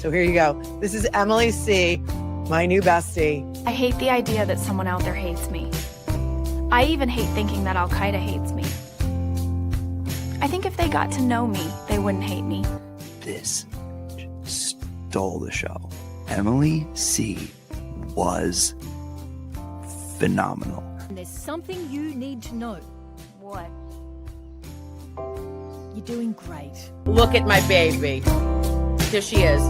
So here you go. This is Emily C., my new bestie. I hate the idea that someone out there hates me. I even hate thinking that Al-Qaeda hates me. I think if they got to know me, they wouldn't hate me. This stole the show. Emily C. was phenomenal. There's something you need to know. What? You're doing great. Look at my baby. Here she is.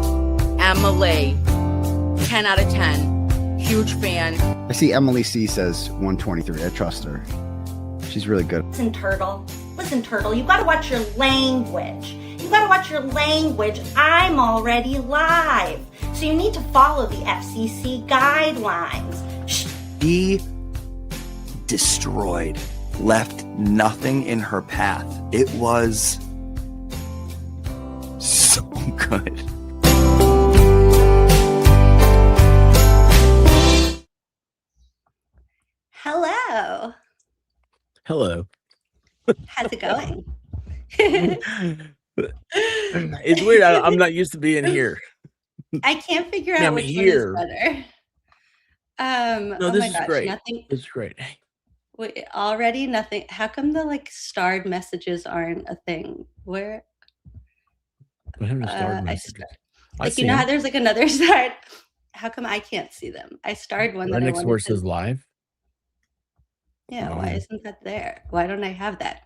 Emily. 10 out of 10. Huge fan. I see Emily C says 123. I trust her. She's really good. Listen, Turtle. You gotta watch your language. I'm already live. So you need to follow the FCC guidelines. She destroyed, left nothing in her path. It was so good. Hello. Hello. How's it going? It's weird. I'm not used to being here. I can't figure out I'm which here. one is better. No, Oh this my is gosh, great. nothing. It's great. Wait, already nothing. How come the starred messages aren't a thing? Where? What happened to starred messages? You know how there's another starred. How come I can't see them? I starred one Right that next to where it says live. Yeah, Oh. why isn't that there? Why don't I have that?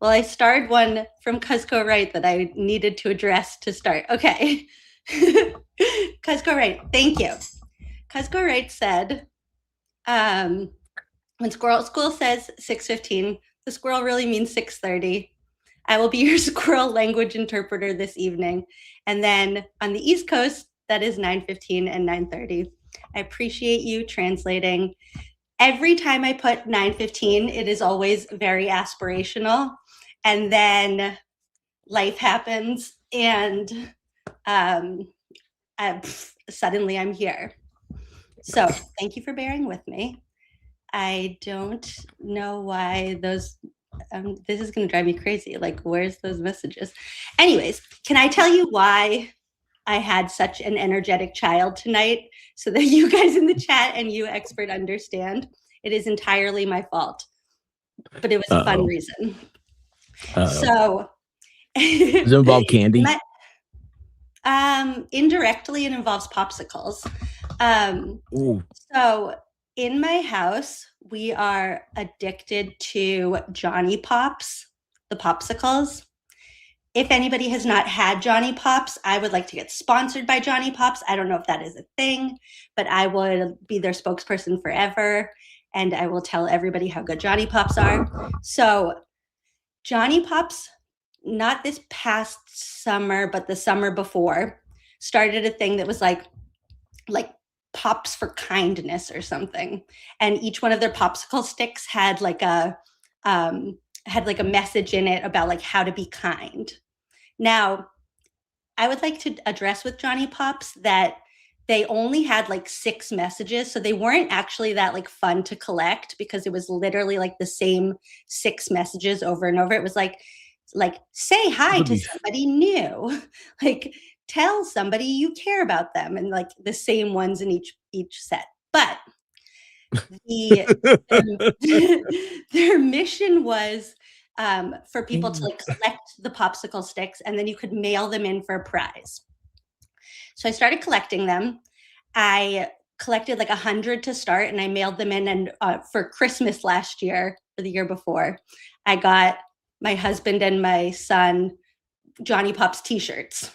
Well, I starred one from Cuzco Right that I needed to address to start. Okay. Cuzco Right, thank you. Cuzco Right said, when Squirrel School says 6:15, the squirrel really means 6:30. I will be your squirrel language interpreter this evening. And then on the East Coast, that is 9:15 and 9:30. I appreciate you translating. Every time I put 9:15, it is always very aspirational. And then life happens and suddenly I'm here. So thank you for bearing with me. I don't know why those, this is going to drive me crazy. Where's those messages? Anyways, can I tell you why I had such an energetic child tonight so that you guys in the chat and you expert understand? It is entirely my fault, but it was a fun reason. So does it involve candy? Indirectly, it involves popsicles. So in my house, we are addicted to Johnny Pops, the popsicles. If anybody has not had Johnny Pops, I would like to get sponsored by Johnny Pops. I don't know if that is a thing, but I would be their spokesperson forever. And I will tell everybody how good Johnny Pops are. So Johnny Pops, not this past summer, but the summer before, started a thing that was like Pops for Kindness or something. And each one of their popsicle sticks had a message in it about how to be kind. Now, I would like to address with Johnny Pops that they only had 6 messages. So they weren't actually that fun to collect because it was literally the same 6 messages over and over. It was like say hi to somebody new, tell somebody you care about them, and the same ones in each set. But their mission was for people to collect the popsicle sticks, and then you could mail them in for a prize. So I started collecting them. I collected 100 to start, and I mailed them in. And for Christmas last year, or the year before, I got my husband and my son Johnny Pops t-shirts.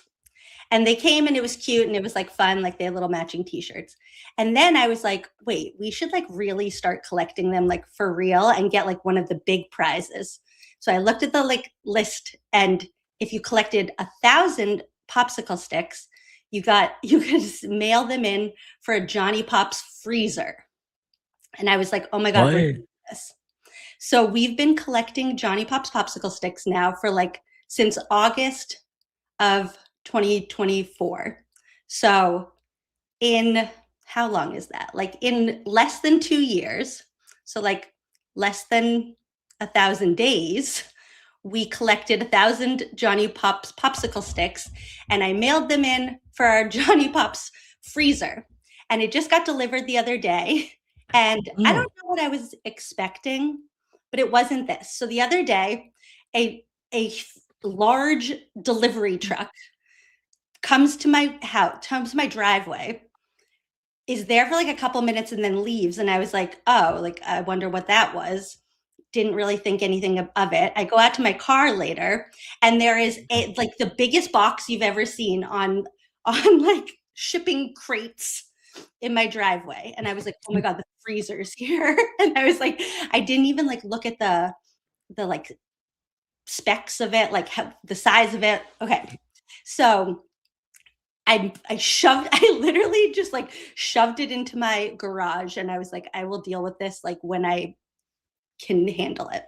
And they came and it was cute and it was fun, they had little matching t-shirts. And then I was like, wait, we should really start collecting them for real and get one of the big prizes. So I looked at the list, and if you collected 1,000 popsicle sticks, you could mail them in for a Johnny Pops freezer. And I was like, oh my God, we're doing this. So we've been collecting Johnny Pops popsicle sticks now for since August of 2024. So in how long is that? In less than 2 years. So less than 1,000 days, we collected 1,000 Johnny Pops popsicle sticks, and I mailed them in for our Johnny Pops freezer. And it just got delivered the other day. And I don't know what I was expecting, but it wasn't this. So the other day, a large delivery truck comes to my house, comes to my driveway, is there for like a couple minutes and then leaves. And I was like, oh, like, I wonder what that was. Didn't really think anything of it. I go out to my car later, and there is like the biggest box you've ever seen on like shipping crates in my driveway. And I was like, oh my God, the freezer's here. And I was like, I didn't even like look at the like specs of it, like the size of it. Okay. So I literally just like shoved it into my garage, and I was like, I will deal with this like when I can handle it.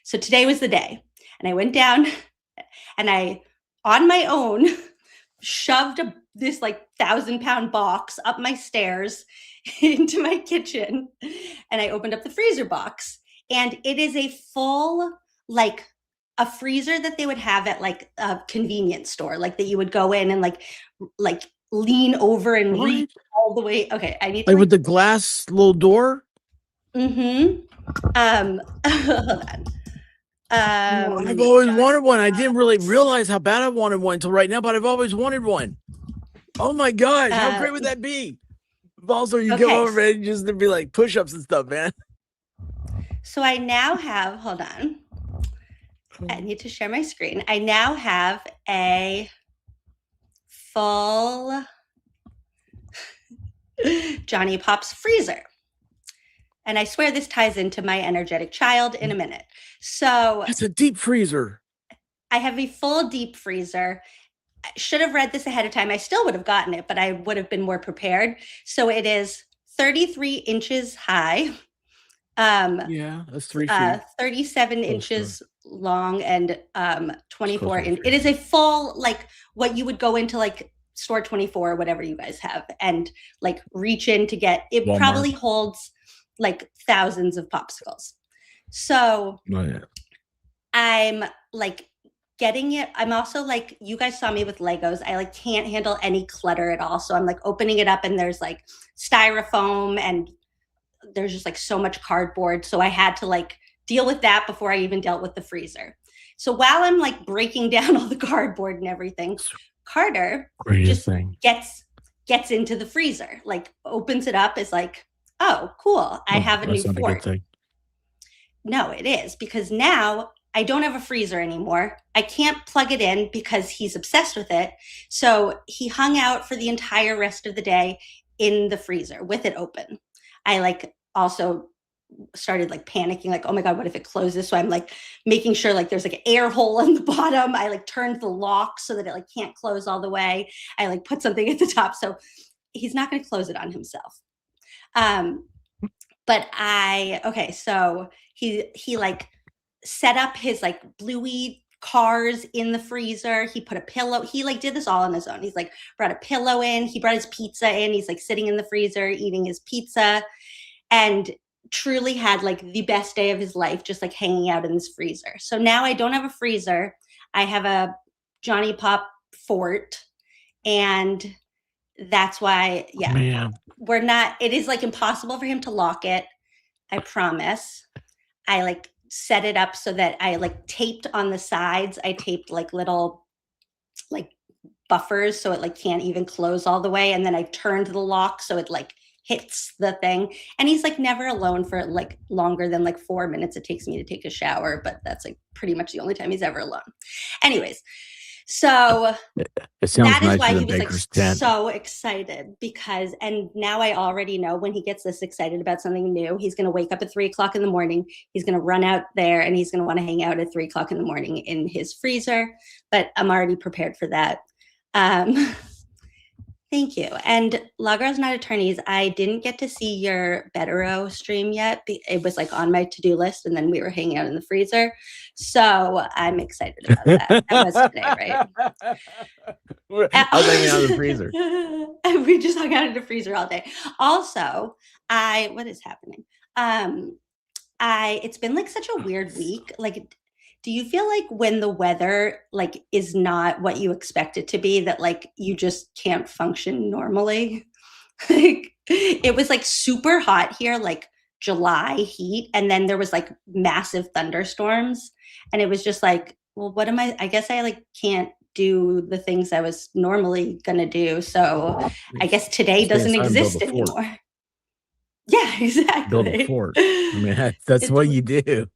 So today was the day, and I went down and I, on my own, shoved this like 1,000-pound box up my stairs into my kitchen, and I opened up the freezer box, and it is a full, like a freezer that they would have at like a convenience store, like that you would go in and like lean over and reach all the way. Okay, I need to like with the glass little door. Hold on. I've always wanted one. I didn't really realize how bad I wanted one until right now, but I've always wanted one. Oh my gosh, how great would that be? Also, you go over and just to be like push-ups and stuff, man. So I now have, hold on. I need to share my screen. I now have a full Johnny Pops freezer. And I swear this ties into my energetic child in a minute. So it's a deep freezer. I have a full deep freezer. I should have read this ahead of time. I still would have gotten it, but I would have been more prepared. So it is 33 inches high. Yeah, that's 3 feet. 37 inches long and 24 inches. It is a full, like what you would go into like store 24 or whatever you guys have and like reach in to get. It Walmart. Probably holds like thousands of popsicles. So I'm like getting it. I'm also like, you guys saw me with Legos. I like can't handle any clutter at all. So I'm like opening it up and there's like styrofoam and there's just like so much cardboard. So I had to like deal with that before I even dealt with the freezer. So while I'm like breaking down all the cardboard and everything, Carter just gets into the freezer, like opens it up, is like, oh, cool. I have a new fort. No, it is, because now I don't have a freezer anymore. I can't plug it in because he's obsessed with it. So he hung out for the entire rest of the day in the freezer with it open. I like also started like panicking, like, oh my God, what if it closes? So I'm like making sure like there's like an air hole in the bottom. I like turned the lock so that it like can't close all the way. I like put something at the top. So he's not going to close it on himself. So he like set up his like bluey cars in the freezer. He put a pillow. He like did this all on his own. He's like brought a pillow in. He brought his pizza in. He's like sitting in the freezer eating his pizza, and truly had like the best day of his life, just like hanging out in this freezer. So now I don't have a freezer. I have a Johnny Pop fort, and that's why, we're not. It is like impossible for him to lock it. I promise. I like set it up so that I like taped on the sides. I taped like little like buffers so it like can't even close all the way. And then I turned the lock so it like hits the thing. And he's like never alone for like longer than like 4 minutes it takes me to take a shower. But that's like pretty much the only time he's ever alone. Anyways, so that is why he was like so excited, because, and now I already know when he gets this excited about something new, he's going to wake up at 3 o'clock in the morning. He's going to run out there and he's going to want to hang out at 3 o'clock in the morning in his freezer. But I'm already prepared for that. Thank you. And Law Girls Not Attorneys, I didn't get to see your Betero stream yet. It was like on my to-do list, and then we were hanging out in the freezer. So I'm excited about that. That was today, right? I was hanging out in the freezer. We just hung out in the freezer all day. Also, what is happening? It's been like such a weird week. Like, do you feel like when the weather like is not what you expect it to be, that like you just can't function normally? Like it was like super hot here, like July heat, and then there was like massive thunderstorms, and it was just like, well, what am I guess I like can't do the things I was normally gonna do. So I guess today Stay doesn't inside and build exist a fort. anymore. Yeah, Build a exactly. fort. I mean, that's It's what you do.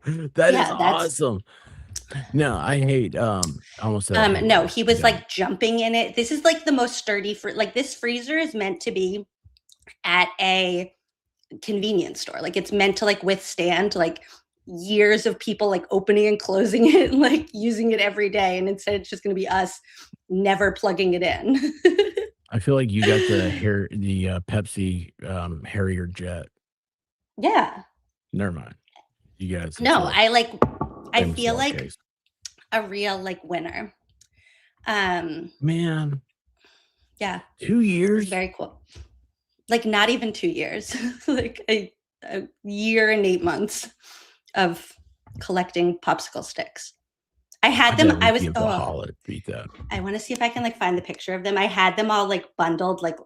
That is yeah, that's awesome. No, I hate I almost said I hate no, weather. he I was don't. like jumping in it. This is like the most sturdy like this freezer is meant to be at a convenience store. Like it's meant to like withstand like years of people like opening and closing it and like using it every day. And instead it's just gonna be us never plugging it in. I feel like you got the Pepsi Harrier jet. Yeah. Never mind. You guys. No, I famous feel law like case. a real like winner. Man, Yeah, 2 it's years? very cool. Like not even 2 years, like a year and 8 months of collecting popsicle sticks. I had them. I was. Oh, beat that. I want to see if I can like find the picture of them. I had them all like bundled, like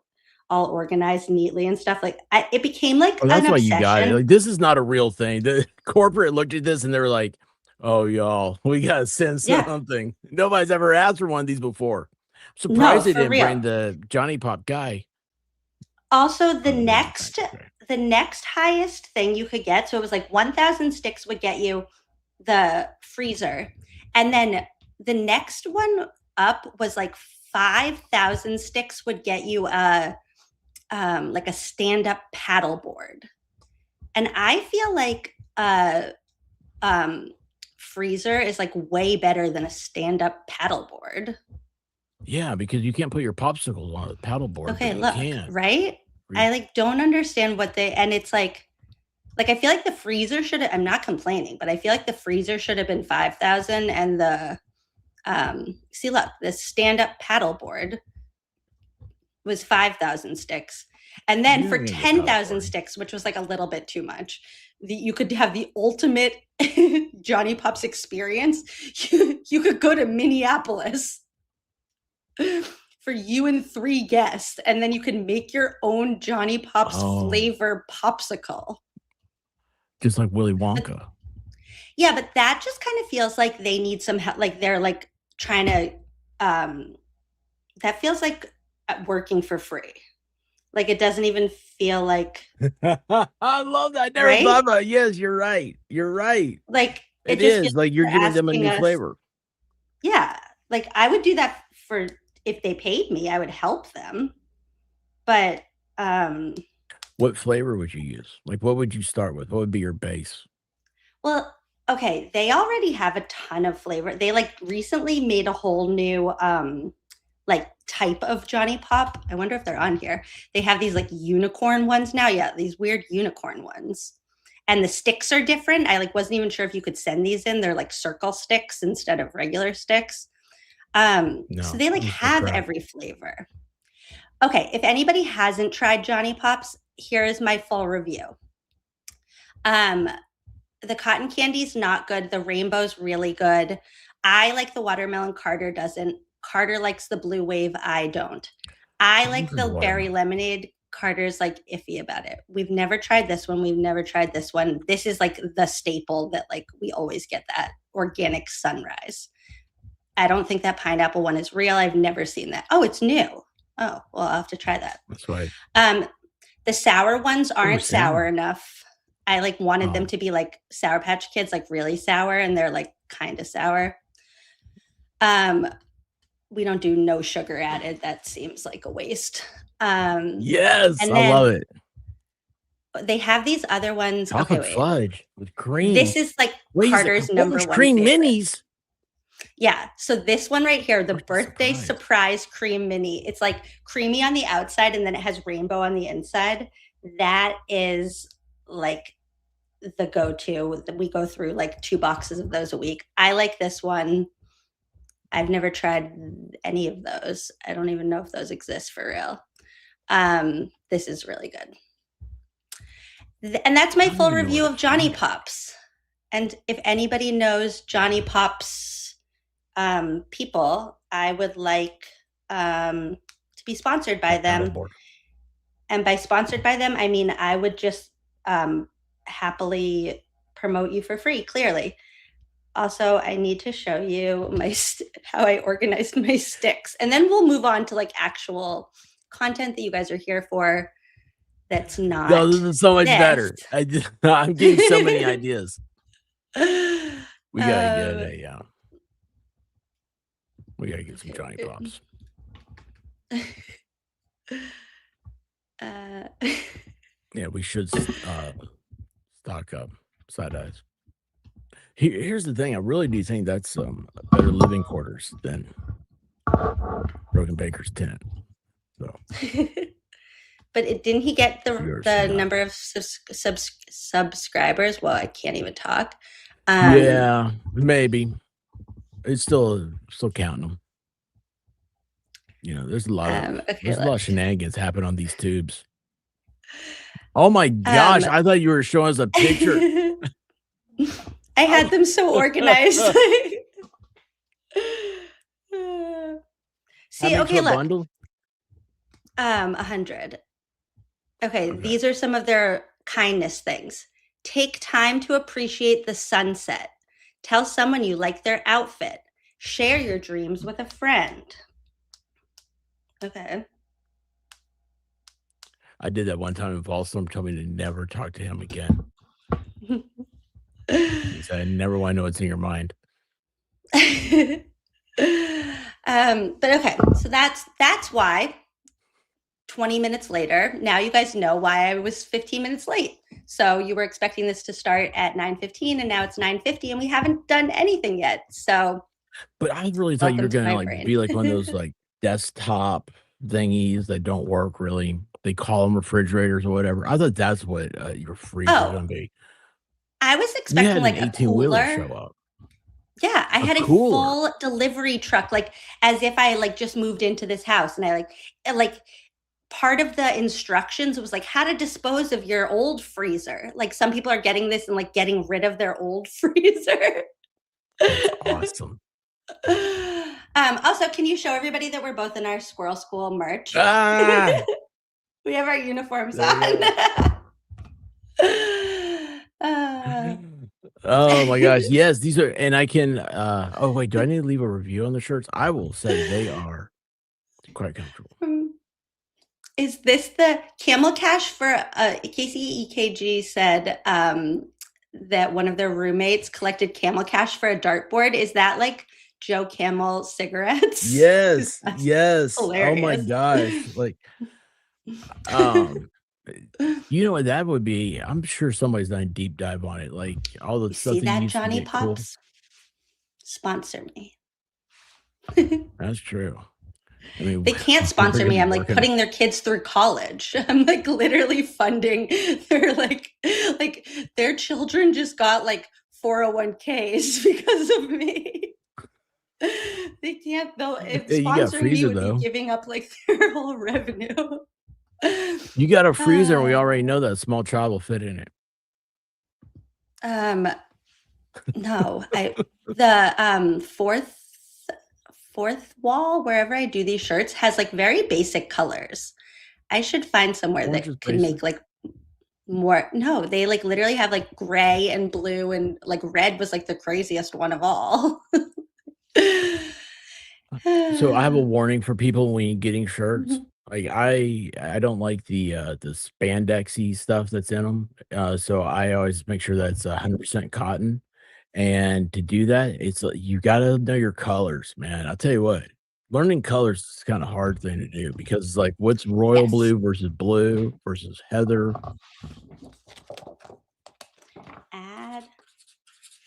all organized neatly and stuff. Like it became like Oh, that's an why you got it. obsession. Like, this is not a real thing. The corporate looked at this and they were like, "Oh, y'all, we gotta send Yeah. something." Nobody's ever asked for one of these before. I'm No, surprised they for didn't real. bring the Johnny Pop guy. Also, the Oh, they next didn't. Okay. the next highest thing you could get, so it was like 1,000 sticks would get you the freezer, and then the next one up was like 5,000 sticks would get you a like a stand-up paddle board. And I feel like freezer is like way better than a stand-up paddle board. Yeah, because you can't put your popsicles on a paddle board. Okay, but you look, can. right? I like don't understand what and it's like I feel like the freezer should have, I'm not complaining, but I feel like the freezer should have been 5,000 and the see look, the stand-up paddle board was 5,000 sticks. And then You're for gonna get 10,000 paddle sticks, which was like a little bit too much, you could have the ultimate Johnny Pops experience. You could go to Minneapolis for you and 3 guests, and then you can make your own Johnny Pops Oh. flavor popsicle. Just like Willy Wonka. Yeah, but that just kind of feels like they need some help. Like they're like trying to, that feels like working for free. Like it doesn't even feel like. I love that. I never Right? thought about it. Yes, you're right. You're right. Like It just is feels like you're they're giving them a asking new us- flavor. Yeah, like I would do that for if they paid me, I would help them. But What flavor would you use? Like, what would you start with? What would be your base? well, okay, they already have a ton of flavor. They like recently made a whole new like type of Johnny Pop. I wonder if they're on here. They have these like unicorn ones now. Yeah, these weird unicorn ones. And the sticks are different. I like wasn't even sure if you could send these in. They're like circle sticks instead of regular sticks. No, So they like I'm have surprised. every flavor. Okay, if anybody hasn't tried Johnny Pops, here is my full review. The cotton candy's not good. The rainbow's really good. I like the watermelon. Carter doesn't. Carter likes the blue wave. I don't. I like the berry lemonade. Carter's like iffy about it. We've never tried this one. We've never tried this one. This is like the staple that like we always get, that organic sunrise. I don't think that pineapple one is real. I've never seen that. Oh, it's new. Oh, well, I'll have to try that. That's right. The sour ones aren't sour sour. enough. I like wanted them Oh. to be like Sour Patch Kids, like really sour, and they're like kind of sour. We don't do no sugar added. That seems like a waste. Yes, and I then love it. They have these other ones. Chocolate Okay, wait. fudge with cream. This is like Wait, Carter's number one cream favorite. minis. Yeah. So this one right here, the Birthday birthday surprise. surprise cream mini. It's like creamy on the outside and then it has rainbow on the inside. That is like the go-to. We go through like 2 boxes of those a week. I like this one. I've never tried any of those. I don't even know if those exist for real. This is really good. And that's my I don't full even know review where of to Johnny find it. Pops. And if anybody knows Johnny Pops people, I would like to be sponsored by them. And by sponsored by them, I mean I would just happily promote you for free, clearly. Also, I need to show you how I organized my sticks. And then we'll move on to like actual content that you guys are here for. That's not. No, this is so much this. better. I'm getting so many ideas. We gotta get we gotta get some Johnny Pops. Yeah, we should stock up side eyes. Here's the thing. I really do think that's better living quarters than Broken Baker's tent. So. But didn't he get the number of subscribers? Well, I can't even talk. Yeah, maybe. It's still counting them. You know, there's a lot of shenanigans happen on these tubes. Oh my gosh! I thought you were showing us a picture. I had them so organized. See, okay, look. Bundle? 100. Okay, these are some of their kindness things. Take time to appreciate the sunset. Tell someone you like their outfit. Share your dreams with a friend. Okay. I did that one time and Volstorm told me to never talk to him again. He said, I never want to know what's in your mind. But okay, so that's why 20 minutes later, now you guys know why I was 15 minutes late. So you were expecting this to start at 9:15 and now it's 9:50 and we haven't done anything yet. So but I really thought you were going to be like one of those like desktop thingies that don't work really. They call them refrigerators or whatever. I thought that's what your freezer was going to be. I was expecting like a cooler show up. Yeah, I had a full delivery truck, like as if I like just moved into this house, and I like part of the instructions was like how to dispose of your old freezer. Like some people are getting this and like getting rid of their old freezer. That's awesome. Also, can you show everybody that we're both in our Squirrel School merch? We have our uniforms on. Oh my gosh, yes, these are, and I can oh wait, do I need to leave a review on the shirts? I will say they are quite comfortable. Is this the Camel Cash for Cece EKG said that one of their roommates collected Camel Cash for a dartboard? Is that like Joe Camel cigarettes? Yes, yes. Hilarious. Oh my gosh, like you know what that would be? I'm sure somebody's done a deep dive on it. Like all the stuff see that used Johnny to get Pops? cool. Sponsor me. That's true. I mean, they can't sponsor me. I'm like putting their kids through college. I'm like literally funding their like their children just got like 401ks because of me. They can't though. If sponsoring me would be giving up like their whole revenue. You got a freezer, and we already know that a small child will fit in it. No, the fourth wall wherever I do these shirts has like very basic colors. I should find somewhere that can make like more. No, they like literally have like gray and blue and like red was like the craziest one of all. So I have a warning for people when you're getting shirts. Like I don't like the spandexy stuff that's in them. So I always make sure that's 100% cotton. And to do that, it's you gotta know your colors, man. I'll tell you what, learning colors is kind of hard thing to do because it's like what's royal blue versus heather. Add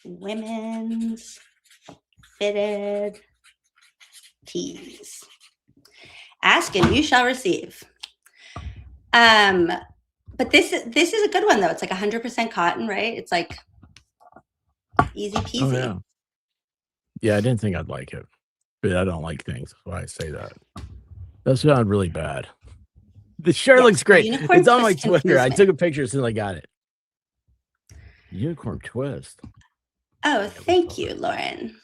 women's fitted tees. Ask and you shall receive. But this is a good one though. It's like 100% cotton, right? It's like easy peasy. Oh, yeah. Yeah, I didn't think I'd like it, but I don't like things. That's why I say that. That sounded really bad. The shirt looks great. It's on my Twitter. I took a picture as soon as I got it. Unicorn twist. Oh, thank you, Lauren.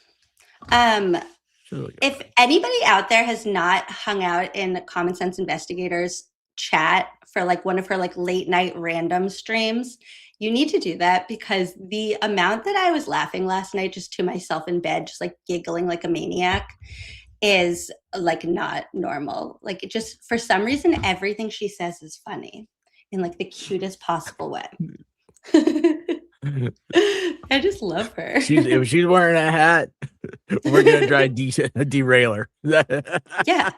Sure. If anybody out there has not hung out in Common Sense Investigators chat for like one of her like late night random streams, you need to do that, because the amount that I was laughing last night just to myself in bed, just like giggling like a maniac, is like not normal. Like, it just, for some reason, everything she says is funny in like the cutest possible way. I just love her. If she's wearing a hat, we're gonna try derail her. Yeah,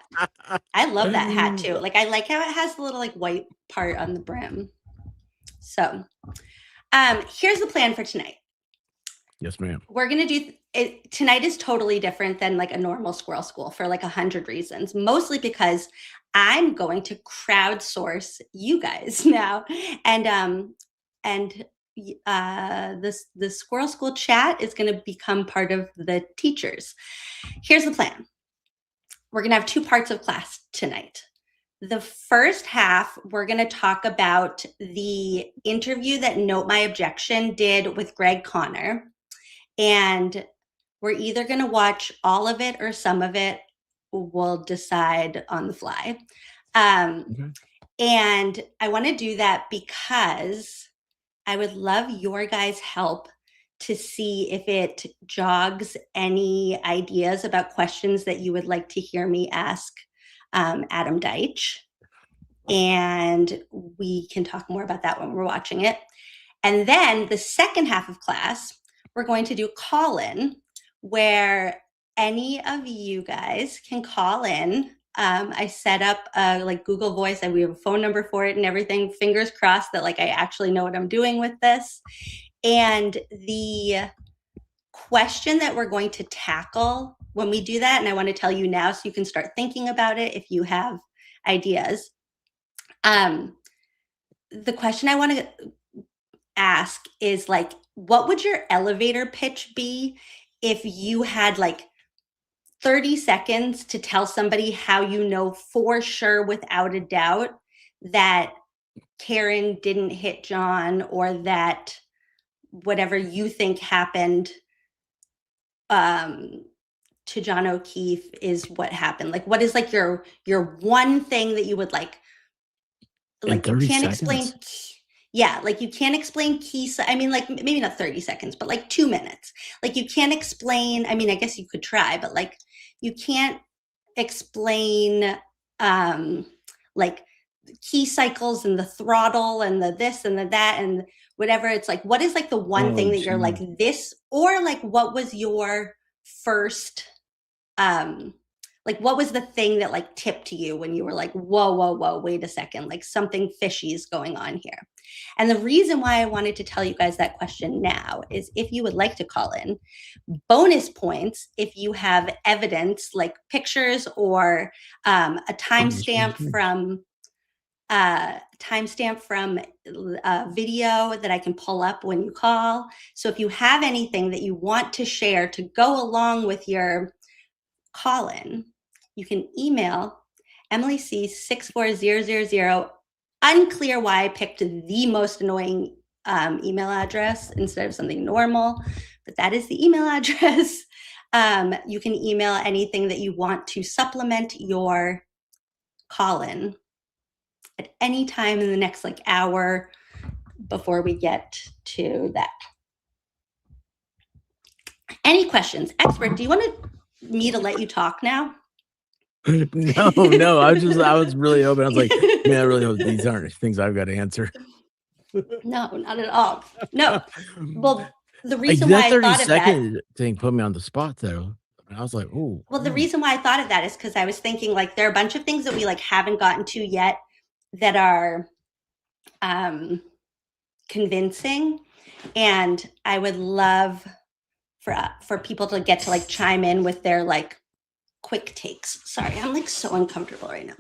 I love that hat too. Like, I like how it has the little like white part on the brim. So here's the plan for tonight. Yes, ma'am. We're gonna do it. Tonight is totally different than like a normal Squirrel School for like 100 reasons, mostly because I'm going to crowdsource you guys now, and the Squirrel School chat is going to become part of the teachers. Here's the plan. We're going to have 2 parts of class tonight. The first half, we're going to talk about the interview that Note My Objection did with Greg Connor. And we're either going to watch all of it or some of it. We'll decide on the fly. Okay. And I want to do that because I would love your guys' help to see if it jogs any ideas about questions that you would like to hear me ask Adam Deitch. And we can talk more about that when we're watching it. And then the second half of class, we're going to do call-in, where any of you guys can call in. I set up like Google Voice, and we have a phone number for it and everything. Fingers crossed that like I actually know what I'm doing with this. And the question that we're going to tackle when we do that, and I want to tell you now so you can start thinking about it if you have ideas. The question I want to ask is like, what would your elevator pitch be if you had like 30 seconds to tell somebody how you know for sure without a doubt that Karen didn't hit John, or that whatever you think happened to John O'Keefe is what happened? Like, what is like your one thing that you would like you can't explain? Yeah, like you can't explain key. I mean, like maybe not 30 seconds, but like 2 minutes. Like you can't explain. I mean, I guess you could try, but like you can't explain like key cycles and the throttle and the this and the that and whatever. It's like, what is like the one thing that you're like this, or like what was your first like what was the thing that like tipped you when you were like, whoa, wait a second, like something fishy is going on here. And the reason why I wanted to tell you guys that question now is if you would like to call in, bonus points if you have evidence like pictures or a timestamp from a video that I can pull up when you call. So if you have anything that you want to share to go along with your call-in, you can email Emily C 64000. Unclear why I picked the most annoying email address instead of something normal, but that is the email address. You can email anything that you want to supplement your call-in at any time in the next like hour before we get to that. Any questions? Expert, do you want me to let you talk now? No. I was really open. I was like, man, I really hope these aren't things I've got to answer. No, not at all. No. Well, the reason why I thought of that thing put me on the spot though. I was like, oh. Well, the reason why I thought of that is because I was thinking like there are a bunch of things that we like haven't gotten to yet that are convincing, and I would love for people to get to like chime in with their like quick takes. Sorry, I'm like so uncomfortable right now.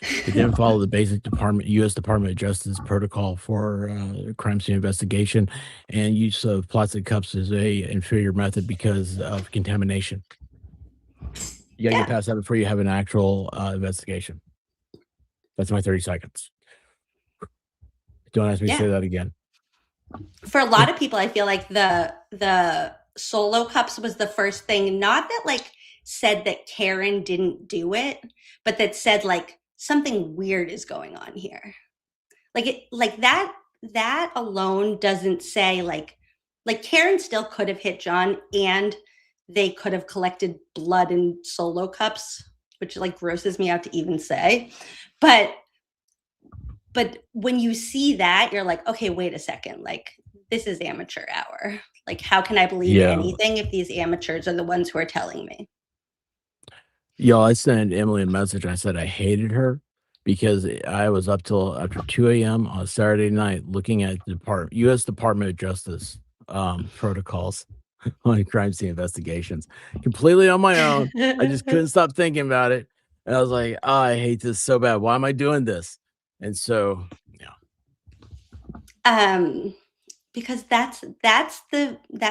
It didn't follow the basic U.S. Department of Justice protocol for crime scene investigation, and use of plastic cups is a inferior method because of contamination. You gotta get past that before you have an actual investigation. That's my 30 seconds. Don't ask me to say that again. for a lot of people, I feel like the solo cups was the first thing, not that like said that Karen didn't do it, but that said like something weird is going on here. Like that alone doesn't say like Karen still could have hit John and they could have collected blood in solo cups, which like grosses me out to even say. But when you see that, you're like, okay, wait a second. Like, this is amateur hour. Like, how can I believe anything if these amateurs are the ones who are telling me? Yo, I sent Emily a message. I said I hated her because I was up till after 2 a.m. on Saturday night looking at the U.S. Department of Justice protocols on crime scene investigations completely on my own. I just couldn't stop thinking about it. And I was like, oh, I hate this so bad. Why am I doing this? And so, because that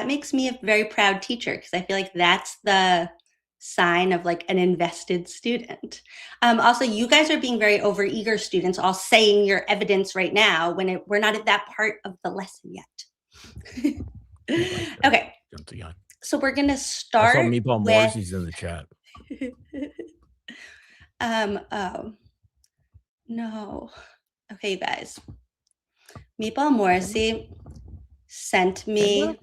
makes me a very proud teacher, because I feel like that's the sign of like an invested student. Also, you guys are being very overeager students, all saying your evidence right now when we're not at that part of the lesson yet. Okay, so we're gonna start. I saw Meatball Morrissey's in the chat. Oh no. Okay, you guys. Meatball Morrissey sent me.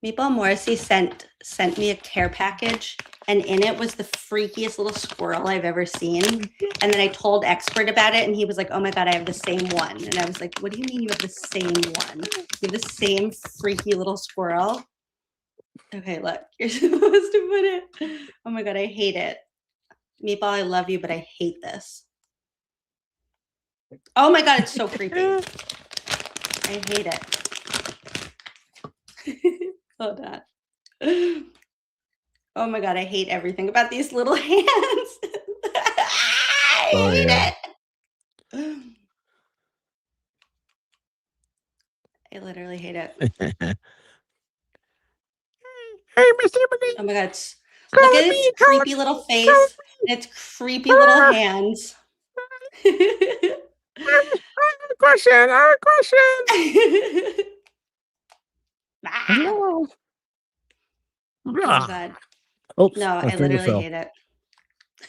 Meatball Morrissey sent me a care package, and in it was the freakiest little squirrel I've ever seen. And then I told Expert about it, and he was like, "Oh my god, I have the same one." And I was like, "What do you mean you have the same one? You have the same freaky little squirrel?" Okay, look, you're supposed to put it. Oh my god, I hate it. Meatball, I love you, but I hate this. Oh my god, it's so creepy. I hate it. Hold on. Oh my god, I hate everything about these little hands. I hate it. I literally hate it. Hey, Miss Emily. Oh my god, look at its creepy little face and its creepy little hands. I have a question. Oh my god. Oops, No, I literally hate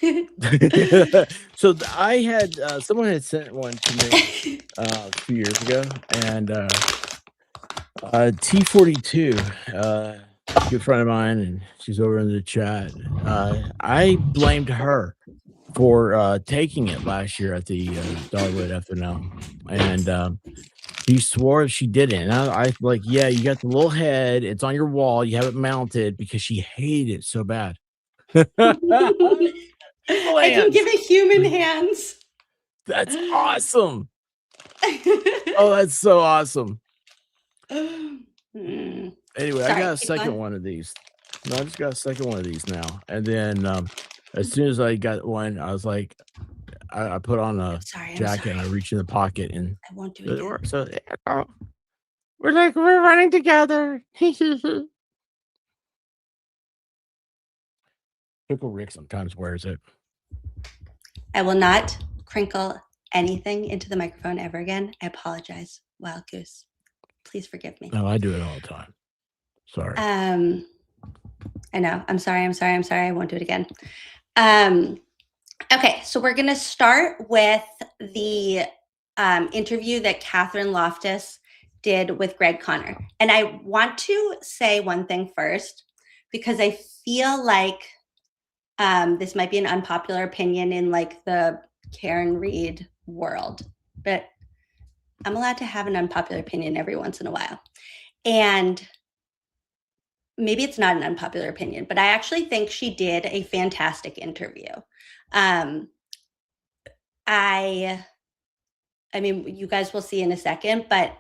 it. So I had someone had sent one to me a few years ago, and T42, good friend of mine, and she's over in the chat. I blamed her for taking it last year at the Dogwood FNL, and she swore she didn't. And I like, yeah, you got the little head. It's on your wall. You have it mounted because she hated it so bad. I can give it human hands. That's awesome. Oh, that's so awesome. Anyway, Sorry, I got a second one of these. No, I just got a second one of these now. And then as soon as I got one, I was like, I put on a jacket and I reached in the pocket and I won't do it again. So we're running together. Pickle Rick sometimes wears it. I will not crinkle anything into the microphone ever again. I apologize, Wild Goose. Please forgive me. No, I do it all the time. Sorry. I know. I'm sorry. I won't do it again. Okay, so we're going to start with the interview that Catherine Loftus did with Greg Connor. And I want to say one thing first, because I feel like this might be an unpopular opinion in like the Karen Reed world, but I'm allowed to have an unpopular opinion every once in a while. And maybe it's not an unpopular opinion, but I actually think she did a fantastic interview. I mean, you guys will see in a second, but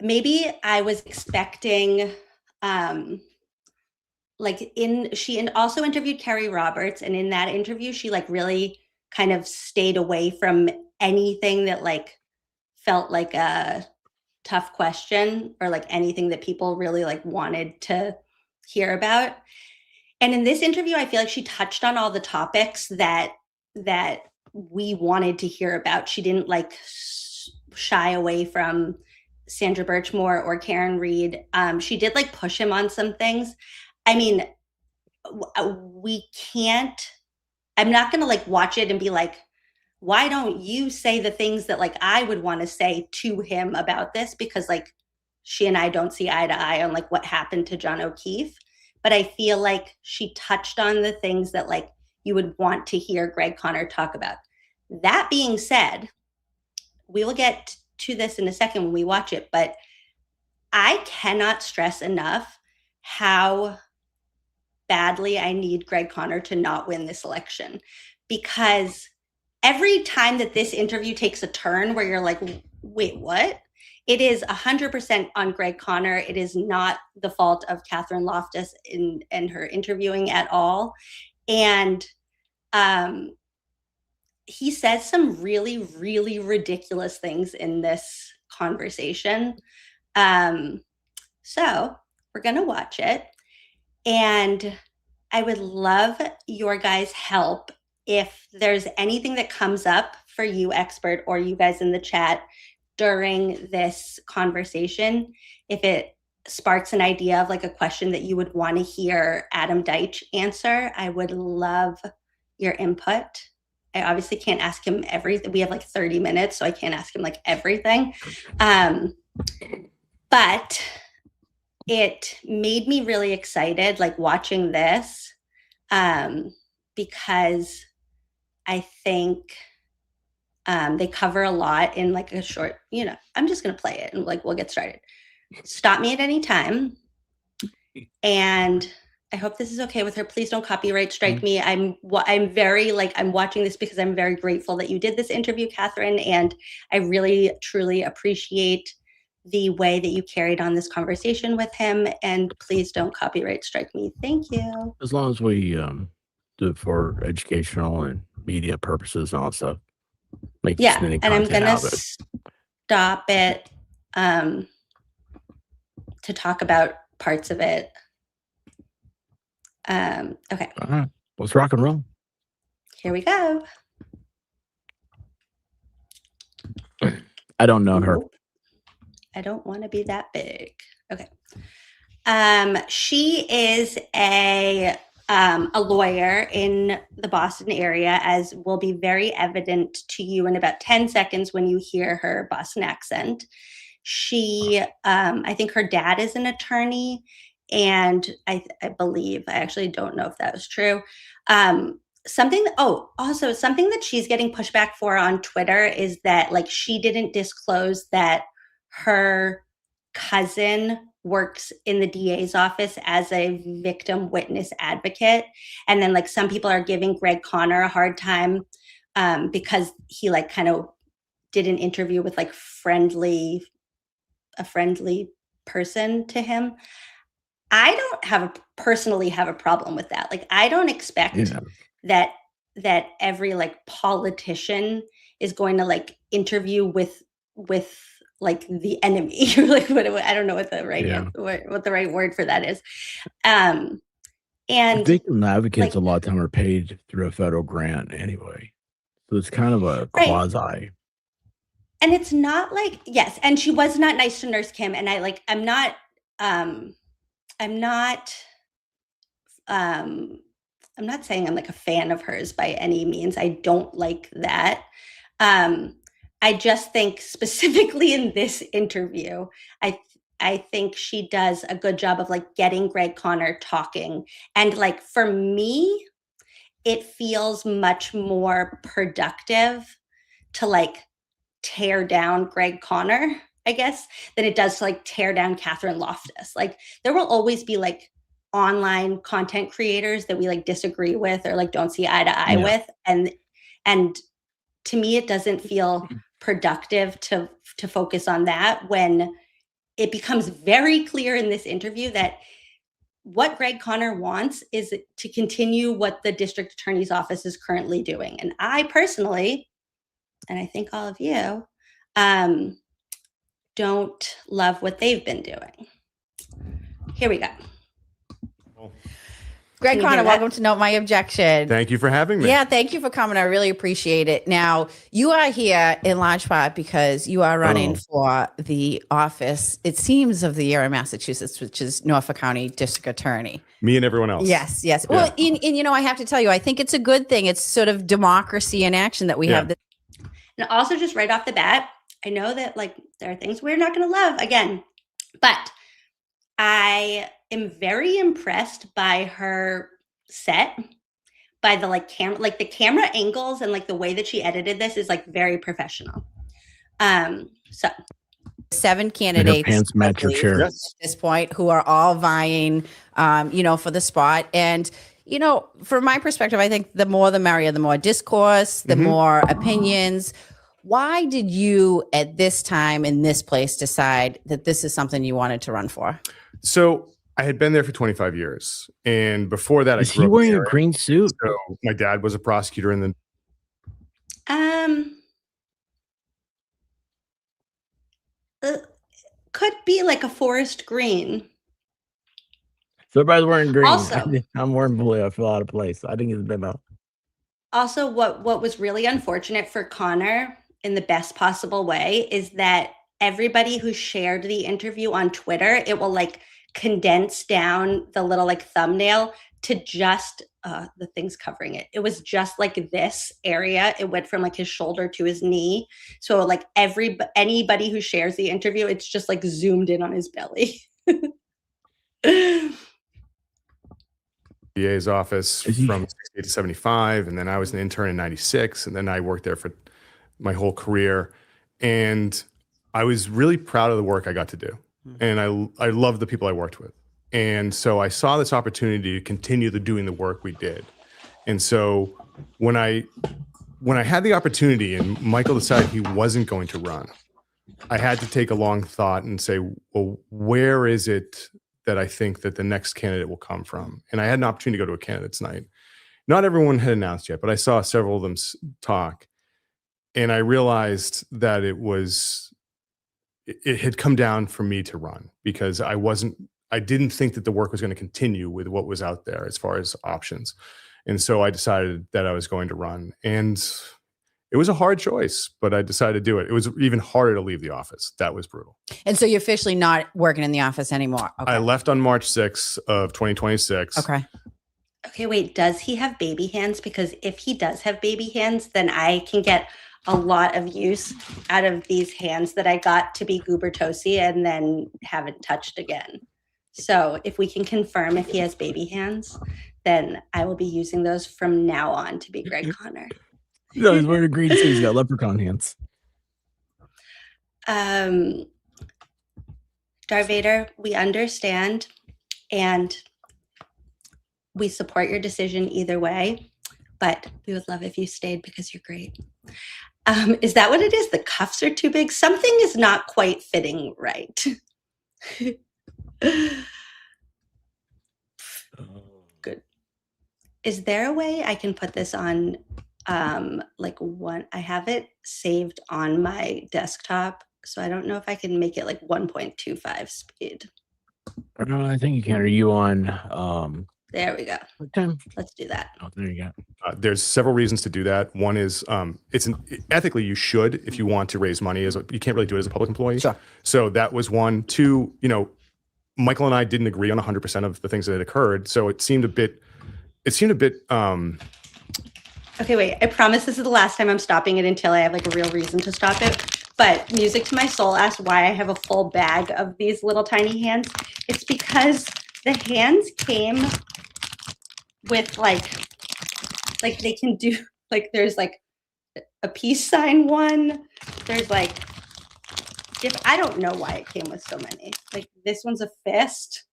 maybe I was expecting, she also interviewed Kerry Roberts, and in that interview, she like really kind of stayed away from anything that like felt like a tough question or like anything that people really like wanted to hear about. And in this interview, I feel like she touched on all the topics that we wanted to hear about. She didn't like shy away from Sandra Birchmore or Karen Reed. She did like push him on some things. I mean, we can't, I'm not going to like watch it and be like, why don't you say the things that like I would want to say to him about this? Because like she and I don't see eye to eye on like what happened to John O'Keefe. But I feel like she touched on the things that like you would want to hear Greg Conner talk about. That being said, we will get to this in a second when we watch it, but I cannot stress enough how badly I need Greg Conner to not win this election, because every time that this interview takes a turn where you're like, wait, what? It is 100% on Greg Conner. It is not the fault of Catherine Loftus in her interviewing at all. And he says some really, really ridiculous things in this conversation. So we're going to watch it. And I would love your guys' help if there's anything that comes up for you, expert, or you guys in the chat during this conversation. If it sparks an idea of like a question that you would want to hear Adam Deitch answer, I would love your input. I obviously can't ask him everything. We have like 30 minutes, so I can't ask him like everything. But it made me really excited, like watching this, because I think they cover a lot in like a short, I'm just going to play it and like, we'll get started. Stop me at any time. And I hope this is okay with her. Please don't copyright strike me. I'm very like, I'm watching this because I'm very grateful that you did this interview, Catherine. And I really, truly appreciate the way that you carried on this conversation with him. And please don't copyright strike me. Thank you. As long as we do it for educational and media purposes and all that stuff. Yeah, and I'm going to stop it to talk about parts of it. Okay. All right. Let's rock and roll. Here we go. I don't know her. I don't want to be that big. Okay. She is a lawyer in the Boston area, as will be very evident to you in about 10 seconds when you hear her Boston accent. She, I think her dad is an attorney, and I believe, I actually don't know if that was true. Something that she's getting pushback for on Twitter is that like she didn't disclose that her cousin works in the DA's office as a victim witness advocate. And then like some people are giving Greg Conner a hard time because he like kind of did an interview with like a friendly person to him. I don't personally have a problem with that. Like, I don't expect that every like politician is going to like interview with like the enemy. Like, I don't know what the right what the right word for that is. And victim advocates a lot of time are paid through a federal grant anyway, so it's kind of a quasi. And it's not like, yes, and she was not nice to Nurse Kim, and I'm not saying I'm like a fan of hers by any means. I don't like that. I just think specifically in this interview, I think she does a good job of like getting Greg Conner talking. And like, for me, it feels much more productive to like tear down Greg Conner, I guess, than it does to like tear down Catherine Loftus. Like, there will always be like online content creators that we like disagree with or like don't see eye to eye with. And to me, it doesn't feel productive to focus on that when it becomes very clear in this interview that what Greg Conner wants is to continue what the district attorney's office is currently doing. And I personally, and I think all of you, don't love what they've been doing. Here we go. Greg Can you hear Connor, that? welcome to Note My Objection. Thank you for having me. Yeah, thank you for coming. I really appreciate it. Now, you are here in large part because you are running for the office, it seems, of the year in Massachusetts, which is Norfolk County District Attorney. Me and everyone else. Yes. Yeah. Well, and I have to tell you, I think it's a good thing. It's sort of democracy in action that we have. And also, just right off the bat, I know that like there are things we're not going to love again, but I am very impressed by her set, by the the camera angles and like the way that she edited this is like very professional. So 7 candidates pants match your chair. at this point who are all vying, for the spot. And, from my perspective, I think the more the merrier, the more discourse, the more opinions. Why did you at this time in this place decide that this is something you wanted to run for? So I had been there for 25 years. And before that, Is he wearing a green suit? So my dad was a prosecutor in the could be like a forest green. So everybody's wearing green. Also- I'm wearing blue. I feel out of place. I think it's a bit out. Also, what was really unfortunate for Connor in the best possible way is that everybody who shared the interview on Twitter, it will like condense down the little like thumbnail to just the things covering it. It was just like this area. It went from like his shoulder to his knee. So like anybody who shares the interview, it's just like zoomed in on his belly. DA's office from 68 to 75. And then I was an intern in 96. And then I worked there for my whole career. And I was really proud of the work I got to do. And I loved the people I worked with. And so I saw this opportunity to continue doing the work we did. And so when I had the opportunity and Michael decided he wasn't going to run, I had to take a long thought and say, well, where is it that I think that the next candidate will come from? And I had an opportunity to go to a candidates night. Not everyone had announced yet, but I saw several of them talk. And I realized that it had come down for me to run because I didn't think that the work was going to continue with what was out there as far as options. And so I decided that I was going to run. And it was a hard choice, but I decided to do it. It was even harder to leave the office. That was brutal. And so you're officially not working in the office anymore. Okay. I left on March 6th of 2026. Okay. Okay, wait, does he have baby hands? Because if he does have baby hands, then I can get a lot of use out of these hands that I got to be goober toasty and then haven't touched again. So if we can confirm if he has baby hands, then I will be using those from now on to be Greg Connor. No, he's wearing a green suit. He's got leprechaun hands. Darth Vader, we understand and we support your decision either way, but we would love if you stayed because you're great. Is that what it is? The cuffs are too big? Something is not quite fitting right. Good. Is there a way I can put this on I have it saved on my desktop, so I don't know if I can make it like 1.25 speed. I think you can. Are you on There we go. what time? Let's do that. Oh, there you go. There's several reasons to do that. One is ethically you should if you want to raise money. You can't really do it as a public employee. Sure. So that was one. Two, Michael and I didn't agree on 100% of the things that had occurred. So it seemed a bit. Okay, wait. I promise this is the last time I'm stopping it until I have like a real reason to stop it. But Music to My Soul asked why I have a full bag of these little tiny hands. It's because the hands came with like they can do like there's like a peace sign one. There's like I don't know why it came with so many. Like this one's a fist.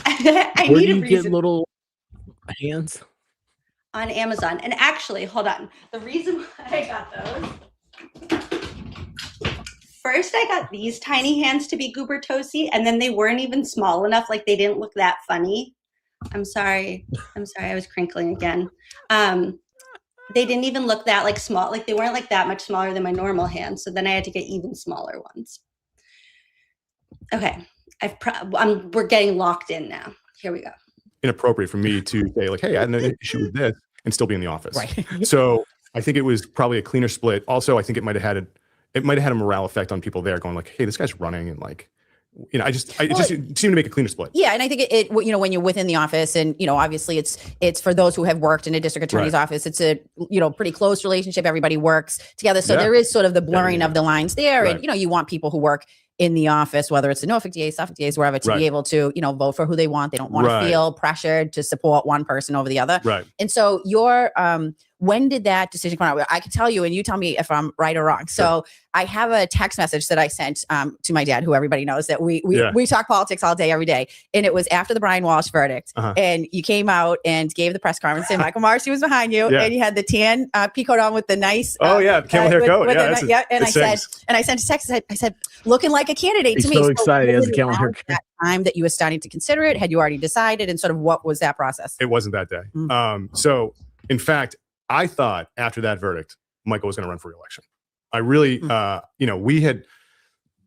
I Where need do a you reason. get little hands? On Amazon. And actually, hold on. The reason why I got those, first I got these tiny hands to be goober toasty, and then they weren't even small enough. Like they didn't look that funny. I'm sorry. I was crinkling again. They didn't even look that like small. Like they weren't like that much smaller than my normal hands. So then I had to get even smaller ones. Okay. We're getting locked in now. Here we go. inappropriate for me to say like, hey, I had an issue with this and still be in the office. Right. So I think it was probably a cleaner split. Also, I think it might have had a morale effect on people there going like, hey, this guy's running, and like, you know, it seemed to make a cleaner split. Yeah, and I think it you know, when you're within the office, and you know, obviously it's for those who have worked in a district attorney's office, it's a, you know, pretty close relationship. Everybody works together, so there is sort of the blurring of the lines there, and you know, you want people who work in the office, whether it's the Norfolk DA, Suffolk DAs, wherever, to be able to, you know, vote for who they want. They don't want to feel pressured to support one person over the other. Right. And so when did that decision come out? I can tell you, and you tell me if I'm right or wrong. So I have a text message that I sent to my dad, who everybody knows that we talk politics all day, every day. And it was after the Brian Walsh verdict. And you came out and gave the press conference, and Michael Marcy was behind you, and you had the tan pea coat on with the nice camel hair coat. And I sent a text. I said, looking like a candidate to me. So excited. He has a camel hair coat. That time that you were starting to consider it, had you already decided, and sort of what was that process? It wasn't that day. So in fact, I thought after that verdict, Michael was going to run for re-election. I really, you know,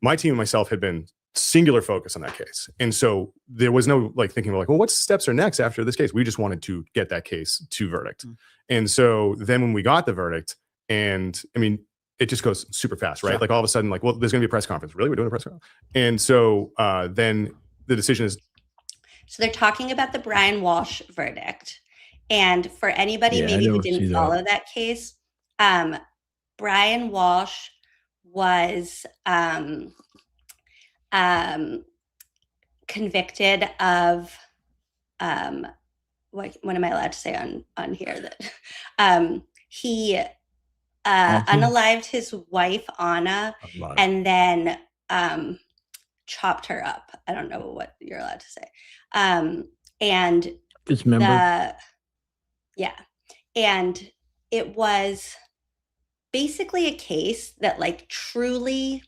my team and myself had been singular focus on that case. And so there was no like thinking like, well, what steps are next after this case? We just wanted to get that case to verdict. And so then when we got the verdict, and I mean, it just goes super fast, right? Like all of a sudden, like, well, there's going to be a press conference. Really? We're doing a press conference? And so then the decision is. So they're talking about the Brian Walsh verdict. And for anybody maybe who didn't follow that case, Brian Walsh was convicted of what am I allowed to say on here? That he unalived his wife Anna and then chopped her up. I don't know what you're allowed to say. And dismembered. And it was basically a case that like truly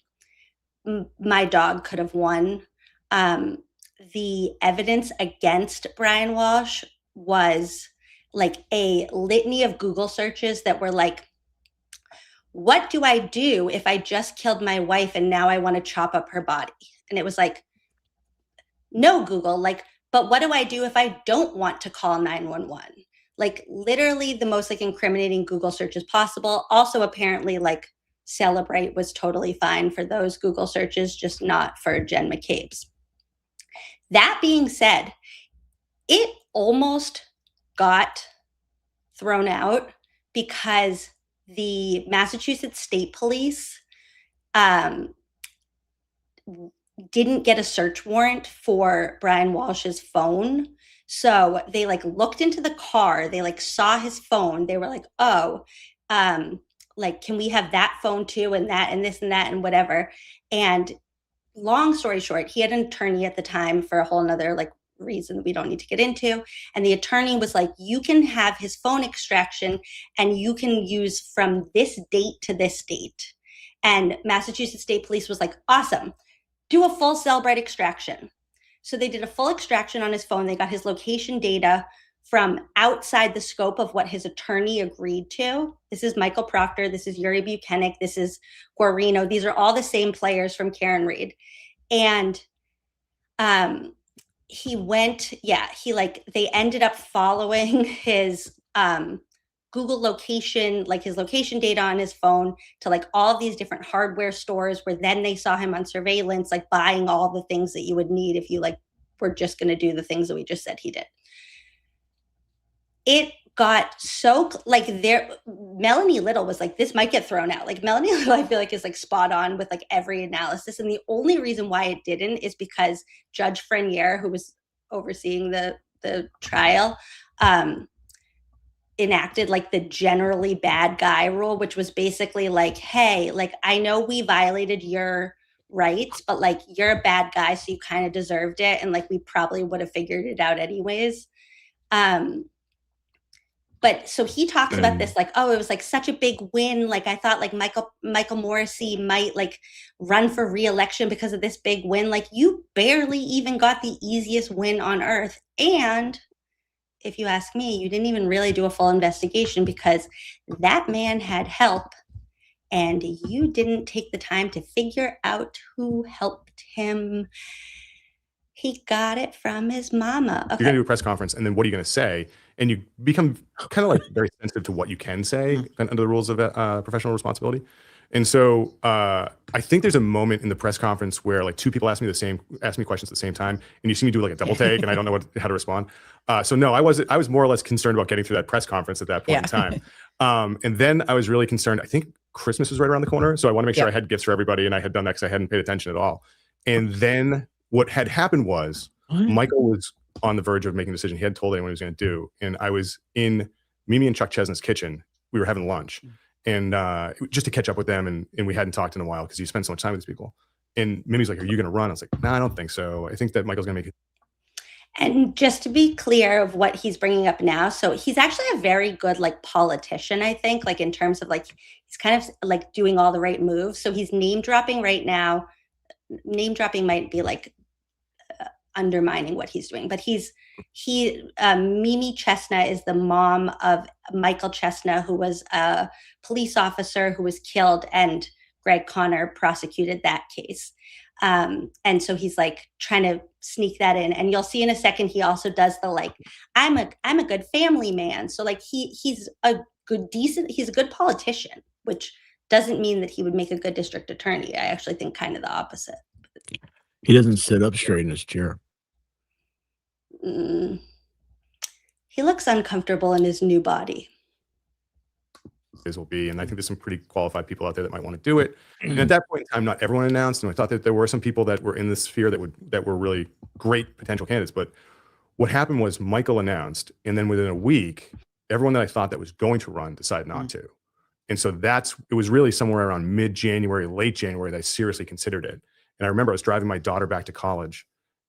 my dog could have won. The evidence against Brian Walsh was like a litany of Google searches that were like, what do I do if I just killed my wife and now I want to chop up her body? And it was like, no, Google, like, but what do I do if I don't want to call 911? Like literally the most like incriminating Google searches possible. Also, apparently like Celebrate was totally fine for those Google searches, just not for Jen McCabe's. That being said, it almost got thrown out because the Massachusetts State Police didn't get a search warrant for Brian Walsh's phone. So they like looked into the car, they like saw his phone. They were like, oh, like, can we have that phone too? And that, and this and that and whatever. And long story short, he had an attorney at the time for a whole nother like reason we don't need to get into. And the attorney was like, you can have his phone extraction and you can use from this date to this date. And Massachusetts State Police was like, awesome, do a full Cellbrite extraction. So they did a full extraction on his phone. They got his location data from outside the scope of what his attorney agreed to. This is Michael Proctor. This is Yuri Buchanan. This is Guarino. These are all the same players from Karen Reed. And they ended up following his Google location, like his location data on his phone to like all these different hardware stores where then they saw him on surveillance, like buying all the things that you would need if you like were just going to do the things that we just said he did. It got so like Melanie Little was like, this might get thrown out. Like Melanie Little, I feel like is like spot on with like every analysis. And the only reason why it didn't is because Judge Frenier, who was overseeing the trial, enacted like the generally bad guy rule, which was basically like, hey, like, I know we violated your rights, but like, you're a bad guy, so you kind of deserved it. And like, we probably would have figured it out anyways. But so he talks about this like, oh, it was like such a big win. Like I thought like Michael Morrissey might like run for re-election because of this big win. Like you barely even got the easiest win on earth. And if you ask me, you didn't even really do a full investigation because that man had help and you didn't take the time to figure out who helped him. He got it from his mama. Okay. You're going to do a press conference, and then what are you going to say? And you become kind of like very sensitive to what you can say under the rules of professional responsibility. And so I think there's a moment in the press conference where like two people ask me questions at the same time, and you see me do like a double take, and I don't know how to respond. So no, I was more or less concerned about getting through that press conference at that point in time. And then I was really concerned. I think Christmas was right around the corner, so I want to make sure I had gifts for everybody, and I had done that because I hadn't paid attention at all. And then what had happened was Michael was on the verge of making a decision. He hadn't told anyone what he was going to do, and I was in Mimi and Chuck Chesney's kitchen. We were having lunch. And just to catch up with them, and we hadn't talked in a while because you spend so much time with these people. And Mimi's like, "Are you going to run?" I was like, "No, I don't think so. I think that Michael's going to make it." And just to be clear of what he's bringing up now, so he's actually a very good like politician, I think, like in terms of like he's kind of like doing all the right moves. So he's name dropping right now. Name dropping might be like undermining what he's doing, but Mimi Chestnut is the mom of Michael Chestnut, who was a police officer who was killed, and Greg Connor prosecuted that case. And so he's like trying to sneak that in, and you'll see in a second he also does the like I'm a good family man. So like he's a good politician, which doesn't mean that he would make a good district attorney. I actually think kind of the opposite. He doesn't sit up straight in his chair. He looks uncomfortable in his new body. Will be, and I think there's some pretty qualified people out there that might want to do it. And at that point in time, not everyone announced, and I thought that there were some people that were in this sphere that were really great potential candidates. But what happened was Michael announced, and then within a week, everyone that I thought that was going to run decided not to. And so it was really somewhere around mid-January, late January that I seriously considered it. And I remember I was driving my daughter back to college,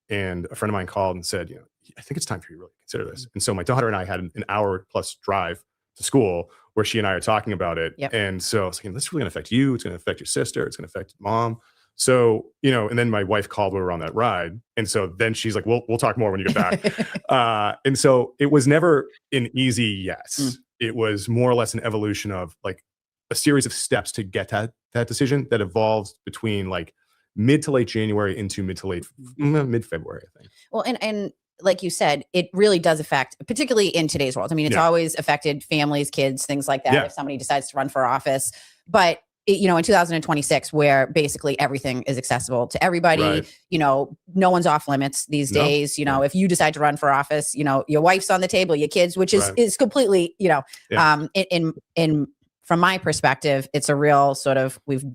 and a friend of mine called and said, I think it's time for you to really consider this. And so my daughter and I had an hour plus drive to school where she and I are talking about it. And so I was like, this is really going to affect you. It's going to affect your sister. It's going to affect mom. So, and then my wife called when we were on that ride. And so then she's like, we'll talk more when you get back. And so it was never an easy yes. It was more or less an evolution of like a series of steps to get to that decision that evolves between like mid to late January into mid February, I think. Well, and like you said, it really does affect, particularly in today's world. I mean, it's always affected families, kids, things like that. If somebody decides to run for office, but in 2026, where basically everything is accessible to everybody, no one's off limits these days. If you decide to run for office, your wife's on the table, your kids, which is completely, in from my perspective, it's a real sort of, we've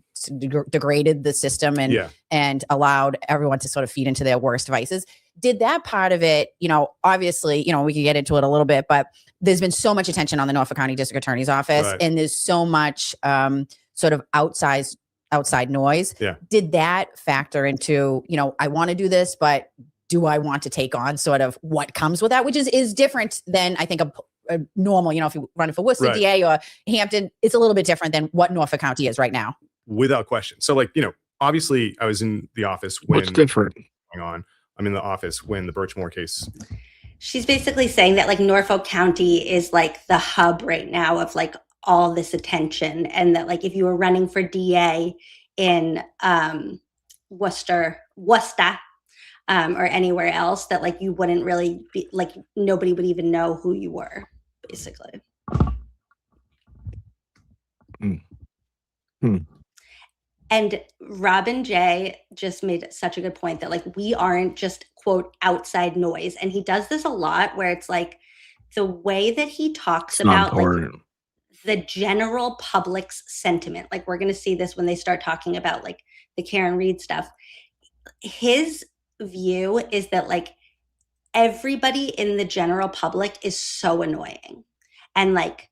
degraded the system and allowed everyone to sort of feed into their worst vices. Did that part of it, obviously, we can get into it a little bit, but there's been so much attention on the Norfolk County District Attorney's Office, and there's so much sort of outside noise. Did that factor into, I want to do this, but do I want to take on sort of what comes with that, which is different than I think a normal, if you run for Worcester DA or Hampton, it's a little bit different than what Norfolk County is right now. Without question. So like, obviously I was in the office when what's different going on. I'm in the office when the Birchmore case. She's basically saying that like Norfolk County is like the hub right now of like all this attention, and that like if you were running for DA in Worcester, or anywhere else, that like you wouldn't really be like, nobody would even know who you were, basically. And Robin J just made such a good point that like we aren't just quote outside noise, and he does this a lot where it's like the way that he talks about like the general public's sentiment. Like we're going to see this when they start talking about like the Karen Reed stuff. His view is that like everybody in the general public is so annoying, and like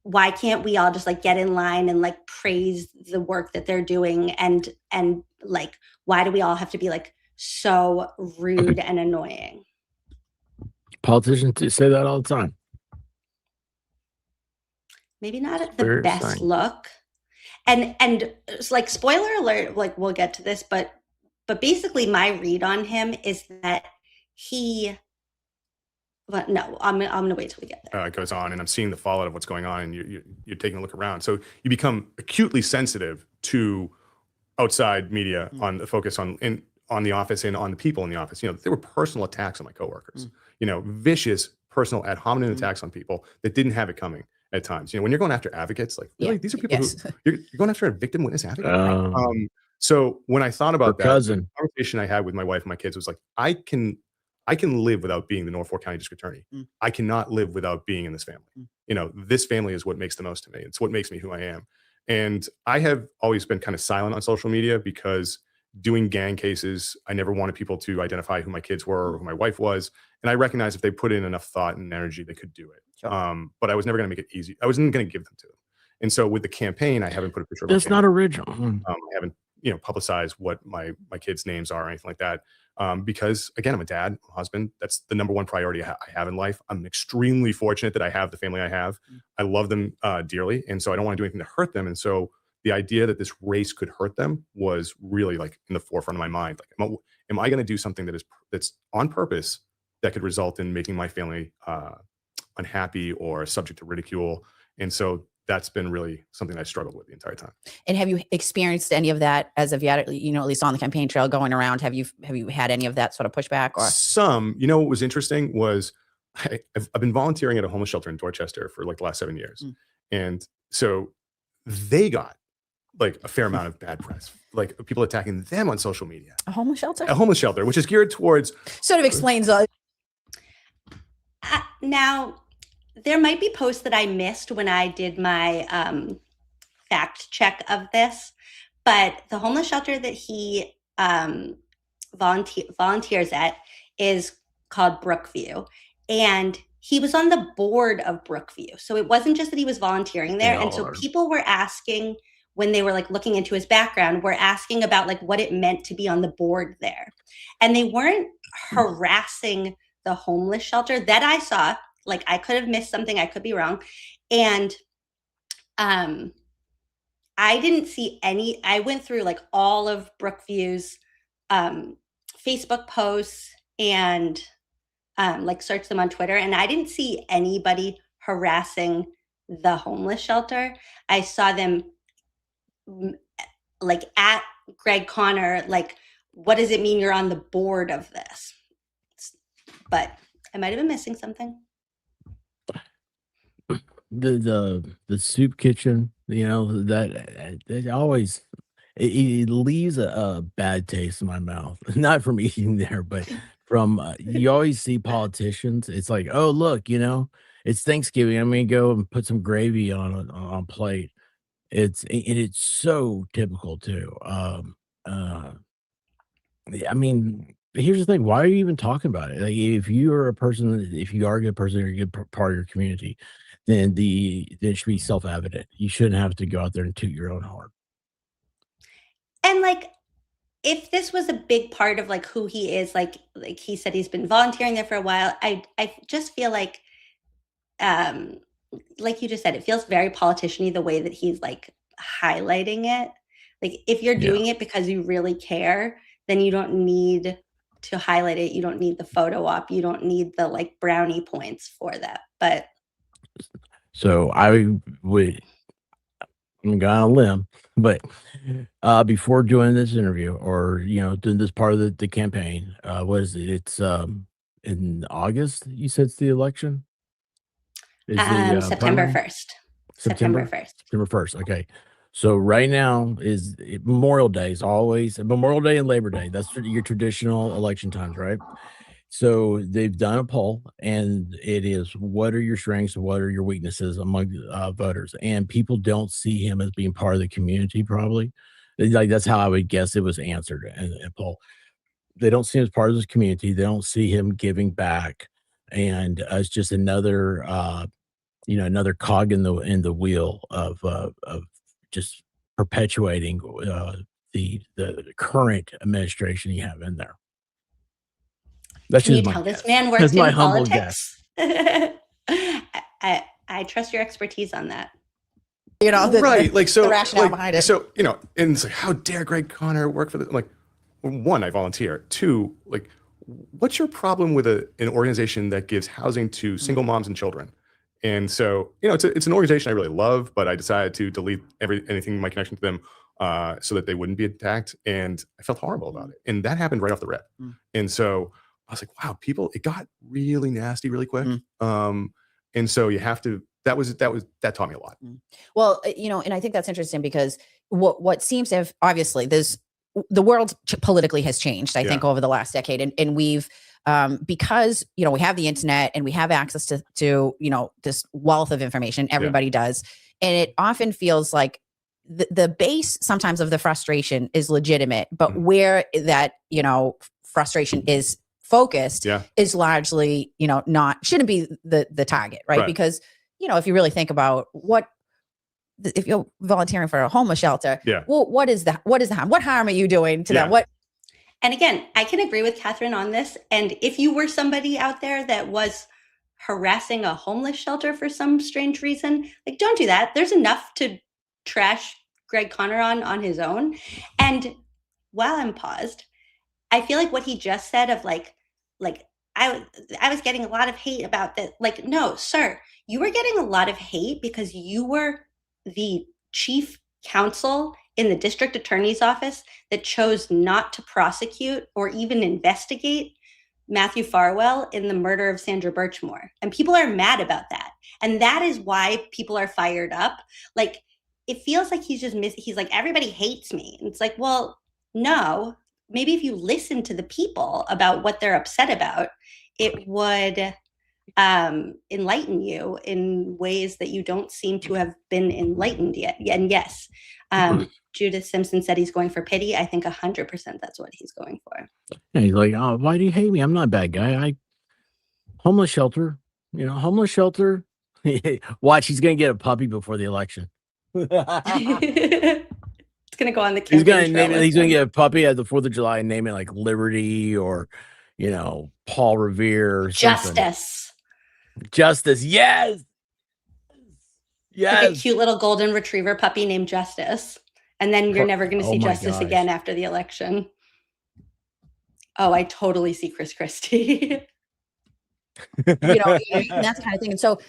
why can't we all just like get in line and like praise the work that they're doing, and like why do we all have to be like so rude and annoying? Politicians say that all the time. Maybe not at the best look. And it's like spoiler alert, like we'll get to this, but basically my read on him is that but no, I'm gonna wait till we get there. It goes on, and I'm seeing the fallout of what's going on, and you're taking a look around. So you become acutely sensitive to outside media on the focus on, and on the office and on the people in the office. There were personal attacks on my coworkers, vicious personal ad hominem attacks on people that didn't have it coming at times. When you're going after advocates, like really, these are people who you're going after a victim witness advocate. So when I thought about that, the conversation I had with my wife and my kids was like, I can live without being the Norfolk County District Attorney. I cannot live without being in this family. This family is what makes the most to me. It's what makes me who I am. And I have always been kind of silent on social media because doing gang cases, I never wanted people to identify who my kids were or who my wife was. And I recognized if they put in enough thought and energy, they could do it. Sure. But I was never going to make it easy. I wasn't going to give them to them. And so with the campaign, I haven't put a picture of my That's not original. I haven't, publicized what my kids' names are or anything like that. Because again, I'm a dad, I'm a husband. That's the number one priority I have in life. I'm extremely fortunate that I have the family I have. I love them dearly. And so I don't want to do anything to hurt them. And so the idea that this race could hurt them was really like in the forefront of my mind. Like, am I going to do something that's on purpose that could result in making my family unhappy or subject to ridicule? And so that's been really something I struggled with the entire time. And have you experienced any of that as of yet? At least on the campaign trail going around, have you had any of that sort of pushback? Or some? What was interesting was I've been volunteering at a homeless shelter in Dorchester for like the last 7 years, and so they got like a fair amount of bad press, like people attacking them on social media. A homeless shelter, which is geared towards sort of explains. Now, there might be posts that I missed when I did my fact check of this, but the homeless shelter that he volunteers at is called Brookview, and he was on the board of Brookview. So it wasn't just that he was volunteering there. And so people were asking, when they were like looking into his background, were asking about like what it meant to be on the board there. And they weren't harassing the homeless shelter that I saw. Like, I could have missed something. I could be wrong. And I didn't see any. I went through like all of Brookview's Facebook posts and like searched them on Twitter. And I didn't see anybody harassing the homeless shelter. I saw them like at Greg Connor, like, what does it mean you're on the board of this? But I might have been missing something. The soup kitchen, that always it leaves a bad taste in my mouth. Not from eating there, but from you always see politicians. It's like, oh look, it's Thanksgiving. I'm gonna go and put some gravy on a plate. It's so typical too. I mean, here's the thing. Why are you even talking about it? Like, if you are a person, if you are a good person, you're a good part of your community, then it should be self-evident. You shouldn't have to go out there and toot your own horn. And like, if this was a big part of like who he is, like he said, he's been volunteering there for a while. I just feel like you just said, it feels very politician-y the way that he's like highlighting it. Like, if you're doing it because you really care, then you don't need to highlight it. You don't need the photo op. You don't need the like brownie points for that. But so I'm going on a limb, but before doing this interview or, doing this part of the campaign, what is it? It's in August, you said it's the election? September 1st. September 1st. September 1st. Okay. So right now is Memorial Day is always Memorial Day and Labor Day. That's your traditional election times, right? So they've done a poll, and it is, what are your strengths and what are your weaknesses among voters? And people don't see him as being part of the community. Probably, like that's how I would guess it was answered in a poll. They don't see him as part of this community. They don't see him giving back, and it's just another, another cog in the wheel of just perpetuating the current administration you have in there. That's Can you tell this man works in politics? I trust your expertise on that. Right. Like, so the rationale behind it. So, and it's like, how dare Greg Connor work for this? I'm like, one, I volunteer. Two, like, what's your problem with an organization that gives housing to single moms and children? And so, it's an organization I really love, but I decided to delete anything, my connection to them so that they wouldn't be attacked. And I felt horrible about it. And that happened right off the rip. And so I was like, wow, it got really nasty really quick. And so you have to, that taught me a lot. Well, and I think that's interesting because what seems to have, obviously the world politically has changed, I think, over the last decade. And we've, because, we have the internet and we have access to this wealth of information, everybody does. And it often feels like the base sometimes of the frustration is legitimate, but where that, frustration is focused is largely, shouldn't be the target, right? Because, if you really think about if you're volunteering for a homeless shelter, well, what is the harm? What harm are you doing to them? And again, I can agree with Catherine on this. And if you were somebody out there that was harassing a homeless shelter for some strange reason, like, don't do that. There's enough to trash Greg Conner on his own. And while I'm paused, I feel like what he just said of like I was getting a lot of hate about that. Like, no, sir, you were getting a lot of hate because you were the chief counsel in the district attorney's office that chose not to prosecute or even investigate Matthew Farwell in the murder of Sandra Birchmore. And people are mad about that. And that is why people are fired up. Like, it feels like he's like, everybody hates me. And it's like, well, no, maybe if you listen to the people about what they're upset about, it would enlighten you in ways that you don't seem to have been enlightened yet. And yes, Judith Simpson said he's going for pity. I think 100% that's what he's going for. Yeah, he's like, oh, why do you hate me? I'm not a bad guy. Homeless shelter, homeless shelter. Watch, he's going to get a puppy before the election. It's going to go on the campaign. He's going to get a puppy at the 4th of July and name it like Liberty or, Paul Revere or Justice. Yes. Like a cute little golden retriever puppy named Justice. And then you're never going to see Justice again after the election. Oh, I totally see Chris Christie. And that's kind of thing. And so,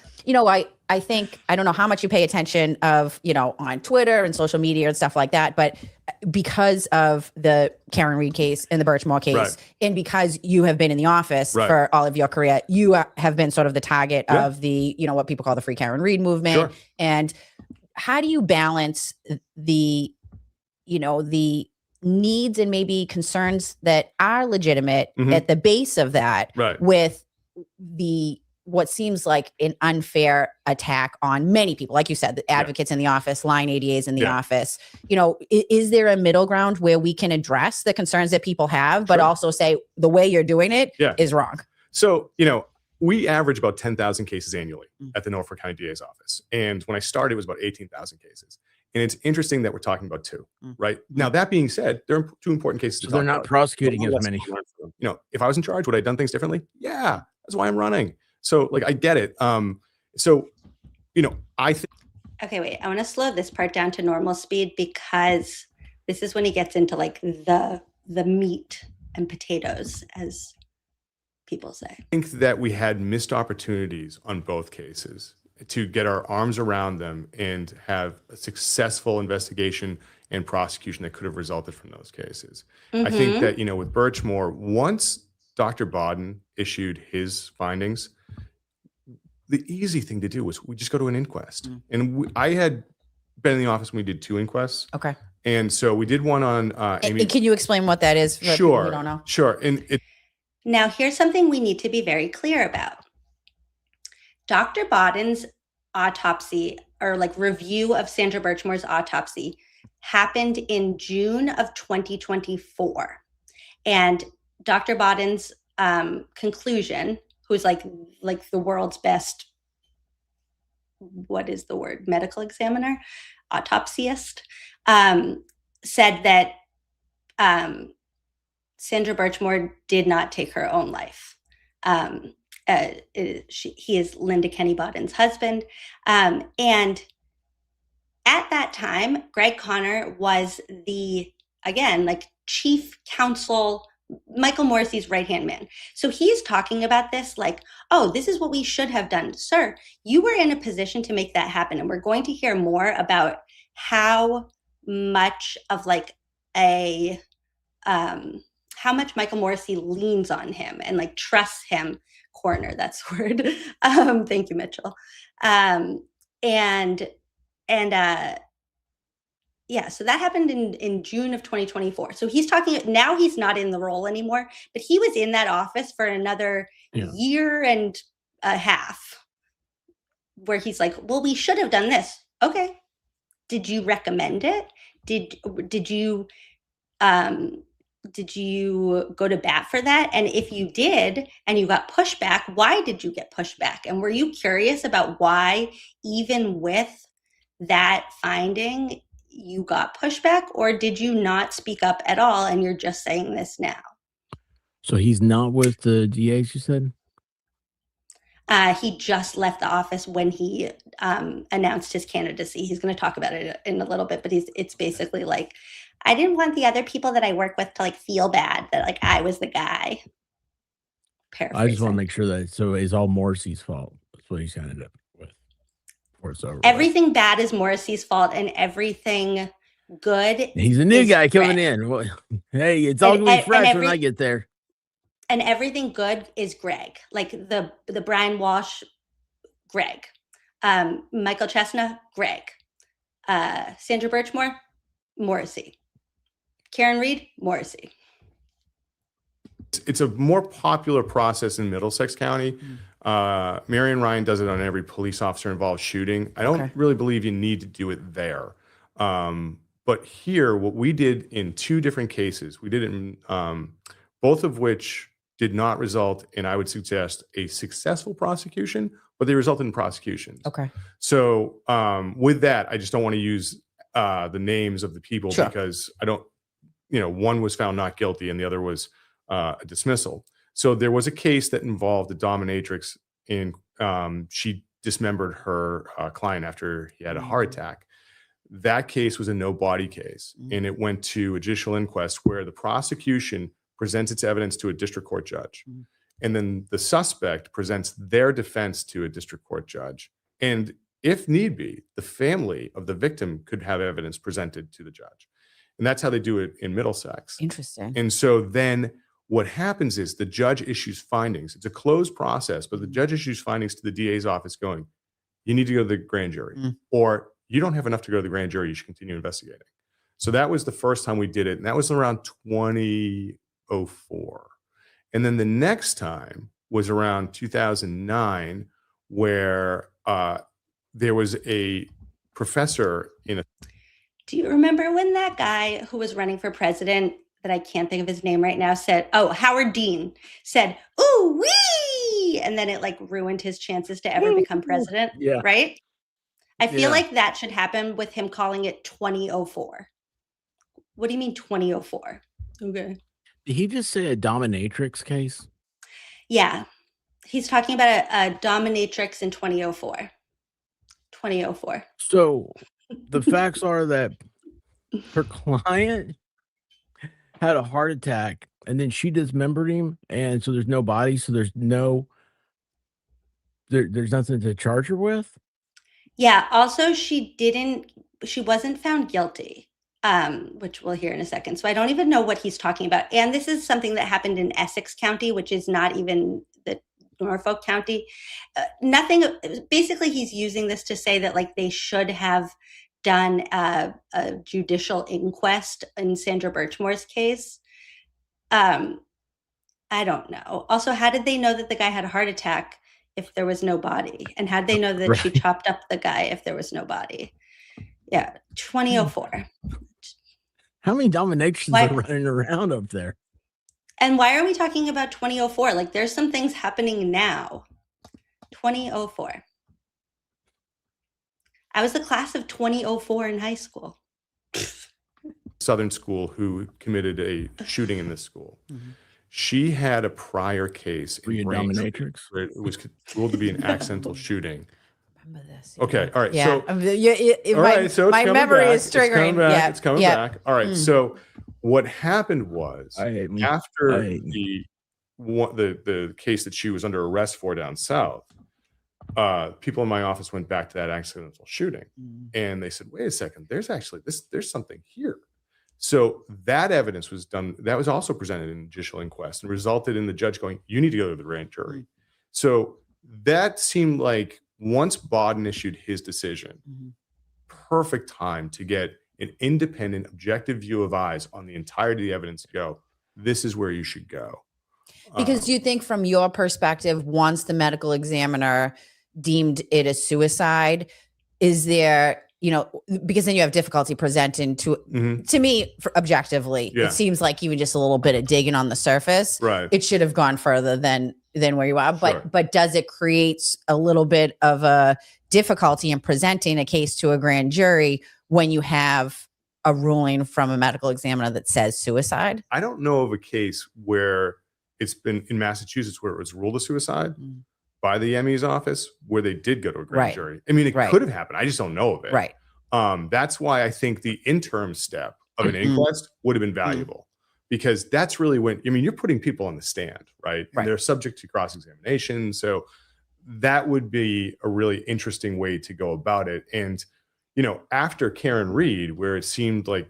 I think, I don't know how much you pay attention of, on Twitter and social media and stuff like that, but because of the Karen Reed case and the Birchmore case, and because you have been in the office for all of your career, you have been sort of the target of the, what people call the Free Karen Reed movement. And how do you balance the needs and maybe concerns that are legitimate at the base of that with what seems like an unfair attack on many people, like you said, the advocates in the office, line ADAs in the office. Is there a middle ground where we can address the concerns that people have, but also say the way you're doing it is wrong? So, we average about 10,000 cases annually at the Norfolk County DA's office. And when I started, it was about 18,000 cases. And it's interesting that we're talking about 2, right? Now, that being said, there are 2 important cases to talk about. They're not prosecuting as many. If I was in charge, would I have done things differently? Yeah, that's why I'm running. So, I get it. I think. Okay, wait. I want to slow this part down to normal speed because this is when he gets into like the meat and potatoes, as people say. I think that we had missed opportunities on both cases to get our arms around them and have a successful investigation and prosecution that could have resulted from those cases. I think that, with Birchmore, once Dr. Bodden issued his findings, the easy thing to do was we just go to an inquest. And I had been in the office when we did 2 inquests. Okay. And so we did one on Amy. Can you explain what that is? For people who don't know? Sure. Now, here's something we need to be very clear about. Dr. Bodden's autopsy or review of Sandra Birchmore's autopsy happened in June of 2024. And Dr. Bodden's conclusion, who's like the world's best, what is the word, medical examiner, autopsyist, said that Sandra Birchmore did not take her own life. He is Linda Kenny Bodden's husband. And at that time, Greg Conner was the, chief counsel, Michael Morrissey's right-hand man. So he's talking about this oh, this is what we should have done. Sir, you were in a position to make that happen. And we're going to hear more about how much of like how much Michael Morrissey leans on him and like trusts him. Corner, that's the word. Thank you, Mitchell. Yeah, so that happened in June of 2024. So he's talking now, he's not in the role anymore, but he was in that office for another year and a half where he's like, well, we should have done this. Okay. Did you recommend it? Did you go to bat for that? And if you did and you got pushback, why did you get pushback? And were you curious about why, even with that finding, you got pushback, or did you not speak up at all and you're just saying this now? So he's not with the DAs, you said? He just left the office when he announced his candidacy. He's going to talk about it in a little bit, but it's basically like, I didn't want the other people that I work with to like feel bad that like I was the guy. I just want to make sure that it's all Morrissey's fault. That's what he's ended up with. Everything bad is Morrissey's fault, and everything good. He's a new guy coming in. Well, hey, it's all going to be fresh when I get there. And everything good is Greg, like the Brian Walsh, Greg, Michael Chestnut, Greg, Sandra Birchmore, Morrissey, Karen Reed, Morrissey. It's a more popular process in Middlesex County. Marion Ryan does it on every police officer involved shooting. I don't really believe you need to do it there. But here, what we did in two different cases, we did it in both of which did not result in, I would suggest, a successful prosecution, but they resulted in prosecutions. Okay. So with that, I just don't want to use the names of the people because I don't, one was found not guilty and the other was a dismissal. So there was a case that involved a dominatrix in she dismembered her client after he had a heart attack. That case was a no body case, and it went to a judicial inquest where the prosecution presents its evidence to a district court judge, and then the suspect presents their defense to a district court judge. And if need be, the family of the victim could have evidence presented to the judge. And that's how they do it in Middlesex. Interesting. And so then what happens is the judge issues findings. It's a closed process, but the judge issues findings to the DA's office going, you need to go to the grand jury, or you don't have enough to go to the grand jury. You should continue investigating. So that was the first time we did it. And that was around 2004. And then the next time was around 2009, where there was a professor in a. Do you remember when that guy who was running for president, that I can't think of his name right now, said, Howard Dean said, ooh, wee, and then it like ruined his chances to ever become president, right? I feel like that should happen with him calling it 2004. What do you mean 2004? Okay. Did he just say a dominatrix case? Yeah. He's talking about a dominatrix in 2004. 2004. So the facts are that her client had a heart attack and then she dismembered him, and so there's no body, so there's nothing to charge her with. Yeah, also she wasn't found guilty, which we'll hear in a second. So I don't even know what he's talking about. And this is something that happened in Essex County, which is not even the Norfolk County. Nothing, basically he's using this to say that like they should have done a judicial inquest in Sandra Birchmore's case. I don't know. Also, how did they know that the guy had a heart attack if there was no body? And how'd they know that she chopped up the guy if there was no body? Yeah, 2004. How many dominatrix are running around up there? And why are we talking about 2004? Like there's some things happening now. 2004. I was the class of 2004 in high school. Southern school who committed a shooting in this school. She had a prior case in dominatrix where it was ruled to be an accidental shooting. Remember this? Okay, all right. Yeah. So my memory is triggering. It's coming back. All right. So what happened was after the case that she was under arrest for down south, people in my office went back to that accidental shooting, and they said, "Wait a second, there's actually there's something here." So that evidence was done. That was also presented in a judicial inquest and resulted in the judge going, "You need to go to the grand jury." So that seemed like once Bodden issued his decision, perfect time to get an independent, objective view of eyes on the entirety of the evidence to go, this is where you should go. Because you think from your perspective, once the medical examiner deemed it a suicide, is there, because then you have difficulty presenting to me objectively, it seems like even just a little bit of digging on the surface, right? It should have gone further than where you are. But does it create a little bit of a difficulty in presenting a case to a grand jury when you have a ruling from a medical examiner that says suicide? I don't know of a case where it's been in Massachusetts where it was ruled a suicide by the ME's office where they did go to a grand jury. I mean, it could have happened. I just don't know of it. Right. That's why I think the interim step of an inquest would have been valuable because that's really when, you're putting people on the stand, right? And they're subject to cross-examination. So that would be a really interesting way to go about it. And, after Karen Reed, where it seemed like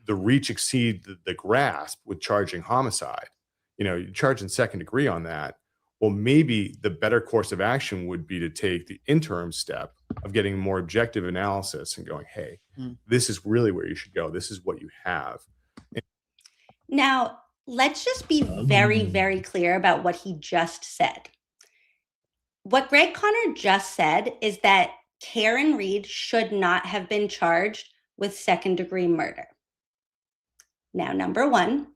the reach exceeded the grasp with charging homicide, you charge in second degree on that. Well, maybe the better course of action would be to take the interim step of getting more objective analysis and going, hey, this is really where you should go. This is what you have. Now, let's just be very, very clear about what he just said. What Greg Connor just said is that Karen Reed should not have been charged with second-degree murder. Now, number one,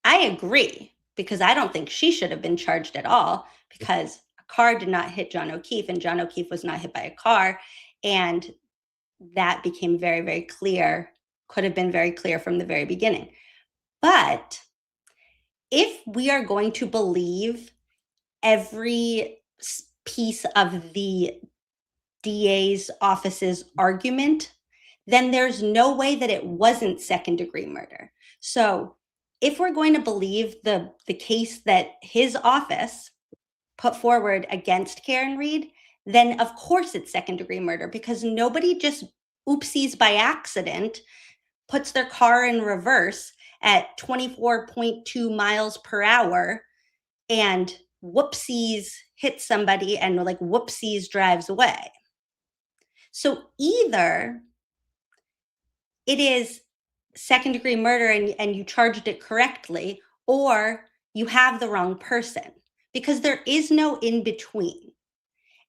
I agree, because I don't think she should have been charged at all, because a car did not hit John O'Keefe, and John O'Keefe was not hit by a car. And that became very, very clear, could have been very clear from the very beginning. But if we are going to believe every piece of the DA's office's argument, then there's no way that it wasn't second-degree murder. So if we're going to believe the case that his office put forward against Karen Reed, then of course it's second-degree murder, because nobody just oopsies by accident puts their car in reverse at 24.2 miles per hour and whoopsies hits somebody and whoopsies drives away. So either it is second-degree murder and you charged it correctly, or you have the wrong person, because there is no in between.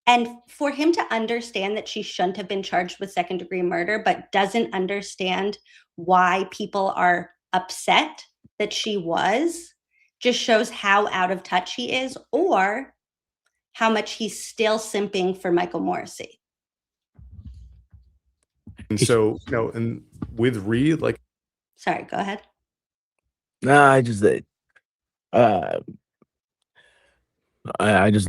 And for him to understand that she shouldn't have been charged with second-degree murder, but doesn't understand why people are upset that she was, just shows how out of touch he is, or how much he's still simping for Michael Morrissey. And so, and with Reed, sorry, go ahead. No, I just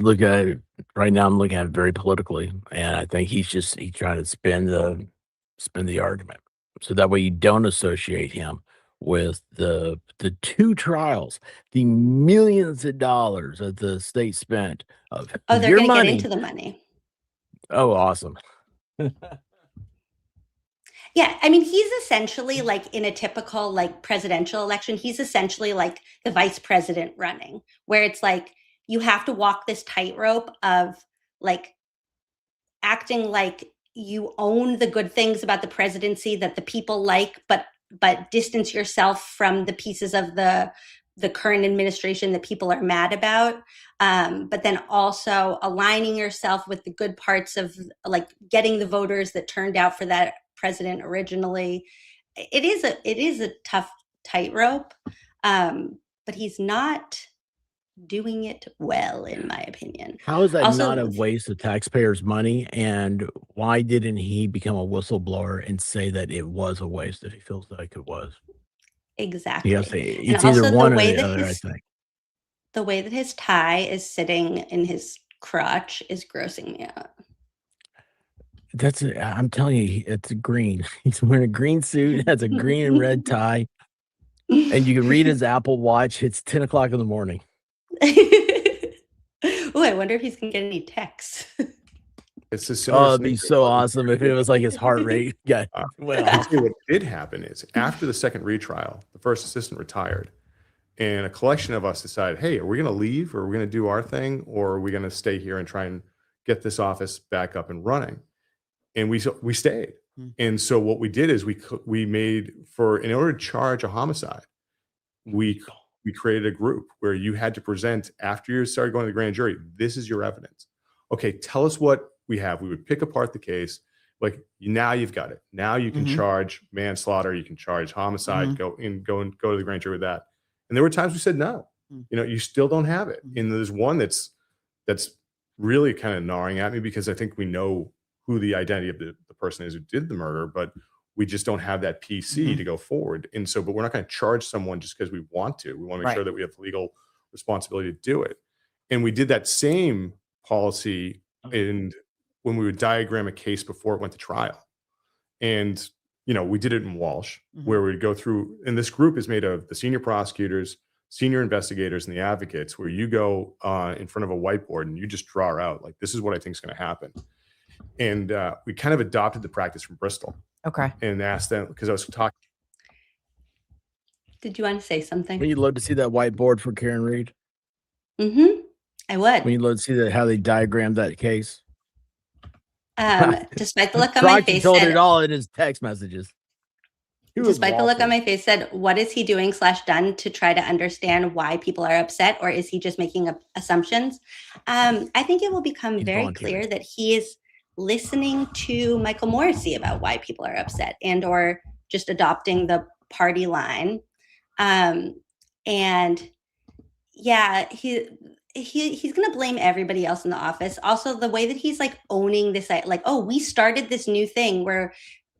look at it right now. I'm looking at it very politically, and I think he's trying to spin the argument, so that way you don't associate him with the two trials, the millions of dollars that the state spent of they're your going to money. get into the money. Oh, awesome. Yeah, I mean, he's essentially in a typical presidential election, he's essentially like the vice president running, where it's you have to walk this tightrope of acting like you own the good things about the presidency that the people like, but distance yourself from the pieces of the current administration that people are mad about. But then also aligning yourself with the good parts of getting the voters that turned out for that president originally. It is a tough tightrope, but he's not doing it well, in my opinion. How is that not a waste of taxpayers' money? And why didn't he become a whistleblower and say that it was a waste if he feels like it was? Exactly. It's either one or the other, I think. The way that his tie is sitting in his crotch is grossing me out. I'm telling you, it's green. He's wearing a green suit, has a green and red tie, and you can read his Apple Watch. It's 10 o'clock in the morning. Well, I wonder if he's gonna get any texts. It's a similar. Oh, it'd be so awesome if it was like his heart rate got well. Actually, what did happen is after the second retrial, the first assistant retired, and a collection of us decided, hey, are we going to leave, or are we going to do our thing, or are we going to stay here and try and get this office back up and running? And we stayed. And so what we did is we made in order to charge a homicide, we created a group where you had to present after you started going to the grand jury. This is your evidence. Okay, tell us what we have. We would pick apart the case. Like, now you've got it. Now you can charge manslaughter. You can charge homicide. Go to the grand jury with that. And there were times we said no. You still don't have it. And there's one that's really kind of gnawing at me, because I think we know who the identity of the person is who did the murder, but we just don't have that PC to go forward. And so, but we're not going to charge someone just because we want to. We want to make sure that we have legal responsibility to do it. And we did that same policy when we would diagram a case before it went to trial. And, we did it in Walsh, where we'd go through, and this group is made of the senior prosecutors, senior investigators, and the advocates, where you go in front of a whiteboard and you just draw out, like, this is what I think is going to happen. And we kind of adopted the practice from Bristol. Okay. And asked them, because I was talking. Did you want to say something? Would you love to see that whiteboard for Karen Reed? I would. Would you love to see how they diagrammed that case? Despite the look on my face, told it all in his text messages. Despite the look on my face, said, what is he doing / done to try to understand why people are upset, or is he just making assumptions? I think it will become very clear that he is listening to Michael Morrissey about why people are upset, and or just adopting the party line. And yeah, he's going to blame everybody else in the office. Also, the way that he's like owning this, like, oh, we started this new thing where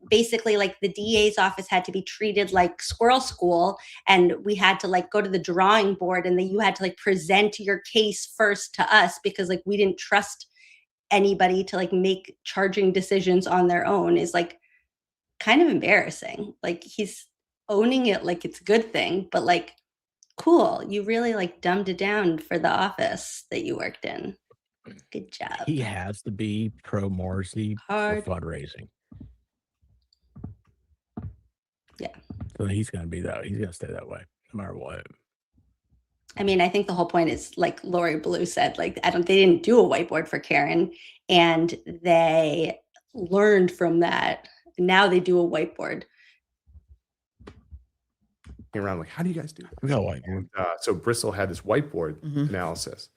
basically like the DA's office had to be treated like Squirrel School, and we had to like go to the drawing board, and then you had to like present your case first to us because like we didn't trust anybody to like make charging decisions on their own, is like kind of embarrassing. Like, he's owning it like it's a good thing, but like, cool, you really like dumbed it down for the office that you worked in. Good job. He has to be pro Morrissey for fundraising. Yeah. So he's going to be that. He's going to stay that way no matter what. I mean, I think the whole point is, like Lori Blue said, like, they didn't do a whiteboard for Karen, and they learned from that. Now they do a whiteboard. Around, like, how do you guys do that? We got a whiteboard. So Bristol had this whiteboard analysis,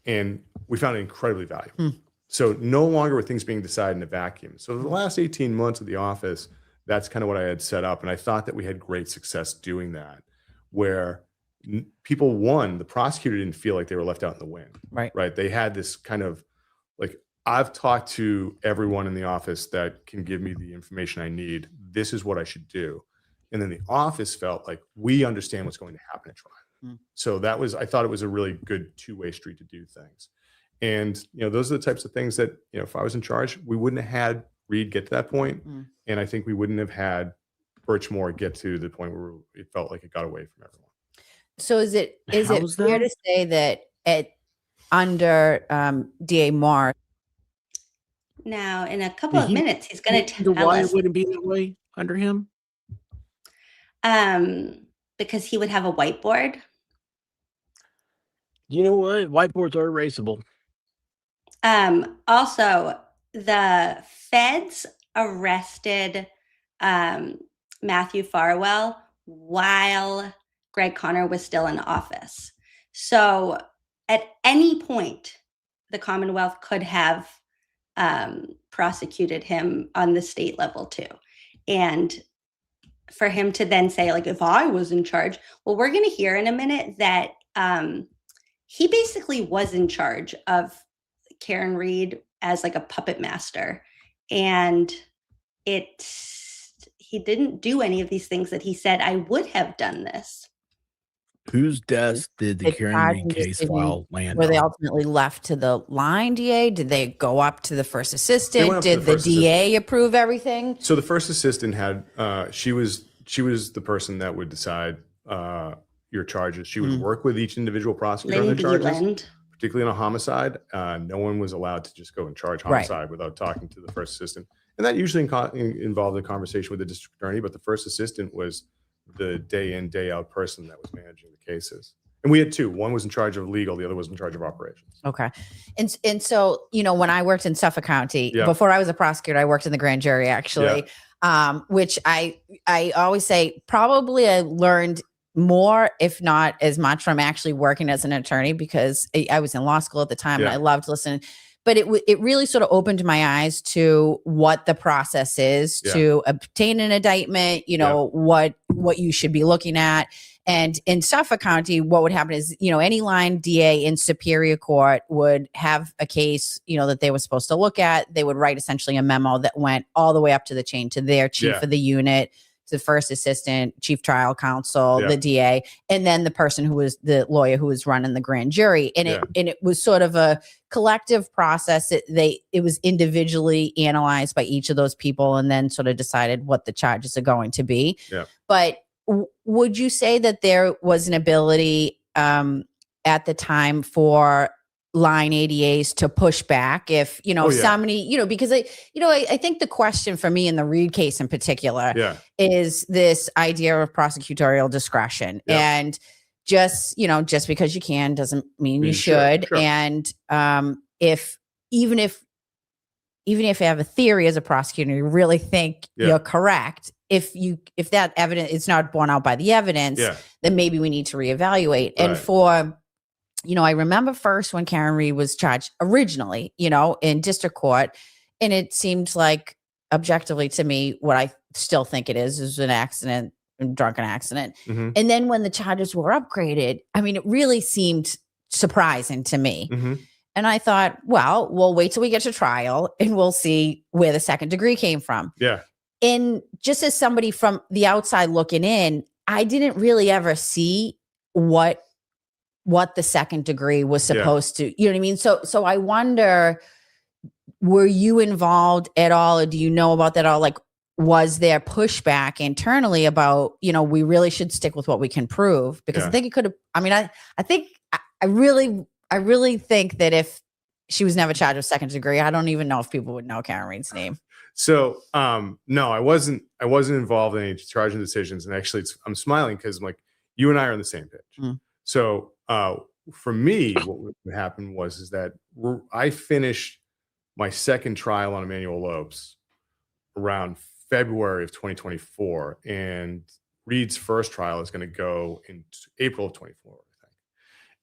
and we found it incredibly valuable. So no longer were things being decided in a vacuum. So the last 18 months of the office, that's kind of what I had set up. And I thought that we had great success doing that, where people, the prosecutor didn't feel like they were left out in the wind. Right. They had this kind of like, I've talked to everyone in the office that can give me the information I need. This is what I should do. And then the office felt like we understand what's going to happen at trial. So I thought it was a really good two-way street to do things. And, those are the types of things that, if I was in charge, we wouldn't have had Reed get to that point. And I think we wouldn't have had Birchmore get to the point where it felt like it got away from everyone. So is it fair to say that under DA Marr, now in a couple of minutes he's going to tell why us it wouldn't be that way under him? Because he would have a whiteboard. You know what? Whiteboards are erasable. Also, the feds arrested Matthew Farwell while Greg Connor was still in office. So at any point, the Commonwealth could have prosecuted him on the state level too. And for him to then say, like, if I was in charge, well, we're going to hear in a minute that he basically was in charge of Karen Reed as like a puppet master. And he didn't do any of these things that he said, I would have done this. Whose desk did the Karen Reed case file land were on? they ultimately left to the line DA? Did they go up to the first assistant? Did the DA approve everything? So the first assistant had, she was the person that would decide your charges. She would work with each individual prosecutor on their charges, particularly in a homicide, no one was allowed to just go and charge homicide without talking to the first assistant. And that usually involved a conversation with the district attorney, but the first assistant was the day in, day out person that was managing the cases. And we had two. One was in charge of legal, the other was in charge of operations. Okay. And so, you know, when I worked in Suffolk County, before I was a prosecutor, I worked in the grand jury actually, which I always say probably I learned more, if not as much, from actually working as an attorney, because I was in law school at the time and I loved listening. But it really sort of opened my eyes to what the process is to obtain an indictment, you know, what you should be looking at. And in Suffolk County, what would happen is, you know, any line DA in Superior Court would have a case, you know, that they were supposed to look at. They would write essentially a memo that went all the way up to the chain to their chief of the unit, to the first assistant, chief trial counsel, the DA, and then the person who was the lawyer who was running the grand jury. And it was sort of a collective process. It was individually analyzed by each of those people and then sort of decided what the charges are going to be. But would you say that there was an ability at the time for line ADAs to push back if, you know, somebody, you know, because I think the question for me in the Reed case in particular is this idea of prosecutorial discretion. And just, you know, just because you can doesn't mean you should. Sure. And even if you have a theory as a prosecutor, you really think you're correct. If that evidence is not borne out by the evidence, then maybe we need to reevaluate. And for, you know, I remember first when Karen Reed was charged originally, you know, in district court, and it seemed like objectively to me, what I still think it is an accident, a drunken accident. And then when the charges were upgraded, I mean, it really seemed surprising to me. And I thought, well, we'll wait till we get to trial and we'll see where the second degree came from. And just as somebody from the outside looking in, I didn't really ever see what the second degree was supposed to, you know what I mean? So I wonder, were you involved at all, or do you know about that at all? Like, was there pushback internally about, you know, we really should stick with what we can prove? Because I think it could have, I mean, I really think that if she was never charged with second degree, I don't even know if people would know Karen Reed's name. So, no, I wasn't involved in any charging decisions. And actually I'm smiling because I'm like, you and I are on the same page. So, for me, what happened was that I finished my second trial on Emmanuel Lopes around February of 2024, and Reed's first trial is going to go in April of 24, I think.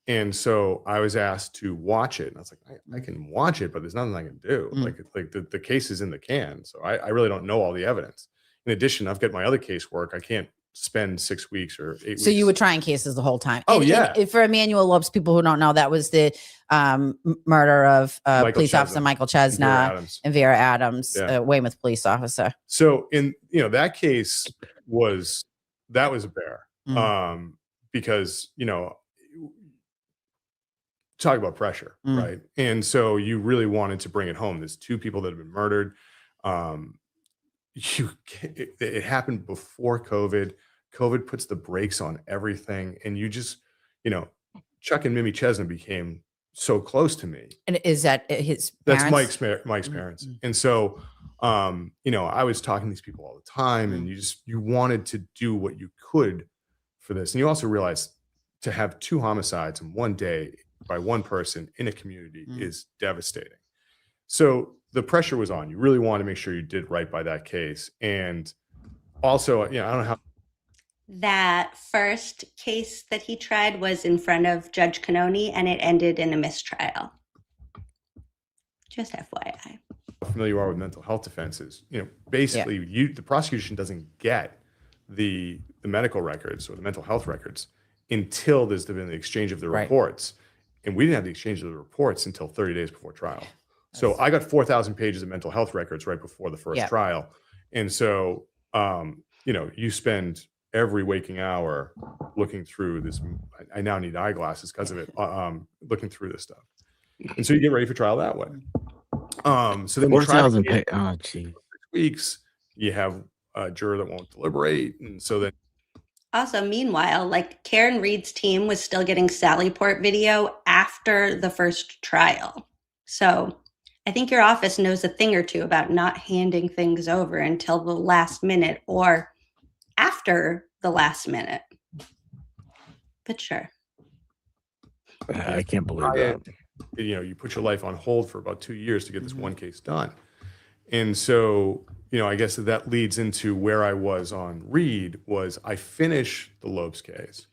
And so I was asked to watch it, and I was like, I can watch it, but there's nothing I can do. Like the case is in the can, so I really don't know all the evidence. In addition, I've got my other casework. I can't spend 6 weeks or 8 weeks. So you were trying cases the whole time. And for Emmanuel Lopes, people who don't know, that was the murder of police officer Michael Chesna and Vera Adams, Weymouth police officer. So in, you know, that case was a bear because, you know, talk about pressure, right? And so you really wanted to bring it home. There's two people that have been murdered. It happened before COVID. COVID puts the brakes on everything, and you just, you know, Chuck and Mimi Chesna became so close to me. And is that his parents? That's Mike's parents. And so, you know, I was talking to these people all the time, and you wanted to do what you could for this, and you also realized to have two homicides in one day by one person in a community is devastating. So the pressure was on. You really wanted to make sure you did right by that case. And also, you know, I don't know how. That first case that he tried was in front of Judge Cannoni, and it ended in a mistrial. Just FYI. How familiar you are with mental health defenses. You know, basically, the prosecution doesn't get the medical records or the mental health records until there's been the exchange of the reports. And we didn't have the exchange of the reports until 30 days before trial. So I got 4,000 pages of mental health records right before the first trial. And so, you know, you spend every waking hour looking through this. I now need eyeglasses because of it, looking through this stuff. And so you get ready for trial that way. So then 4,000 pages. Oh, gee. 6 weeks, you have a juror that won't deliberate. And so then Also, meanwhile, like Karen Reed's team was still getting Sallyport video after the first trial. So I think your office knows a thing or two about not handing things over until the last minute or after the last minute. But sure. I can't believe that. You know, you put your life on hold for about 2 years to get this one case done. And so, you know, I guess that leads into where I was on Reed was I finish the Lopes case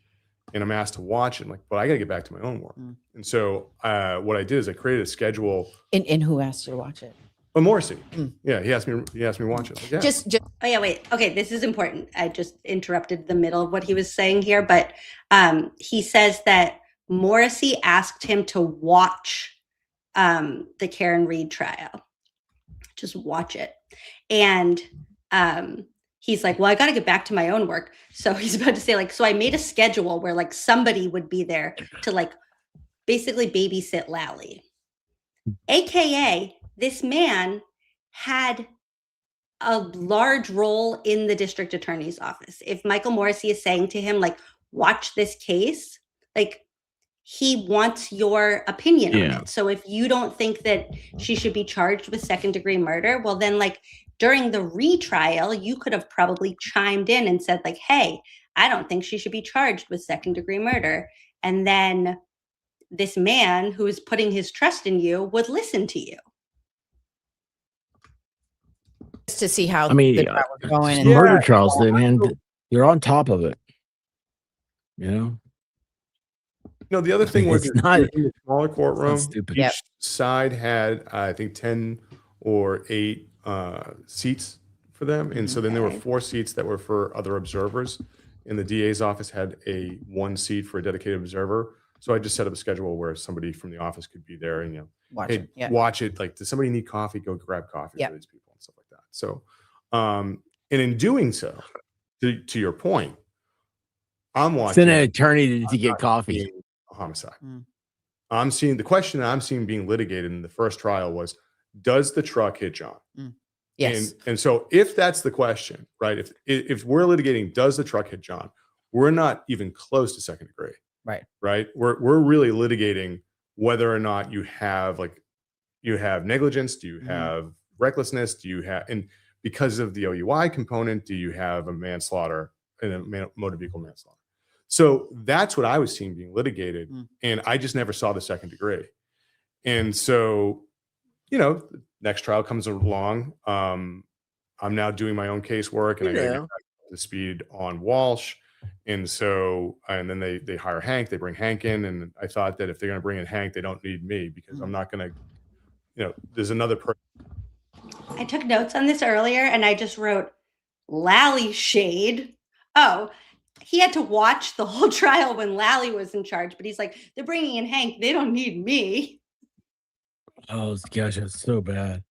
and I'm asked to watch it. I'm like, but I got to get back to my own work. And so what I did is I created a schedule. And who asked you to watch it? Oh, Morrissey. Yeah, he asked me to watch it. Like, yeah. Just Oh yeah, wait. Okay, this is important. I just interrupted the middle of what he was saying here, but he says that Morrissey asked him to watch the Karen Reed trial. Just watch it. And he's like, well, I got to get back to my own work. So he's about to say like, so I made a schedule where like somebody would be there to like basically babysit Lally. AKA this man had a large role in the district attorney's office. If Michael Morrissey is saying to him, like, watch this case, like he wants your opinion on it. So if you don't think that she should be charged with second-degree murder, well then like during the retrial, you could have probably chimed in and said like, hey, I don't think she should be charged with second-degree murder. And then this man who is putting his trust in you would listen to you. just to see how I mean, the trial was going. And murder trials, man, you're on top of it. You know? No, the other thing was It's not- in the smaller courtroom, stupid. each side had, I think, 10 or 8 seats for them. And so then there were 4 seats that were for other observers. And the DA's office had a 1 seat for a dedicated observer. So I just set up a schedule where somebody from the office could be there and, you know, watch hey, it. Yeah. watch it. Like, does somebody need coffee? Go grab coffee Yeah. for these people and stuff like that. So, and in doing so, to your point, I'm watching Send an attorney to get coffee. a homicide. Mm. I'm seeing the question that I'm seeing being litigated in the first trial was, does the truck hit John? Yes. And so if that's the question, right? If we're litigating, does the truck hit John? We're not even close to second degree. Right. Right. We're really litigating whether or not you have negligence, do you have recklessness, do you have, and because of the OUI component, do you have a manslaughter and a motor vehicle manslaughter? So that's what I was seeing being litigated. And I just never saw the second degree. And so, you know, the next trial comes along. I'm now doing my own casework and I got to get back to speed on Walsh. And so, and then they hire Hank, they bring Hank in. And I thought that if they're going to bring in Hank, they don't need me because I'm not going to, you know, there's another person. I took notes on this earlier and I just wrote Lally shade. Oh, he had to watch the whole trial when Lally was in charge, but he's like, they're bringing in Hank. They don't need me. Oh gosh, that's so bad.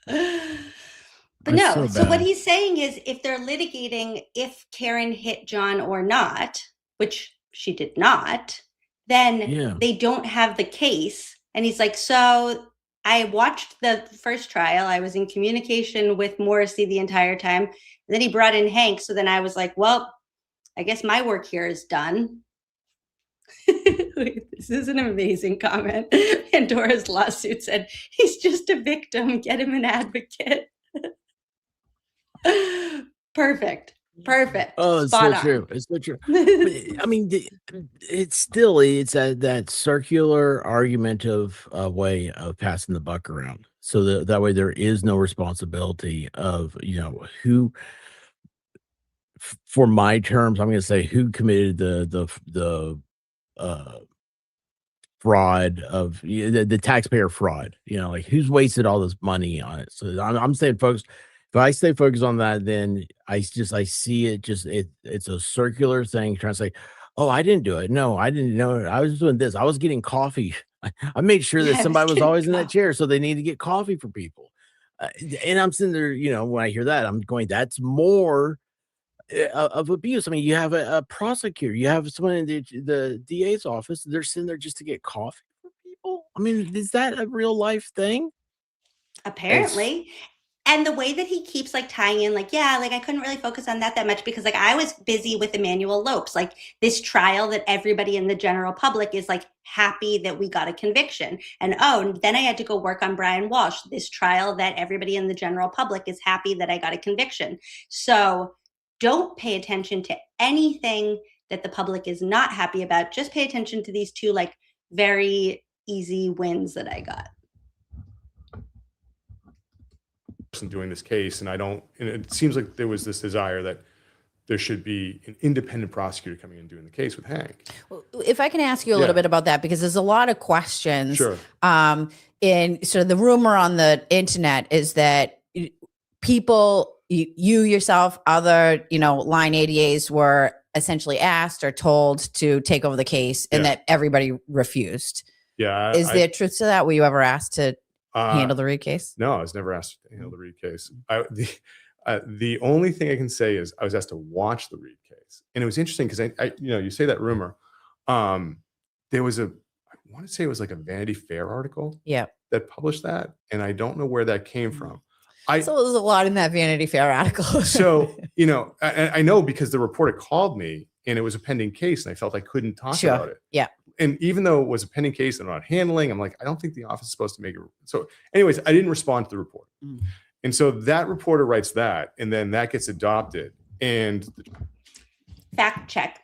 But That's no, so so what bad. he's saying is if they're litigating if Karen hit John or not, which she did not, then they don't have the case. And he's like, so I watched the first trial. I was in communication with Morrissey the entire time. And then he brought in Hank. So then I was like, well, I guess my work here is done. This is an amazing comment. Pandora's lawsuit said, he's just a victim. Get him an advocate. Perfect. Oh, it's Spot so on. true. It's so true. But, I mean, it's that circular argumentative way of passing the buck around. So that way there is no responsibility of, you know, who, for my terms, I'm going to say who committed the fraud of the taxpayer fraud, you know, like who's wasted all this money on it. So I'm saying, folks, if I stay focused on that, then I see it it's a circular thing trying to say, oh, I didn't do it. No, I didn't know it. I was doing this. I was getting coffee. I made sure that somebody was always in that chair. So they need to get coffee for people. And I'm sitting there, you know, when I hear that, I'm going, that's more of abuse. I mean, you have a prosecutor, you have someone in the DA's office. They're sitting there just to get coffee for people. I mean, is that a real life thing? Apparently. And the way that he keeps like tying in, like, yeah, like I couldn't really focus on that much because like I was busy with Emmanuel Lopes, like this trial that everybody in the general public is like happy that we got a conviction. And then I had to go work on Brian Walsh, this trial that everybody in the general public is happy that I got a conviction. So don't pay attention to anything that the public is not happy about. Just pay attention to these two like very easy wins that I got. Doing this case, and it seems like there was this desire that there should be an independent prosecutor coming in and doing the case with Hank. Well, if I can ask you a little bit about that, because there's a lot of questions. Sure. In sort of the rumor on the internet is that people, you yourself, other, line ADAs were essentially asked or told to take over the case, and that everybody refused. Yeah. Is there truth to that? Were you ever asked to handle the Reed case? No, I was never asked to handle the Reed case. The only thing I can say is I was asked to watch the Reed case, and it was interesting because you say that rumor. There was I want to say it was like a Vanity Fair article, that published that, and I don't know where that came from. So there's a lot in that Vanity Fair article. So I know because the reporter called me, and it was a pending case, and I felt I couldn't talk about it. Yeah. And even though it was a pending case and I'm not handling, I'm like, I don't think the office is supposed to make it. So anyways, I didn't respond to the report. And so that reporter writes that, and then that gets adopted. And fact check.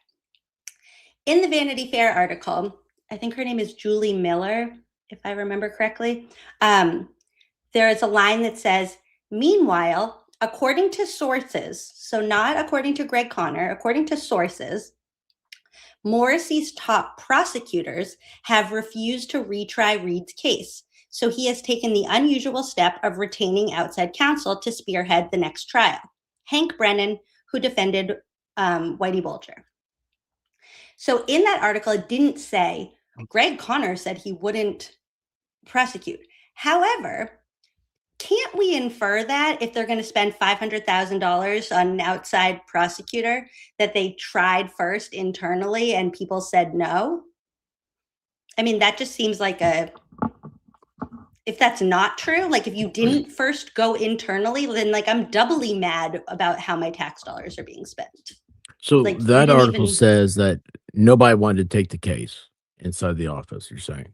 In the Vanity Fair article, I think her name is Julie Miller, if I remember correctly. There is a line that says, meanwhile, according to sources, so not according to Greg Conner, according to sources, Morrissey's top prosecutors have refused to retry Reed's case. So he has taken the unusual step of retaining outside counsel to spearhead the next trial. Hank Brenden, who defended Whitey Bulger. So in that article, it didn't say, Greg Conner said he wouldn't prosecute. However, can't we infer that if they're going to spend $500,000 on an outside prosecutor, that they tried first internally and people said no? I mean, that just seems like if that's not true, like if you didn't first go internally, then like I'm doubly mad about how my tax dollars are being spent. So like, that article says that nobody wanted to take the case inside the office, you're saying?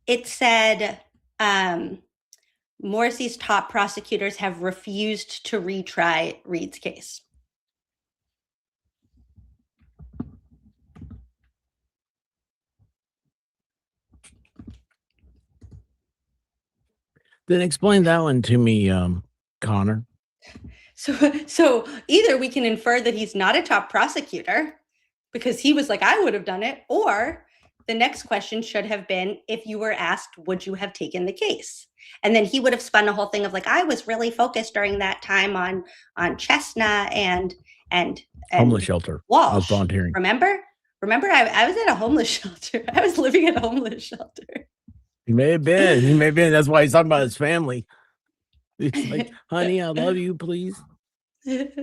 It said, Morrissey's top prosecutors have refused to retry Reed's case. Then explain that one to me, Connor. So either we can infer that he's not a top prosecutor because he was like, I would have done it, or the next question should have been, if you were asked, would you have taken the case? And then he would have spun a whole thing of like, I was really focused during that time on Chestnut and homeless shelter. Walsh. I was volunteering. Remember, I was at a homeless shelter. I was living at a homeless shelter. He may have been. That's why he's talking about his family. He's like, honey, I love you, please. Truth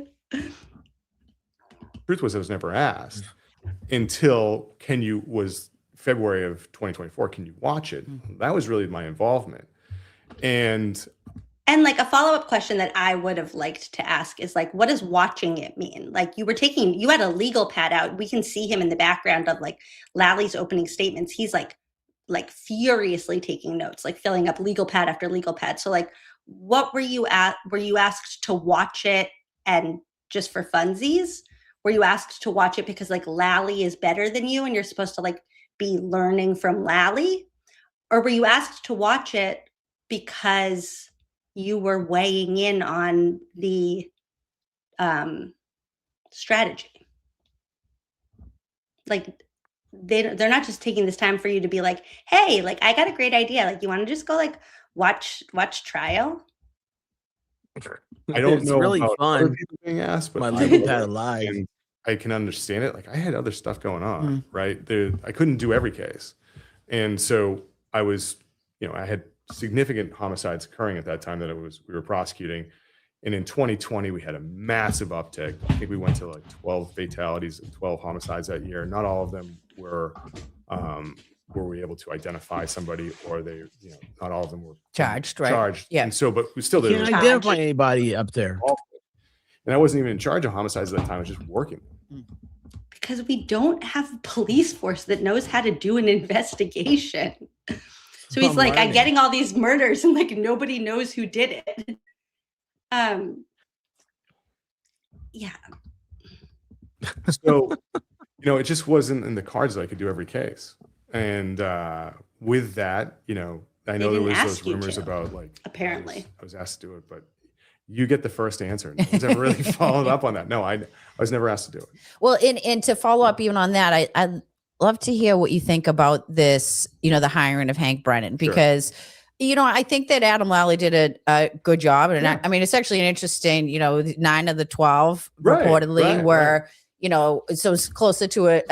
was, I was never asked until was February of 2024. Can you watch it? That was really my involvement. And like a follow-up question that I would have liked to ask is like, what does watching it mean? Like you had a legal pad out. We can see him in the background of like Lally's opening statements. He's like furiously taking notes, like filling up legal pad after legal pad. So like, what were you asked to watch it and just for funsies? Were you asked to watch it because like Lally is better than you and you're supposed to like be learning from Lally? Or were you asked to watch it because you were weighing in on the strategy? Like they're not just taking this time for you to be like, hey, like I got a great idea. Like you want to just go like watch trial? I don't it's know really about fun. other people being asked, but my legal pad alive. I can understand it. Like I had other stuff going on, right? I couldn't do every case. And so I was, I had significant homicides occurring at that time that we were prosecuting. And in 2020, we had a massive uptick. I think we went to like 12 fatalities and 12 homicides that year. Not all of them were were we able to identify somebody, or they, not all of them were Charged, right? charged. Yeah. And so, but we still Can't didn't identify anybody up there. And I wasn't even in charge of homicides at that time. I was just working. Because we don't have a police force that knows how to do an investigation. So he's like, I'm getting all these murders and like nobody knows who did it. Yeah. So, it just wasn't in the cards that I could do every case. And with that, I know there was those rumors about like, apparently I was asked to do it, but you get the first answer. No one's ever really followed up on that. No, I was never asked to do it. Well, and to follow up even on that, I'd love to hear what you think about this, the hiring of Hank Brenden, because, I think that Adam Lally did a good job. And I mean, it's actually an interesting, 9 of the 12 reportedly were, so it's closer to a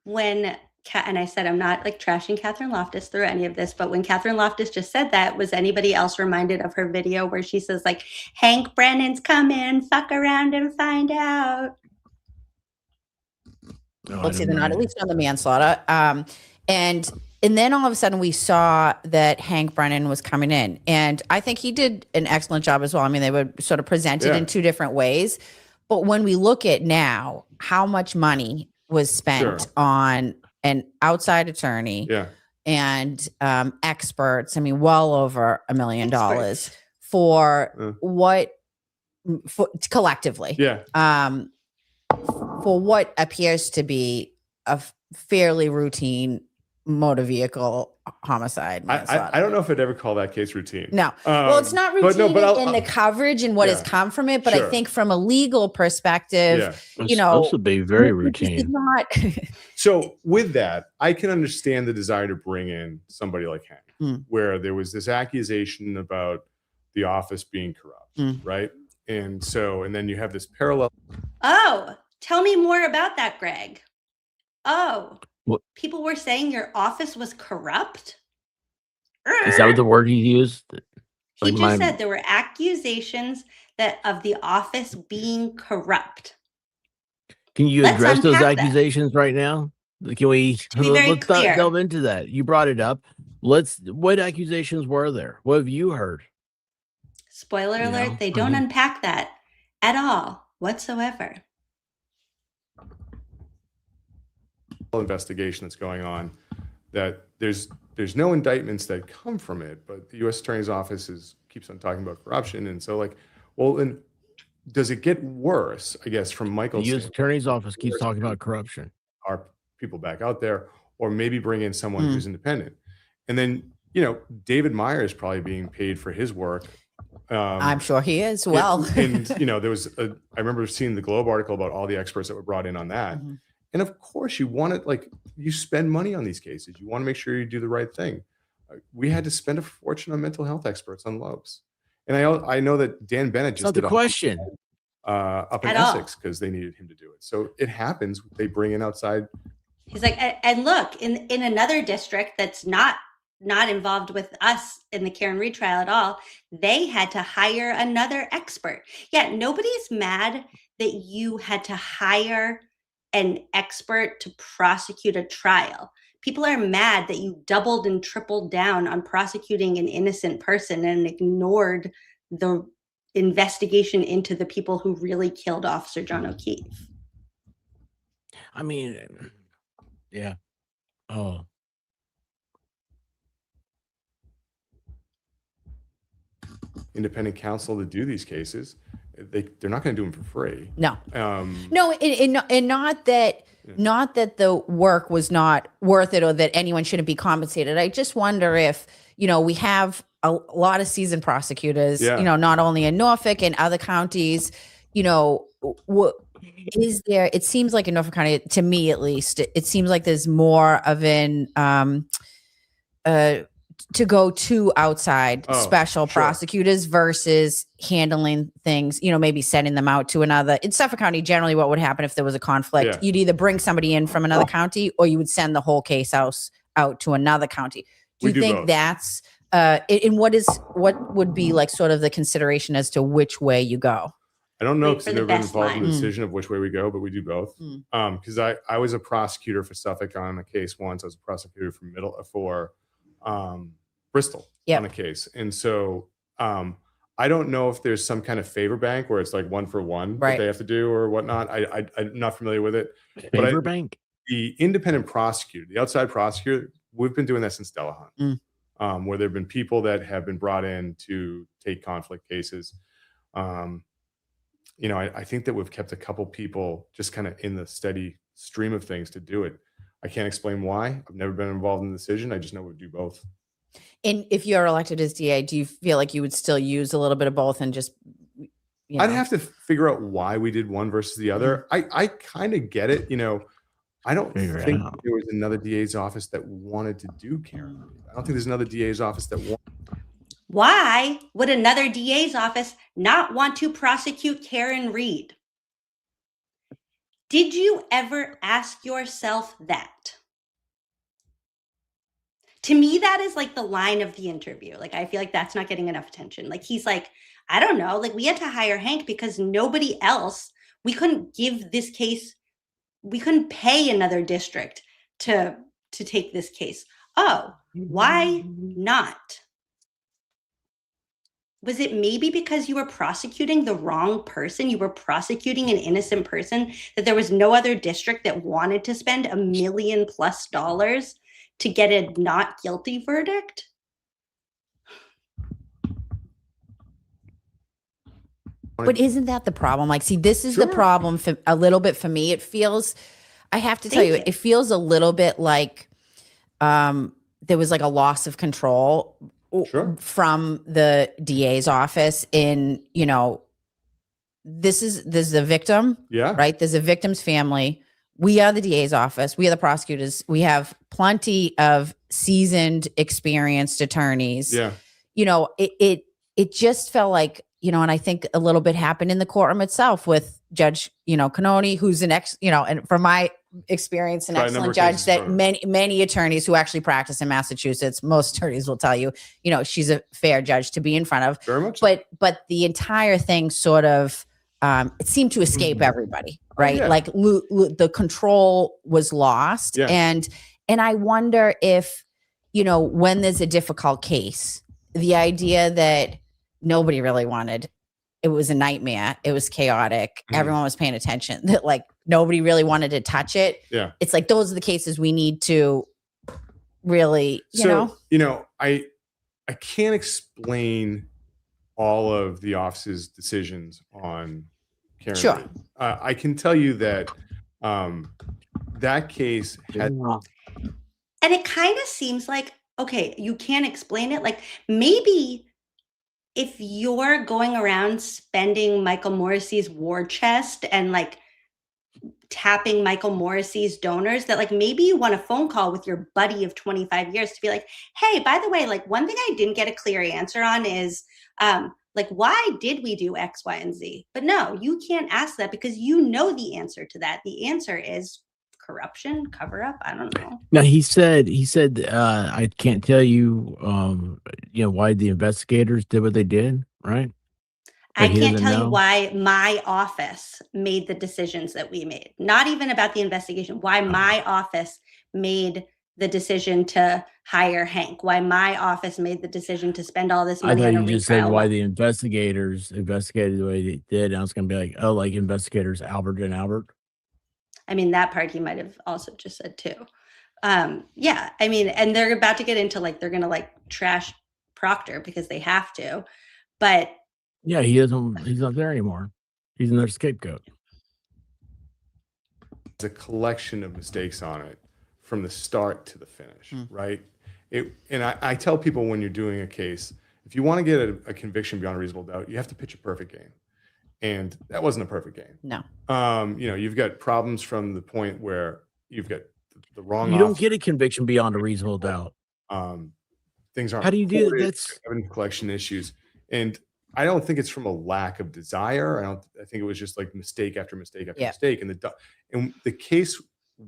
when and I said, I'm not like trashing Catherine Loftus through any of this, but when Catherine Loftus just said that, was anybody else reminded of her video where she says like, Hank Brendan's coming, fuck around and find out? Let's see, they're not, at least on the manslaughter. And then all of a sudden we saw that Hank Brenden was coming in, and I think he did an excellent job as well. I mean, they were sort of presented in two different ways, but when we look at now how much money was spent on an outside attorney and experts, I mean, well over $1 million for what, collectively, for what appears to be a fairly routine motor vehicle homicide. I don't know if I'd ever call that case routine. No. Well, it's not routine in the coverage and what has come from it, but I think from a legal perspective, it's supposed to be very routine. Not So with that, I can understand the desire to bring in somebody like Hank, where there was this accusation about the office being corrupt, right? And then you have this parallel. Oh, tell me more about that, Greg. Oh, what? People were saying your office was corrupt? Is that what the word he used? He just said there were accusations of the office being corrupt. Can you address those accusations right now? Can we let's not delve into that? You brought it up. What accusations were there? What have you heard? Spoiler alert, they don't unpack that at all whatsoever. Investigation that's going on, that there's no indictments that come from it, but the U.S. Attorney's Office keeps on talking about corruption, and so then does it get worse? I guess from Michael's, the U.S. Attorney's Office keeps talking about corruption. Are people back out there, or maybe bring in someone who's independent, and then David Meyer is probably being paid for his work. I'm sure he is. Well, and there was I remember seeing the Globe article about all the experts that were brought in on that. And of course, you spend money on these cases. You want to make sure you do the right thing. We had to spend a fortune on mental health experts on Lopes. And I know that Dan Bennett just did a question up in Essex because they needed him to do it. So it happens. They bring in outside. He's like, and look, in another district that's not involved with us in the Karen retrial at all, they had to hire another expert. Yeah, nobody's mad that you had to hire an expert to prosecute a trial. People are mad that you doubled and tripled down on prosecuting an innocent person and ignored the investigation into the people who really killed Officer John O'Keefe. I mean, yeah. Oh. Independent counsel to do these cases. They're not going to do them for free. No, no, and not that the work was not worth it or that anyone shouldn't be compensated. I just wonder if we have a lot of seasoned prosecutors, not only in Norfolk and other counties. Is there? It seems like in Norfolk County, to me at least, it seems like there's more of an to go to outside special prosecutors versus handling things, maybe sending them out to another. In Suffolk County, generally what would happen if there was a conflict, you'd either bring somebody in from another county or you would send the whole case out to another county. Do you think that's, and what would be like sort of the consideration as to which way you go? I don't know Wait because for I've the never been best involved in the line. decision of which way we go, but we do both. Because I was a prosecutor for Suffolk on a case once. I was a prosecutor for Bristol on a case, and so I don't know if there's some kind of favor bank where it's like 1 for 1 that they have to do or whatnot. I'm not familiar with it. Favor bank. The independent prosecutor, the outside prosecutor, we've been doing that since Delahunt, where there have been people that have been brought in to take conflict cases. You know, I think that we've kept a couple people just kind of in the steady stream of things to do it. I can't explain why. I've never been involved in the decision. I just know we do both. And if you're elected as DA, do you feel like you would still use a little bit of both and just, I'd have to figure out why we did one versus the other. I kind of get it. You know, I don't think there was another DA's office that wanted to do Karen. I don't think there's another DA's office that wanted. Why would another DA's office not want to prosecute Karen Reed? Did you ever ask yourself that? To me, that is like the line of the interview. Like, I feel like that's not getting enough attention. Like, he's like, I don't know. Like, we had to hire Hank because nobody else, we couldn't give this case, we couldn't pay another district to take this case. Oh, why not? Was it maybe because you were prosecuting the wrong person? You were prosecuting an innocent person, that there was no other district that wanted to spend $1 million+ to get a not guilty verdict? but isn't that the problem? Like, see, this is the problem for a little bit for me. It feels, I have to tell you, it feels a little bit like there was like a loss of control from the DA's office in, you know, there's a victim, right? There's a victim's family. We are the DA's office. We are the prosecutors. We have plenty of seasoned, experienced attorneys. You know, it just felt like, you know, and I think a little bit happened in the courtroom itself with Judge, you know, Cannoni, who's an and from my experience, an excellent judge that many attorneys who actually practice in Massachusetts, most attorneys will tell you, you know, she's a fair judge to be in front of. Very much. But the entire thing sort of, it seemed to escape everybody, right? Like the control was lost. And I wonder if, you know, when there's a difficult case, the idea that nobody really wanted, it was a nightmare, it was chaotic, everyone was paying attention, that like nobody really wanted to touch it. It's like those are the cases we need to really, you know, I can't explain all of the office's decisions on Karen Reed. I can tell you that that case had, and it kind of seems like, okay, you can't explain it. Like, maybe if you're going around spending Michael Morrissey's war chest and like tapping Michael Morrissey's donors, that like maybe you want a phone call with your buddy of 25 years to be like, hey, by the way, like one thing I didn't get a clear answer on is like, why did we do X, Y, and Z? But no, you can't ask that because you know the answer to that. The answer is corruption, cover up. I don't know. Now he said, I can't tell you, you know, why the investigators did what they did, right? I can't tell you why my office made the decisions that we made. Not even about the investigation. Why my office made the decision to hire Hank. Why my office made the decision to spend all this money on a retrial. You just said why the investigators investigated the way they did. And I was going to be like, oh, like investigators Albert and Albert. I mean, that part he might have also just said too. Yeah, I mean, and they're about to get into like, they're going to like trash Proctor because they have to. But yeah, he's not there anymore. He's another scapegoat. It's a collection of mistakes on it from the start to the finish, right? And I tell people when you're doing a case, if you want to get a conviction beyond a reasonable doubt, you have to pitch a perfect game. And that wasn't a perfect game. No. You know, you've got problems from the point where you've got the wrong. You don't get a conviction beyond a reasonable doubt. Things aren't. How do you do that? That's evidence collection issues, and I don't think it's from a lack of desire. I think it was just like mistake after mistake after mistake, and the case.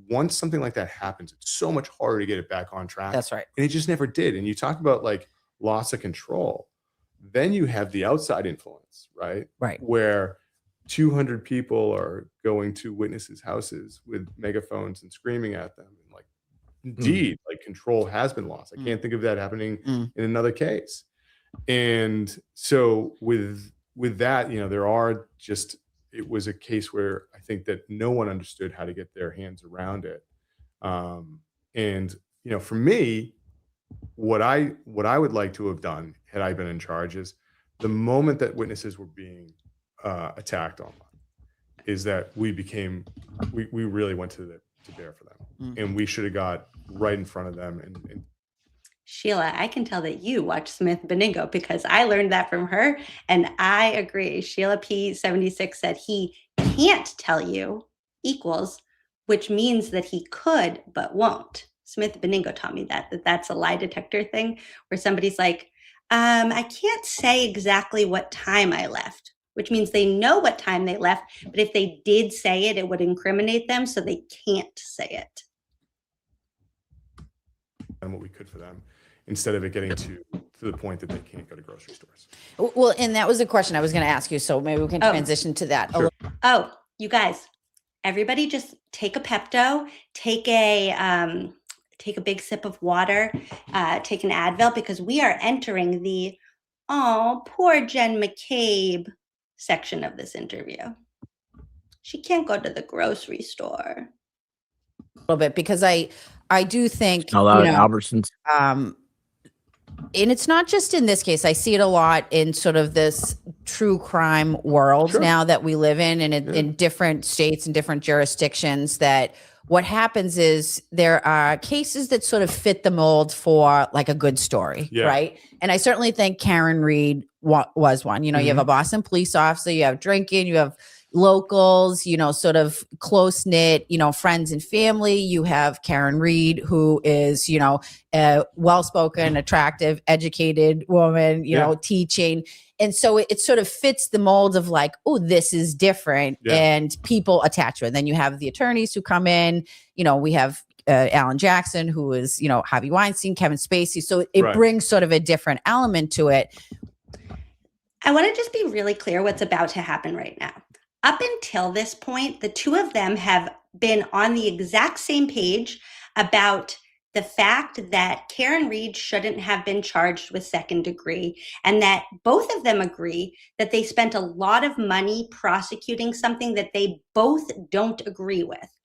Once something like that happens, it's so much harder to get it back on track. That's right. And it just never did. And you talk about like loss of control. Then you have the outside influence, right? Right. Where 200 people are going to witnesses' houses with megaphones and screaming at them. And like, indeed, like control has been lost. I can't think of that happening in another case. And so with that, there are just, it was a case where I think that no one understood how to get their hands around it. And, for me, what I would like to have done had I been in charge is the moment that witnesses were being attacked online is that we really went to bear for them, and we should have got right in front of them. And Sheila, I can tell that you watch Smith Benigno because I learned that from her, and I agree. Sheila P76 said he can't tell you equals, which means that he could but won't. Smith Benigno taught me that's a lie detector thing where somebody's like, I can't say exactly what time I left, which means they know what time they left, but if they did say it, it would incriminate them, so they can't say it. And what we could for them, instead of it getting to the point that they can't go to grocery stores. Well, and that was a question I was going to ask you, so maybe we can transition to that. Sure. Oh, you guys, everybody just take a Pepto, take a big sip of water, take an Advil, because we are entering the, oh, poor Jen McCabe section of this interview. She can't go to the grocery store. A little bit, because I do think, Not allowed at Albertsons. And it's not just in this case. I see it a lot in sort of this true crime world now that we live in, and in different states and different jurisdictions, that what happens is there are cases that sort of fit the mold for like a good story, right? And I certainly think Karen Reed was one. You have a Boston police officer, you have drinking, you have locals, sort of close knit, friends and family. You have Karen Reed, who is, a well-spoken, attractive, educated woman, teaching. And so it sort of fits the mold of like, oh, this is different, and people attach to it. And then you have the attorneys who come in, we have Alan Jackson, who is, Harvey Weinstein, Kevin Spacey. So it brings sort of a different element to it. I want to just be really clear what's about to happen right now. Up until this point, the two of them have been on the exact same page about the fact that Karen Reed shouldn't have been charged with second degree, and that both of them agree that they spent a lot of money prosecuting something that they both don't agree with.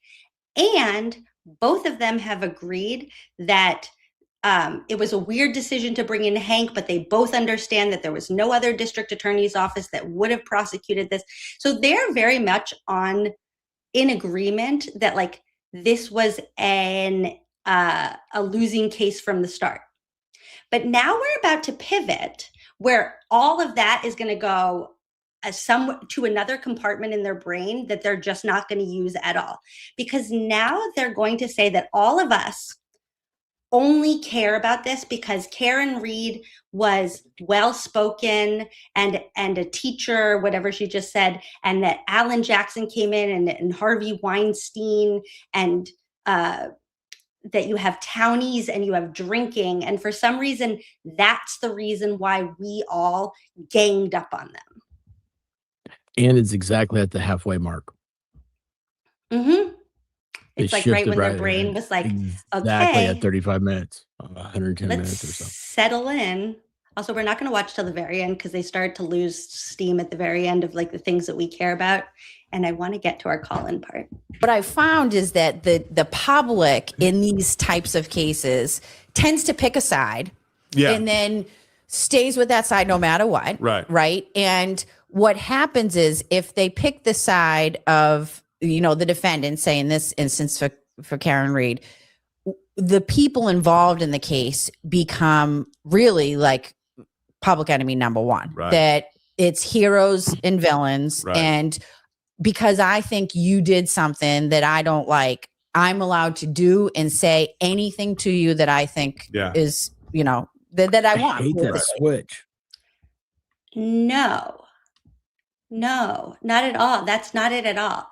And both of them have agreed that it was a weird decision to bring in Hank, but they both understand that there was no other district attorney's office that would have prosecuted this. So they're very much in agreement that like this was a losing case from the start. But now we're about to pivot where all of that is going to go to another compartment in their brain that they're just not going to use at all. Because now they're going to say that all of us only care about this because Karen Reed was well-spoken and a teacher, whatever she just said, and that Alan Jackson came in and Harvey Weinstein, and that you have townies and you have drinking. And for some reason, that's the reason why we all ganged up on them. And it's exactly at the halfway mark. Mm-hmm. It's like right when their brain was like, exactly okay, at 35 minutes, 110 let's minutes or so. settle in. Also, we're not going to watch till the very end because they start to lose steam at the very end of like the things that we care about. And I want to get to our call-in part. What I found is that the public in these types of cases tends to pick a side and then stays with that side no matter what. Right. And what happens is if they pick the side of, the defendant, say in this instance for Karen Reed, the people involved in the case become really like public enemy number one, that it's heroes and villains. And because I think you did something that I don't like, I'm allowed to do and say anything to you that I think is, that I want. I hate that switch. No, not at all. That's not it at all.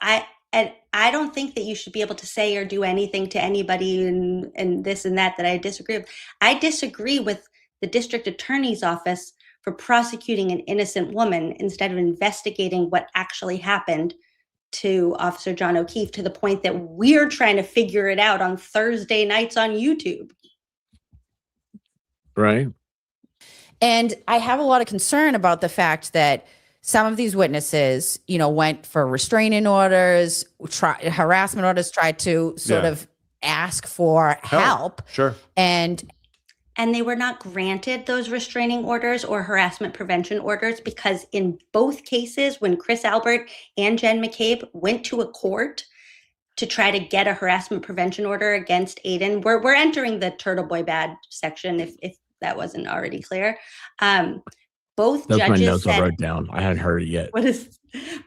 I don't think that you should be able to say or do anything to anybody and this and that I disagree with. I disagree with the district attorney's office for prosecuting an innocent woman instead of investigating what actually happened to Officer John O'Keefe, to the point that we're trying to figure it out on Thursday nights on YouTube. Right. And I have a lot of concern about the fact that some of these witnesses, you know, went for restraining orders, harassment orders, tried to sort of ask for help. Sure. And they were not granted those restraining orders or harassment prevention orders, because in both cases, when Chris Albert and Jen McCabe went to a court to try to get a harassment prevention order against Aiden, we're entering the Turtle Boy Bad section, if that wasn't already clear. Both That's judges my notes said, I wrote down. I hadn't heard it yet.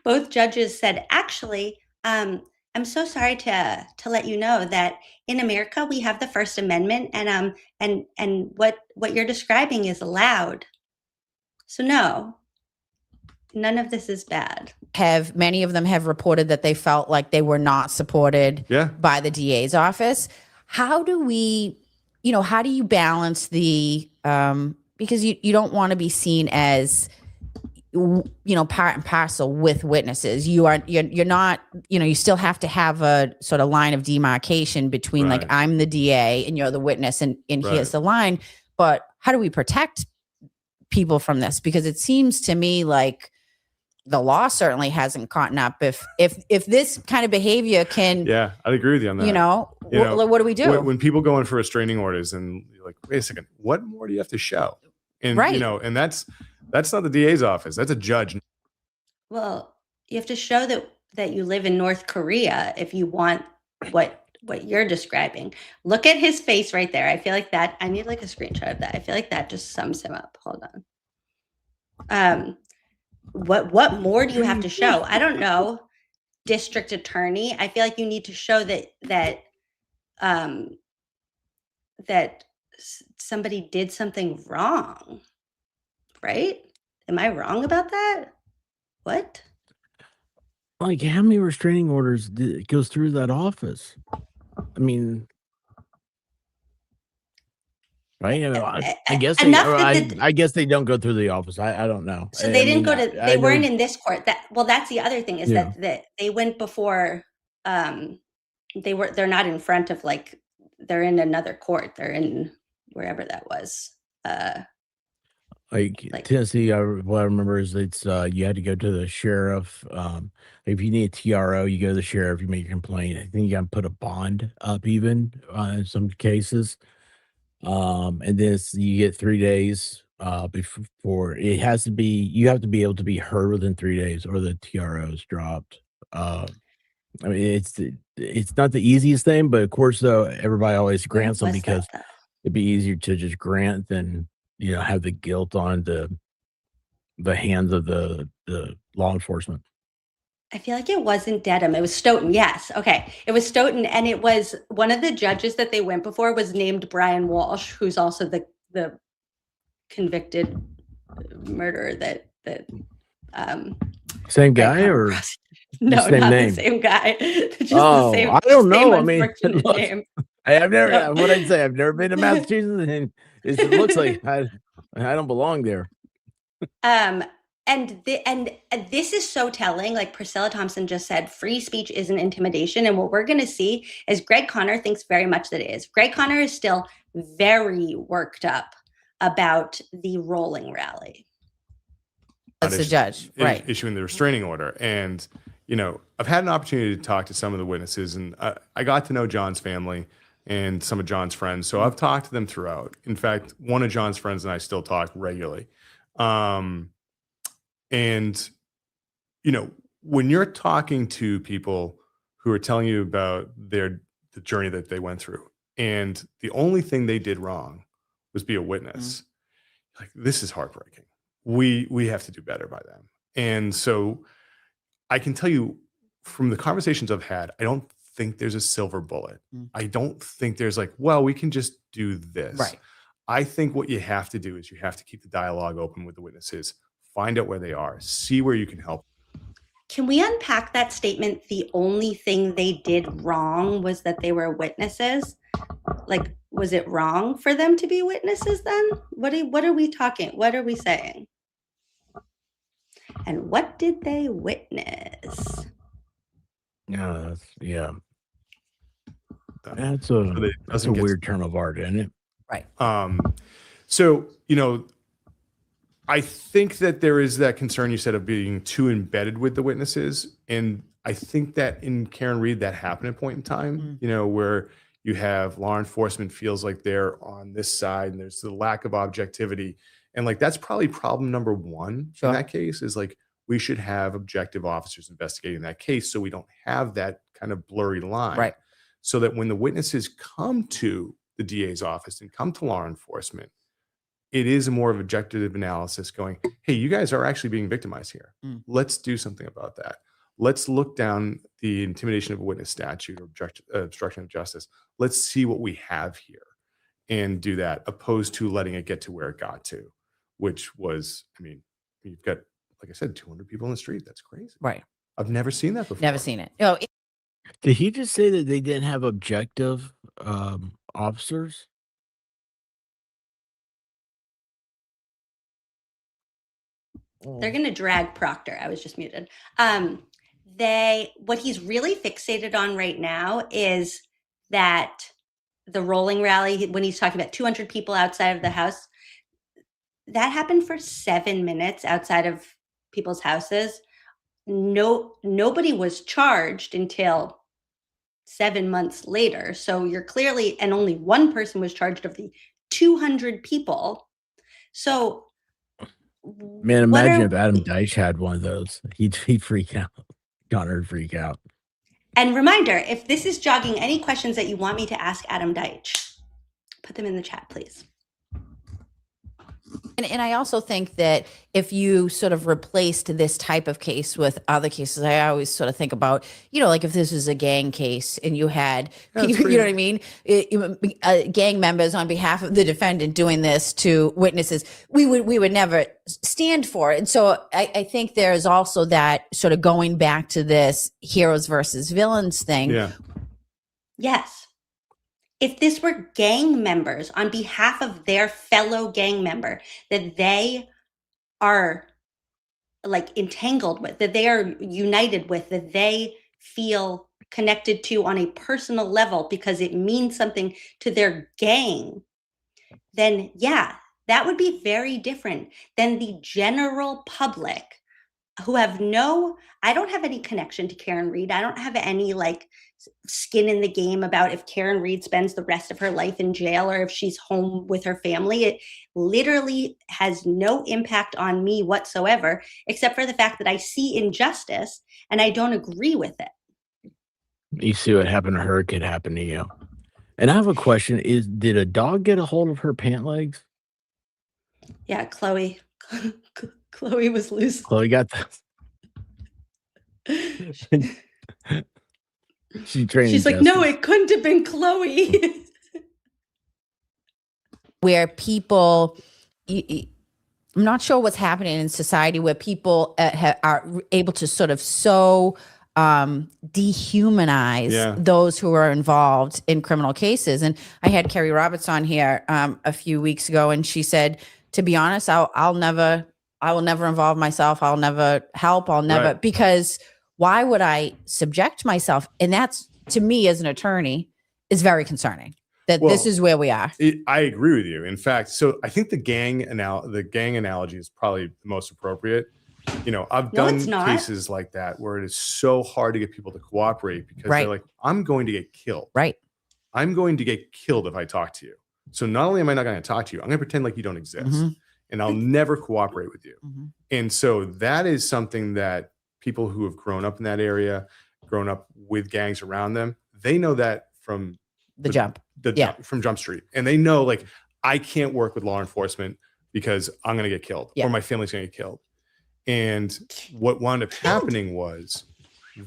Both judges said, actually, I'm so sorry to let you know that in America we have the First Amendment, and what you're describing is allowed. So no, none of this is bad. Many of them have reported that they felt like they were not supported by the DA's office. How do we, you know, how do you balance the because you don't want to be seen as, you know, part and parcel with witnesses. You're not, you know, you still have to have a sort of line of demarcation between like, I'm the DA and you're the witness, and here's the line. But how do we protect people from this? Because it seems to me like the law certainly hasn't caught up. If this kind of behavior can, I'd agree with you on that. You know, what do we do? When people go in for restraining orders and you're like, wait a second, what more do you have to show? And you know, and that's not the DA's office. That's a judge. Well, you have to show that you live in North Korea if you want what you're describing. Look at his face right there. I feel like that, I need like a screenshot of that. I feel like that just sums him up. Hold on. What more do you have to show? I don't know. District attorney. I feel like you need to show that somebody did something wrong, right? Am I wrong about that? What? Like, how many restraining orders goes through that office? I mean, right? I guess I guess they don't go through the office. I don't know. So they didn't go to. They weren't in this court. That's the other thing is that they went before. They're not in front of, like, they're in another court. They're in wherever that was. Like Tennessee, what I remember is it's you had to go to the sheriff. If you need a TRO, you go to the sheriff. You make a complaint. I think you got to put a bond up even in some cases. And this you get 3 days before it has to be. You have to be able to be heard within 3 days, or the TRO is dropped. I mean, it's not the easiest thing, but of course, though, everybody always grants them because it'd be easier to just grant than, you know, have the guilt on the hands of the law enforcement. I feel like it wasn't Dedham. It was Stoughton. Yes. Okay. It was Stoughton. And it was one of the judges that they went before was named Brian Walsh, who's also the convicted murderer that same guy or no, same not name? the same guy. Just Oh, the same, I don't know. I mean, name. I've never. What I'd say, I've never been to Massachusetts, and it looks like I don't belong there. And this is so telling. Like Priscilla Thompson just said, free speech isn't intimidation. And what we're going to see is Greg Conner thinks very much that it is. Greg Conner is still very worked up about the rolling rally. That's the judge, right? Issuing the restraining order. And, you know, I've had an opportunity to talk to some of the witnesses, and I got to know John's family and some of John's friends. So I've talked to them throughout. In fact, one of John's friends and I still talk regularly. And, you know, when you're talking to people who are telling you about the journey that they went through, and the only thing they did wrong was be a witness, like, this is heartbreaking. We have to do better by them. And so I can tell you from the conversations I've had, I don't think there's a silver bullet. I don't think there's like, well, we can just do this. Right. I think what you have to do is you have to keep the dialogue open with the witnesses, find out where they are, see where you can help. Can we unpack that statement? The only thing they did wrong was that they were witnesses. Like, was it wrong for them to be witnesses then? What are we talking? What are we saying? And what did they witness? Yeah, yeah. That's So a that it that's a doesn't get weird term of art, isn't it? Right. So, I think that there is that concern you said of being too embedded with the witnesses. And I think that in Karen Read, that happened at a point in time, where you have law enforcement feels like they're on this side and there's the lack of objectivity. And like, that's probably problem number one in that case is like, we should have objective officers investigating that case so we don't have that kind of blurry line. Right. So that when the witnesses come to the DA's office and come to law enforcement, it is a more of objective analysis going, hey, you guys are actually being victimized here. Let's do something about that. Let's look down the intimidation of a witness statute or obstruction of justice. Let's see what we have here and do that, opposed to letting it get to where it got to, which was, I mean, you've got, like I said, 200 people in the street. That's crazy. Right. I've never seen that before. Never seen it. No, Did he just say that they didn't have objective officers? They're going to drag Proctor. I was just muted. What he's really fixated on right now is that the rolling rally, when he's talking about 200 people outside of the house, that happened for 7 minutes outside of people's houses. Nobody was charged until 7 months later. So you're clearly, and only one person was charged of the 200 people. So, man, imagine if Adam Deitch had one of those. He'd freak out. Connor would freak out. And reminder, if this is jogging any questions that you want me to ask Adam Deitch, put them in the chat, please. And I also think that if you sort of replaced this type of case with other cases, I always sort of think about, like if this is a gang case and you had, you know what I mean? Gang members on behalf of the defendant doing this to witnesses, we would never stand for it. And so I think there's also that sort of going back to this heroes versus villains thing. Yeah. Yes. If this were gang members on behalf of their fellow gang member that they are like entangled with, that they are united with, that they feel connected to on a personal level because it means something to their gang, then yeah, that would be very different than the general public who have I don't have any connection to Karen Read. I don't have any like skin in the game about if Karen Read spends the rest of her life in jail or if she's home with her family. It literally has no impact on me whatsoever, except for the fact that I see injustice and I don't agree with it. You see what happened to her could happen to you. And I have a question: did a dog get a hold of her pant legs? Yeah, Chloe was loose. Chloe got that. She's like, no, it couldn't have been Chloe. Where people, I'm not sure what's happening in society where people are able to sort of dehumanize those who are involved in criminal cases. And I had Carrie Roberts on here a few weeks ago, and she said, to be honest, I will never involve myself. I'll never help. I'll never, because why would I subject myself? And that's, to me as an attorney, is very concerning that this is where we are. I agree with you. In fact, so I think the gang analogy is probably the most appropriate. I've done cases like that where it is so hard to get people to cooperate because they're like, I'm going to get killed. Right. I'm going to get killed if I talk to you. So not only am I not going to talk to you, I'm going to pretend like you don't exist and I'll never cooperate with you. And so that is something that people who have grown up in that area, grown up with gangs around them, they know that from from Jump Street. And they know, like, I can't work with law enforcement because I'm going to get killed or my family's going to get killed. And what wound up happening was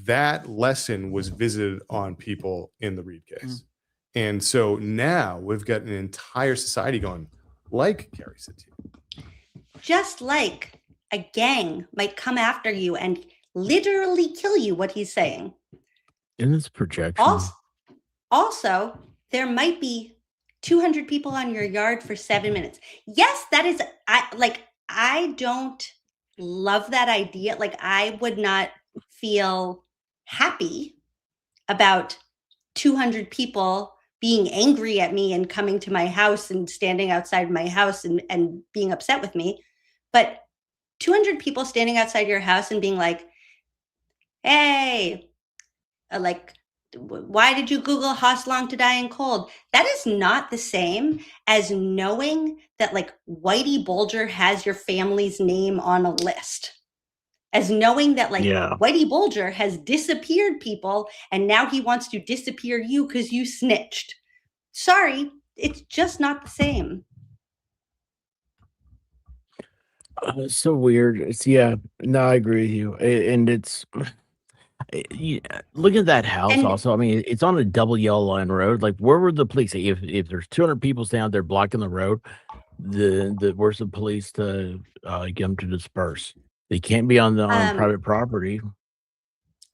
that lesson was visited on people in the Read case. And so now we've got an entire society going, like Carrie said to you. Just like a gang might come after you and literally kill you, what he's saying. In this projection. Also, there might be 200 people on your yard for 7 minutes. Yes, that is, I don't love that idea. Like, I would not feel happy about 200 people being angry at me and coming to my house and standing outside my house and being upset with me. But 200 people standing outside your house and being like, hey, like, why did you Google Haas long to die in cold? That is not the same as knowing that like Whitey Bulger has your family's name on a list. As knowing that like Whitey Bulger has disappeared people and now he wants to disappear you because you snitched. Sorry, it's just not the same. It's so weird. No, I agree with you. And it's look at that house. And- also, I mean, it's on a double yellow line road. Like, where were the police? If there's 200 people down there blocking the road, where's the police to get them to disperse? They can't be on private property.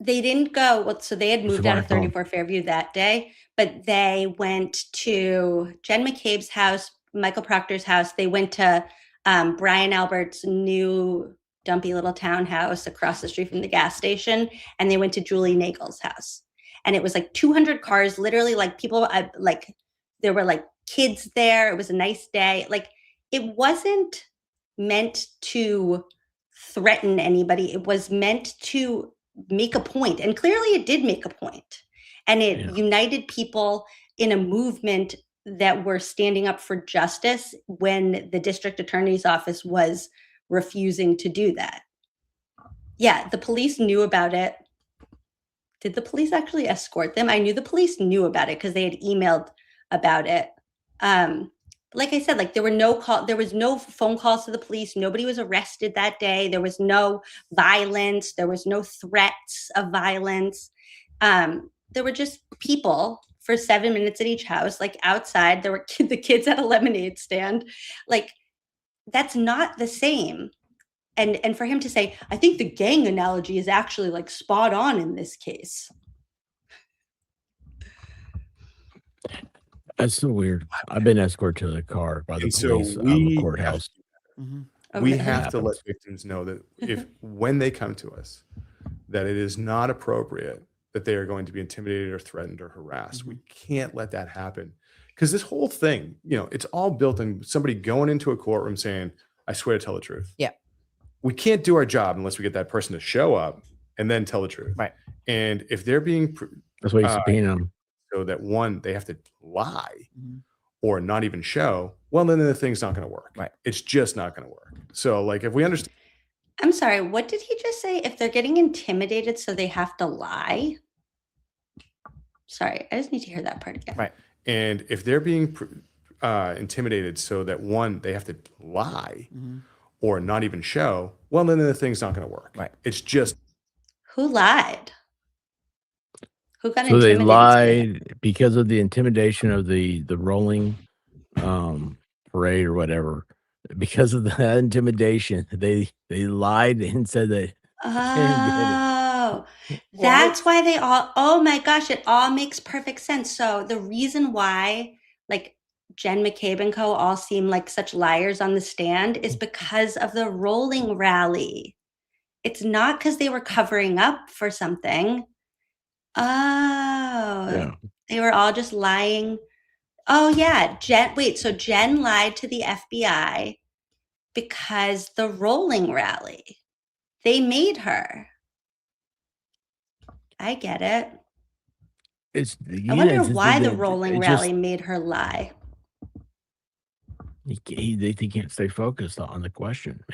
They didn't go. Well, so they had moved out of 34 Fairview that day, but they went to Jen McCabe's house, Michael Proctor's house. They went to Brian Albert's new dumpy little townhouse across the street from the gas station, and they went to Julie Nagel's house. And it was like 200 cars, literally, like people, like there were like kids there. It was a nice day. Like, it wasn't meant to threaten anybody. It was meant to make a point. And clearly it did make a point. And it united people in a movement that were standing up for justice when the district attorney's office was refusing to do that. Yeah, the police knew about it. Did the police actually escort them? I knew the police knew about it because they had emailed about it. Like I said, like there was no phone calls to the police. Nobody was arrested that day. There was no violence. There was no threats of violence. There were just people for 7 minutes at each house, like outside. There were the kids at a lemonade stand. Like, that's not the same. And for him to say, I think the gang analogy is actually like spot on in this case. That's so weird. I've been escorted to the car by the And so police the courthouse. We have to let victims know that if when they come to us, that it is not appropriate that they are going to be intimidated or threatened or harassed. We can't let that happen. Because this whole thing, it's all built on somebody going into a courtroom saying, I swear to tell the truth. Yeah. We can't do our job unless we get that person to show up and then tell the truth. Right. And if they're being That's why you subpoena them. so that one, they have to lie or not even show, well, then the thing's not going to work. Right. It's just not going to work. So like if we understand. I'm sorry, what did he just say? If they're getting intimidated, so they have to lie? Sorry, I just need to hear that part again. Right. And if they're being intimidated so that one, they have to lie or not even show, well, then the thing's not going to work. Right. It's just. Who lied? Who got So intimidated? they lied because of the intimidation of the rolling parade or whatever. Because of that intimidation, they lied and said that. Oh, that's why they all, oh my gosh, it all makes perfect sense. So the reason why like Jen McCabe and co all seem like such liars on the stand is because of the rolling rally. It's not because they were covering up for something. Oh, they were all just lying. Oh yeah, so Jen lied to the FBI because the rolling rally, they made her. I get it. I wonder why the rolling rally made her lie. They can't stay focused on the question.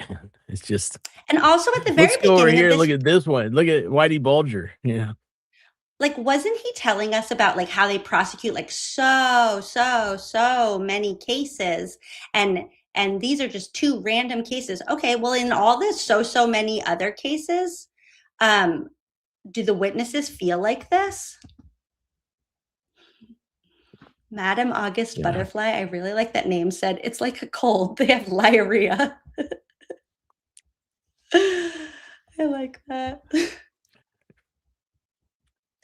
It's just. And also at the very Let's beginning go over here. of this, Look at this one. Look at Whitey Bulger. Yeah. like, wasn't he telling us about like how they prosecute like so many cases, and these are just two random cases? Okay, well, in all this so many other cases, do the witnesses feel like this? Madam August Butterfly, I really like that name, said it's like a cold. They have diarrhea. I like that.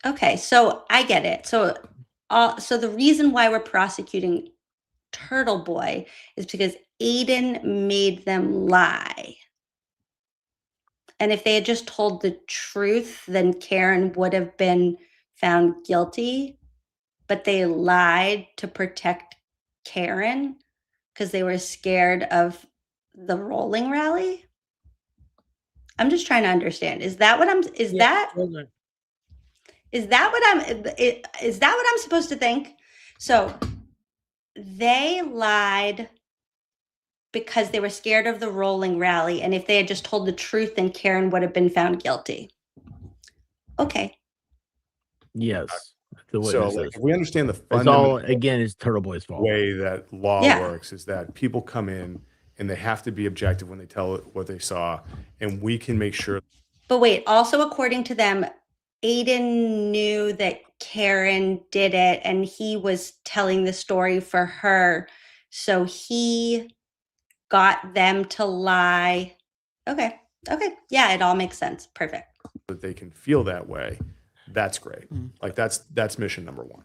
Okay, so I get it. So the reason why we're prosecuting Turtle Boy is because Aiden made them lie. And if they had just told the truth, then Karen would have been found guilty, but they lied to protect Karen because they were scared of the rolling rally. I'm just trying to understand. Is that what I'm supposed to think? So they lied because they were scared of the rolling rally. And if they had just told the truth, then Karen would have been found guilty. Okay. Yes. The So witnesses. like, if we understand the it's fundamental all, again, it's Turtle Boy's fault. way that law Yeah. works is that people come in and they have to be objective when they tell what they saw, and we can make sure. But wait, also according to them, Aiden knew that Karen did it and he was telling the story for her. So he got them to lie. Okay. Yeah, it all makes sense. Perfect. That they can feel that way. That's great. Like that's mission number one.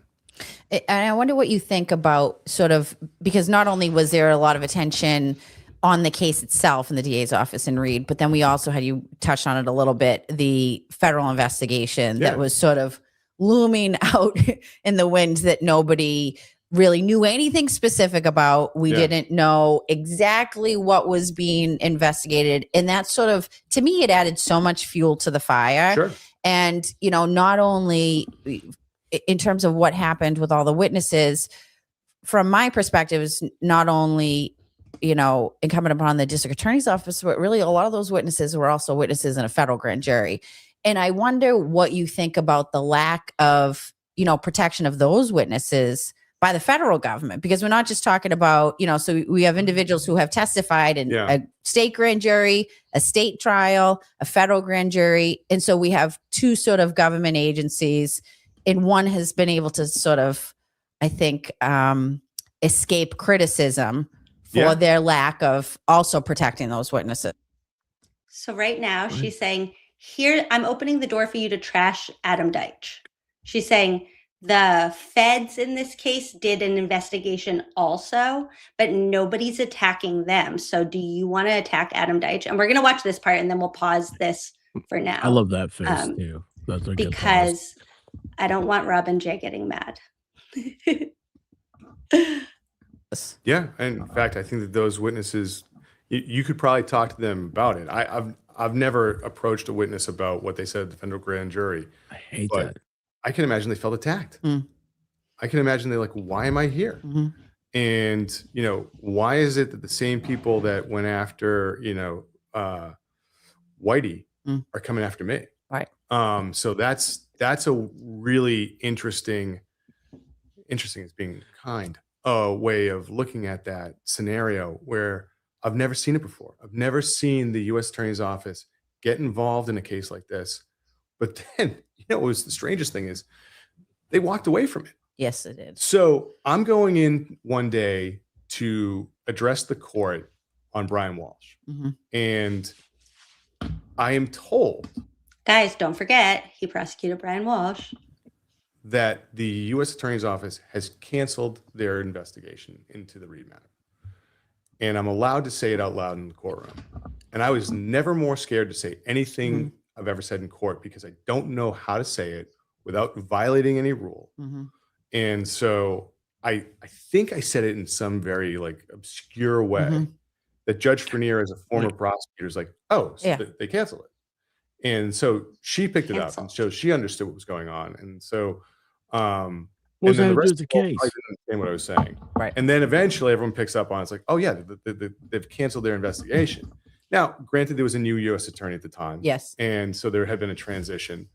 And I wonder what you think about sort of, because not only was there a lot of attention on the case itself in the DA's office in Reed, but then we also had, you touched on it a little bit, the federal investigation that was sort of looming out in the wind that nobody really knew anything specific about. We didn't know exactly what was being investigated. And that sort of, to me, it added so much fuel to the fire. Sure. And, you know, not only in terms of what happened with all the witnesses, from my perspective, is not only, you know, incumbent upon the district attorney's office, but really a lot of those witnesses were also witnesses in a federal grand jury. And I wonder what you think about the lack of, you know, protection of those witnesses by the federal government, because we're not just talking about, you know, so we have individuals who have testified in a state grand jury, a state trial, a federal grand jury. And so we have two sort of government agencies, and one has been able to sort of, I think, escape criticism for their lack of also protecting those witnesses. So right now she's saying, here, I'm opening the door for you to trash Adam Deitch. She's saying the feds in this case did an investigation also, but nobody's attacking them. So do you want to attack Adam Deitch? And we're going to watch this part and then we'll pause this for now. I love that face too. That's a good because I don't want Rob and Jay getting mad. Yeah. And in fact, I think that those witnesses, you could probably talk to them about it. I've never approached a witness about what they said at the federal grand jury. I hate that. I can imagine they felt attacked. I can imagine they're like, why am I here? And, you know, why is it that the same people that went after, you know, Whitey are coming after me? Right. So that's a really interesting is being kind, way of looking at that scenario where I've never seen it before. I've never seen the U.S. Attorney's Office get involved in a case like this. But then, you know, what was the strangest thing is they walked away from it. Yes, it did. So I'm going in one day to address the court on Brian Walsh. And I am told, guys, don't forget, he prosecuted Brian Walsh, that the U.S. Attorney's Office has canceled their investigation into the Reed matter. And I'm allowed to say it out loud in the courtroom. And I was never more scared to say anything I've ever said in court because I don't know how to say it without violating any rule. And so I think I said it in some very like obscure way that Judge Frenier, as a former prosecutor, is like, oh, so they canceled it. And so she picked it up, and so she understood what was going on. And so, What's and then that the rest to do of with the the case? I didn't understand what I was saying. Right. And then eventually everyone picks up on it. It's like, oh yeah, they've canceled their investigation. Now, granted, there was a new U.S. attorney at the time. Yes. And so there had been a transition.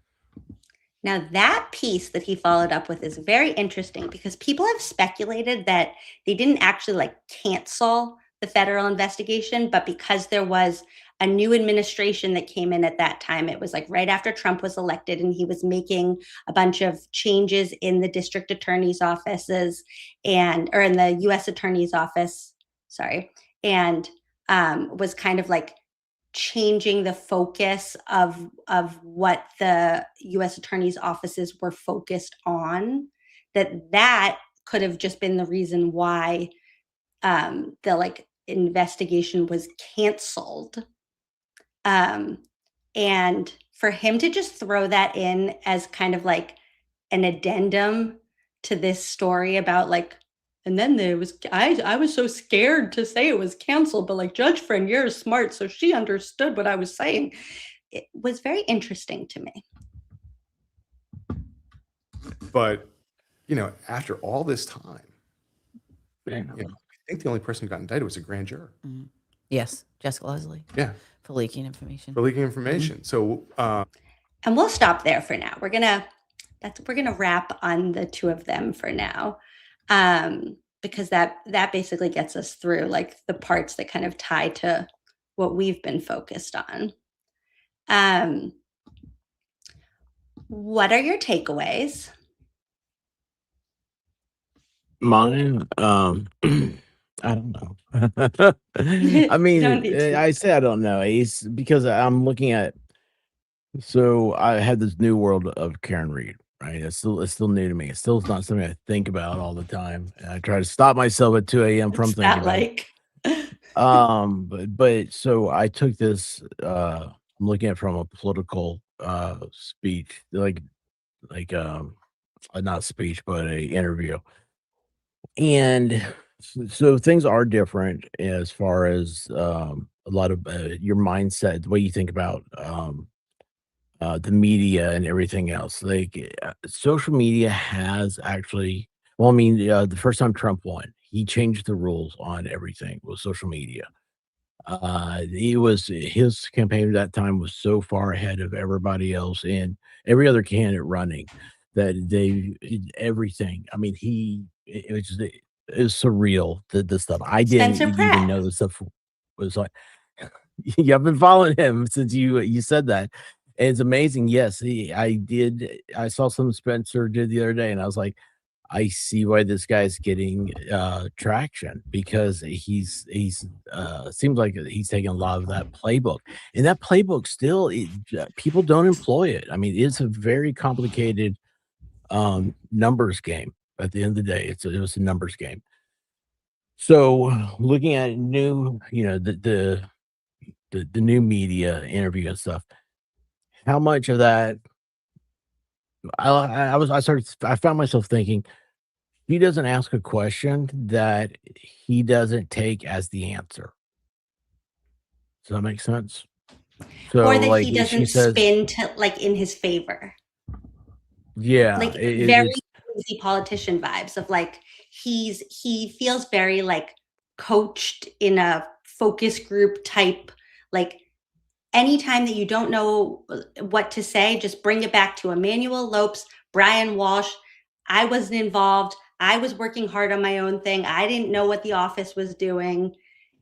Now, that piece that he followed up with is very interesting because people have speculated that they didn't actually like cancel the federal investigation, but because there was a new administration that came in at that time, it was like right after Trump was elected and he was making a bunch of changes in the district attorney's offices or in the U.S. attorney's office, and was kind of like changing the focus of what the U.S. attorney's offices were focused on, that could have just been the reason why the like investigation was canceled. And And for him to just throw that in as kind of like an addendum to this story about like, and then there was, I was so scared to say it was canceled, but like Judge Frenier is smart, so she understood what I was saying. It was very interesting to me. But, after all this time, I think the only person who got indicted was a grand juror. Mm-hmm. Yes, Jessica Leslie. Yeah. For leaking information. Mm-hmm. So, and we'll stop there for now. We're gonna wrap on the two of them for now, because that basically gets us through like the parts that kind of tie to what we've been focused on. What are your takeaways? Mine, I don't know. I mean, I say I don't know. It's because I'm looking at. So I had this new world of Karen Reed, right? It's still new to me. It's still not something I think about all the time. And I try to stop myself at 2 a.m. from thinking about it. But so I took this. I'm looking at it from a political speech, like not speech, but a interview. And so things are different as far as a lot of your mindset, the way you think about the media and everything else. Like social media has actually, well, I mean, the first time Trump won, he changed the rules on everything with social media. His campaign at that time was so far ahead of everybody else and every other candidate running that everything. I mean, it was just, it was surreal. The stuff I didn't even know the stuff was like. Yeah, I've been following him since you said that. And it's amazing. Yes, I saw some Spencer did the other day, and I was like, I see why this guy's getting traction because he's seems like he's taking a lot of that playbook, and that playbook still people don't employ it. I mean, it's a very complicated numbers game. At the end of the day, it was a numbers game. So looking at new, the new media interview and stuff, how much of that I found myself thinking he doesn't ask a question that he doesn't take as the answer. Does that make sense? So, or that he doesn't spin to like in his favor. Yeah, like very easy politician vibes of like he feels very like coached in a focus group type, like anytime that you don't know what to say, just bring it back to Emmanuel Lopes, Brian Walsh. I wasn't involved. I was working hard on my own thing. I didn't know what the office was doing.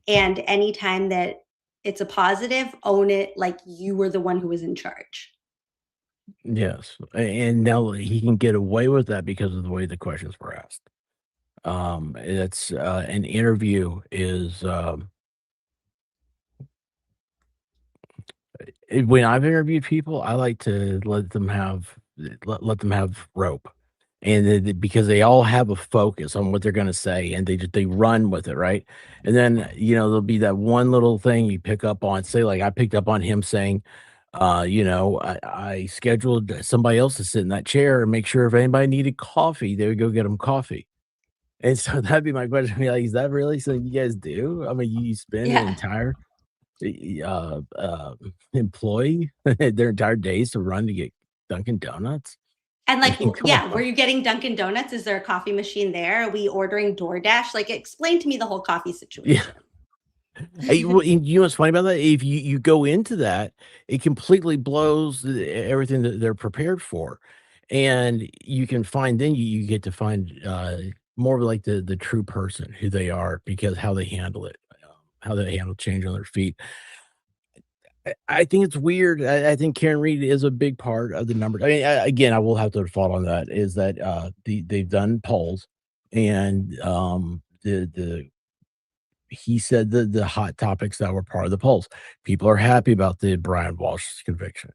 And anytime that it's a positive, own it like you were the one who was in charge. Yes. And now he can get away with that because of the way the questions were asked. It's an interview is when I've interviewed people, I like to let them have rope, and because they all have a focus on what they're going to say, and they run with it, right? And then there'll be that one little thing you pick up on. Say, like I picked up on him saying, I scheduled somebody else to sit in that chair and make sure if anybody needed coffee, they would go get them coffee. And so that'd be my question. Like, is that really something you guys do? I mean, you spend an entire employee their entire days to run to get Dunkin' Donuts? And like, were you getting Dunkin' Donuts? Is there a coffee machine there? Are we ordering DoorDash? Like, explain to me the whole coffee situation. Yeah. You know what's funny about that? If you go into that, it completely blows everything that they're prepared for. And you can find, then you get to find more like the true person, who they are, because how they handle it, how they handle change on their feet. I think it's weird. I think Karen Reed is a big part of the numbers. I mean, again, I will have to default on that. Is that they've done polls, and he said the hot topics that were part of the polls. People are happy about the Brian Walsh conviction.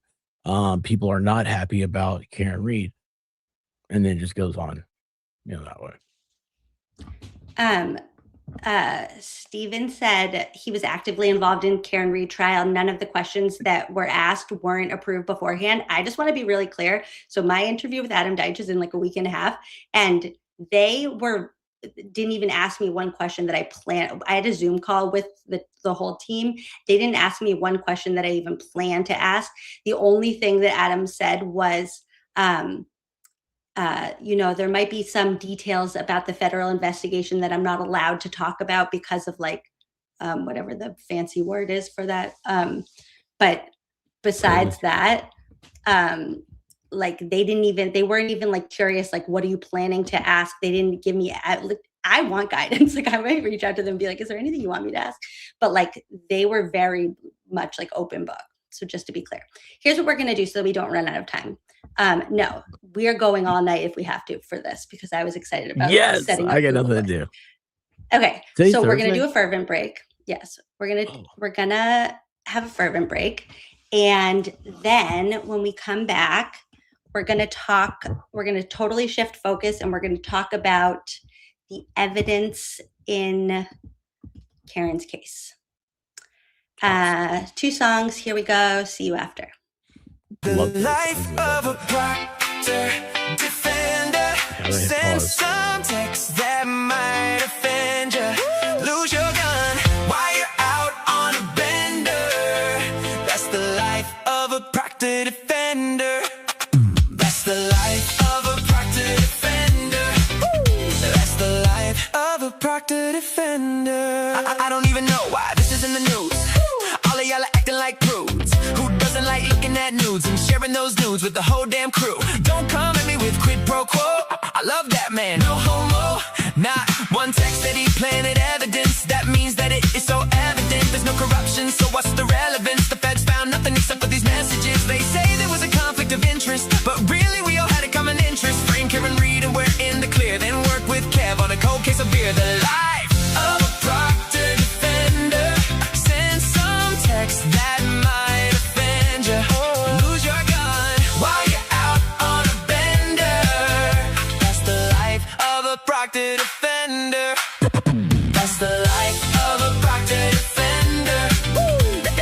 People are not happy about Karen Reed, and then it just goes on, that way. Steven said he was actively involved in Karen Reed trial. None of the questions that were asked weren't approved beforehand. I just want to be really clear. So my interview with Adam Deitch is in like a week and a half, and they didn't even ask me one question that I planned. I had a Zoom call with the whole team. They didn't ask me one question that I even planned to ask. The only thing that Adam said was, there might be some details about the federal investigation that I'm not allowed to talk about because of like whatever the fancy word is for that. But besides that, like they weren't even like curious, like, what are you planning to ask? They didn't give me, I want guidance. Like I might reach out to them and be like, is there anything you want me to ask? But like, they were very much like open book. So just to be clear, here's what we're going to do so that we don't run out of time. No, we are going all night if we have to for this, because I was excited about setting up. I got nothing to do. Okay. So we're going to do a fervent break. Yes. We're going to have a fervent break. And then when we come back, we're going to totally shift focus, and we're going to talk about the evidence in Karen's case. 2 songs. Here we go. See you after. The life of a proctor defender. Send some text that might offend you. Lose your gun while you're out on a bender. That's the life of a proctor defender. That's the life of a proctor defender. That's the life of a proctor defender. I don't even know why this is in the news. All of y'all are acting like prudes. Who doesn't like looking at nudes and sharing those nudes with the whole damn crew? Don't come at me with quid pro quo. I love that man, no homo. Not one text that he planted evidence. That means that it is so evident there's no corruption, so what's the relevance? The feds found nothing except for these messages. They say there was a conflict of interest, but really we all had a common interest. Frame Karen Reed and we're in the clear. Then work with Kev on a cold case of beer. The life of a proctor defender. Send some text that might offend you. Lose your gun while you're out on a bender. That's the life of a proctor defender. That's the life of a proctor defender.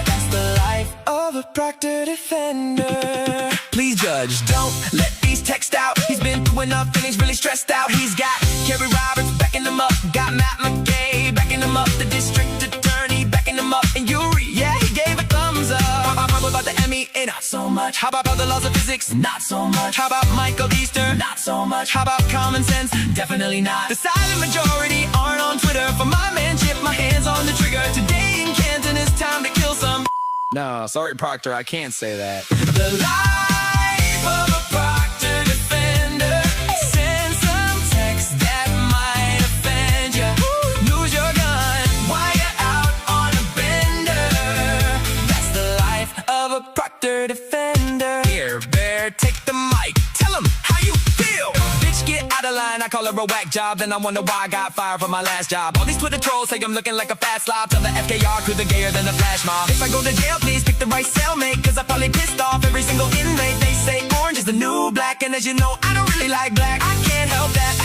That's the life of a proctor defender. Please judge, don't let these texts out. He's been through enough and he's really stressed out. He's got Kerry Roberts backing him up, got Matt McKay backing him up, the district attorney backing him up, and Yuri, yeah, he gave a thumbs up. How about the Emmy? Not so much. How about the laws of physics? Not so much. How about Michael Easter? Not so much. How about common sense? Definitely not. The silent majority aren't on Twitter. For my man Chip, my hands on the trigger. Today in Canton, it's time to kill some. No, sorry, Proctor, I can't say that. The life of a Proctor defender. Send some text that might offend you. Lose your gun while you're out on a bender. That's the life of a Proctor defender. Here, Bear, take the mic. Tell him how you feel. Bitch, get out of line. I call her a whack job. Then I wonder why I got fired from my last job. All these Twitter trolls say I'm looking like a fat slob. Tell the FKR crew they're gayer than a flash mob. If I go to jail, please pick the right cellmate, cause I probably pissed off every single inmate. They say orange is the new black, and as you know, I don't really like black. I can't help that.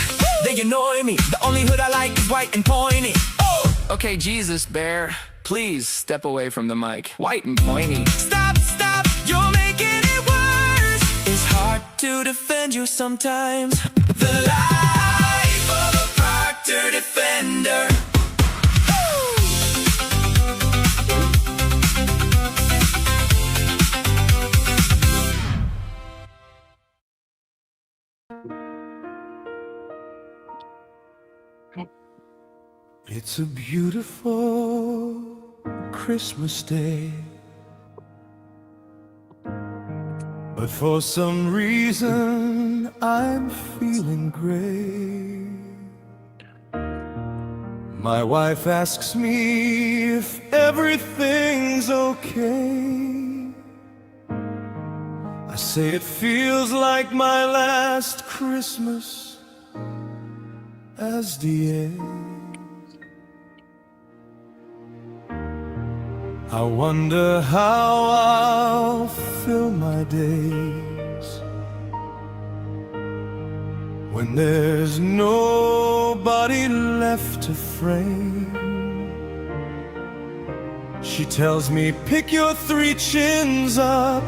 They annoy me. The only hood I like is white and pointy. Oh! Okay, Jesus, Bear, please step away from the mic. White and pointy. Stop, stop, you're making it worse. It's hard to defend you sometimes. The life of a Proctor defender. It's a beautiful Christmas day, but for some reason I'm feeling gray. My wife asks me if everything's okay. I say it feels like my last Christmas as DA. I wonder how I'll fill my days when there's nobody left to frame. She tells me, pick your 3 chins up,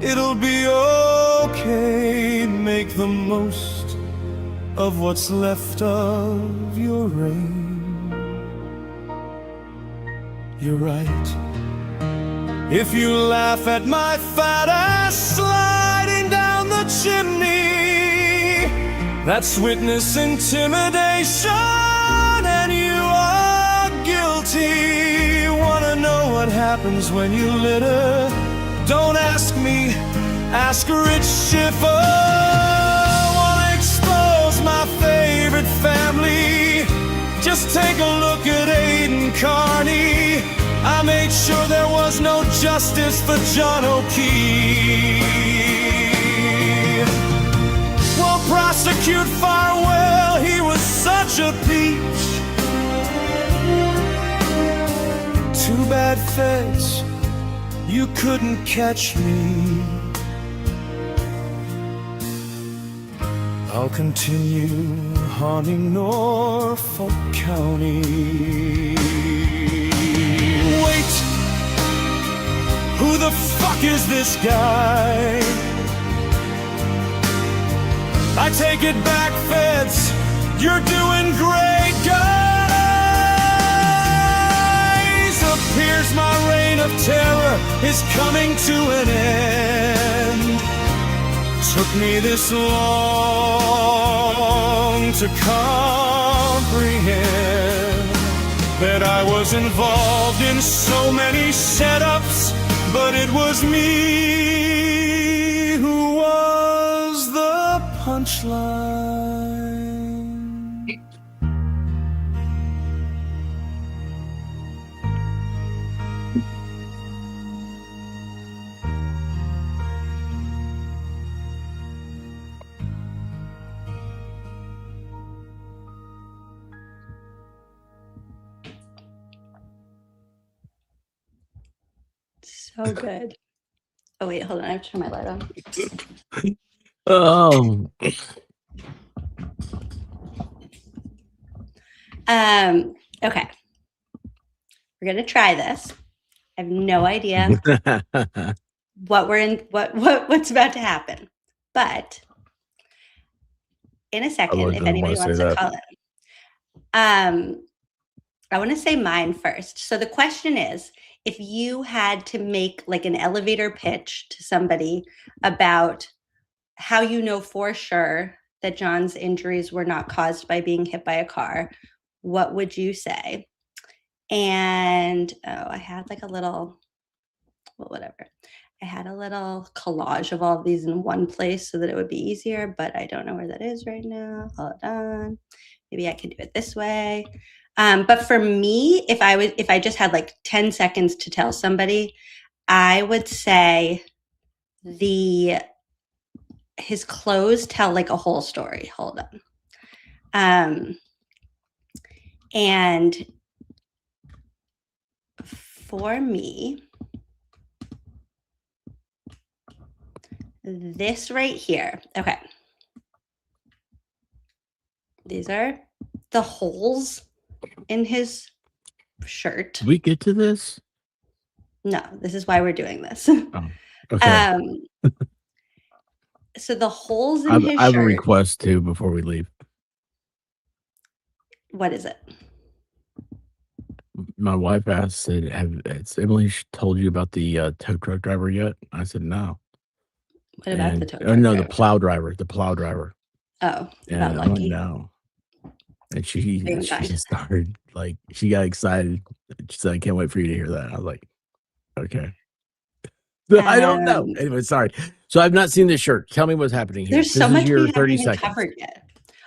it'll be okay. Make the most of what's left of your reign. You're right. If you laugh at my fat ass sliding down the chimney, that's witness intimidation, and you are guilty. Wanna know what happens when you litter? Don't ask me, ask Rich Schiffer. Wanna expose my favorite family? Just take a look at Aiden Carney. I made sure there was no justice for John O'Keefe. We'll prosecute Farwell, he was such a peach. Too bad, feds, you couldn't catch me. I'll continue haunting Norfolk County. Wait, who the fuck is this guy? I take it back, feds, you're doing great, guys. Appears my reign of terror is coming to an end. Took me this long to comprehend that I was involved in so many setups, but it was me who was the punchline. So good. Oh wait, hold on. I have to turn my light on. Oh. Okay. We're gonna try this. I have no idea what's about to happen. But in a second, if anybody wants to call in. I want to say mine first. So the question is, if you had to make like an elevator pitch to somebody about how you know for sure that John's injuries were not caused by being hit by a car, what would you say? And I had like a little, well, whatever. I had a little collage of all of these in one place so that it would be easier, but I don't know where that is right now. Hold on. Maybe I can do it this way. But for me, if I just had like 10 seconds to tell somebody, I would say his clothes tell like a whole story. Hold on. And for me, this right here. Okay. These are the holes in his shirt. Did we get to this? No, this is why we're doing this. Oh, okay. So the holes in his shirt. I have a request too before we leave. What is it? My wife asked, has Emily told you about the tow truck driver yet? I said, no. What about the tow truck No, driver? the plow driver. Oh, and I'm like, no. And she started, like, she got excited. She said, I can't wait for you to hear that. I was like, okay. I don't know. Anyway, sorry. So I've not seen this shirt. Tell me what's happening here. There's so much we haven't 30 even seconds. covered yet.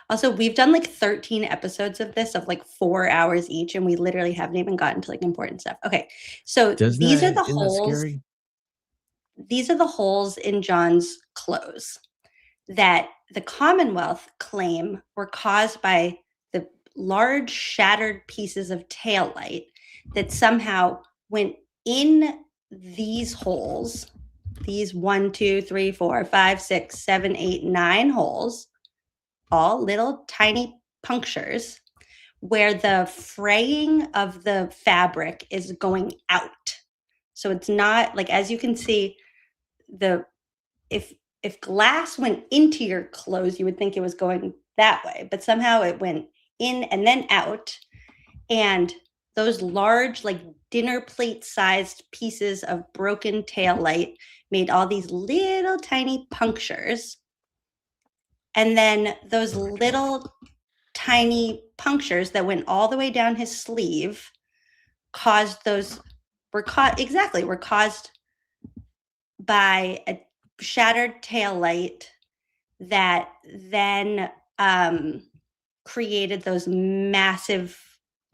Also, we've done like 13 episodes of this of like 4 hours each, and we literally haven't even gotten to like important stuff. Okay, so these are the holes. These are the holes in John's clothes that the Commonwealth claim were caused by the large shattered pieces of taillight that somehow went in these holes, these 1, 2, 3, 4, 5, 6, 7, 8, 9 holes, all little tiny punctures where the fraying of the fabric is going out. So it's not like, as you can see, if glass went into your clothes, you would think it was going that way, but somehow it went in and then out. And those large, like dinner plate sized pieces of broken tail light made all these little tiny punctures. And then those little tiny punctures that went all the way down his sleeve were caused by a shattered tail light that then created those massive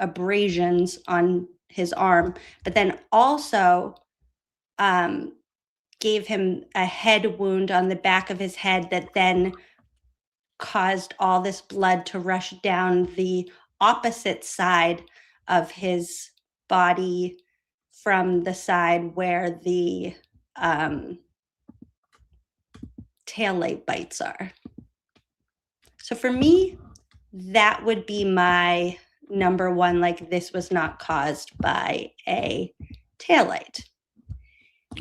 abrasions on his arm, but then also gave him a head wound on the back of his head that then caused all this blood to rush down the opposite side of his body from the side where the tail light bites are. So for me, that would be my number one, like this was not caused by a tail light.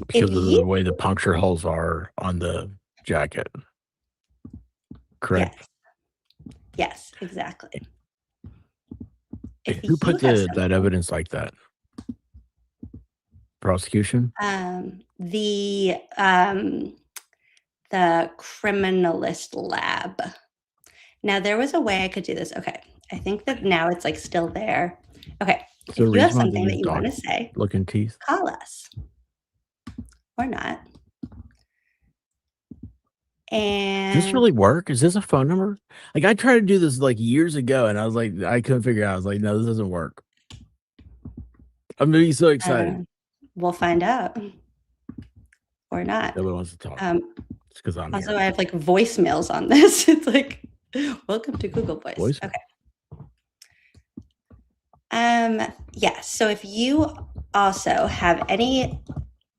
Because of the way the puncture holes are on the jacket. Correct? Yes, exactly. Who put that evidence like that? Prosecution? The criminalist lab. Now there was a way I could do this. Okay. I think that now it's like still there. Okay. If you have something that you want to say, looking teeth, call us or not. And does this really work? Is this a phone number? Like I tried to do this like years ago and I was like, I couldn't figure it out. I was like, no, this doesn't work. I'm gonna be so excited. We'll find out or not. Nobody wants to talk. It's because I'm also here. I have like voicemails on this. It's like, welcome to Google Voice. Okay. Yeah. So if you also have any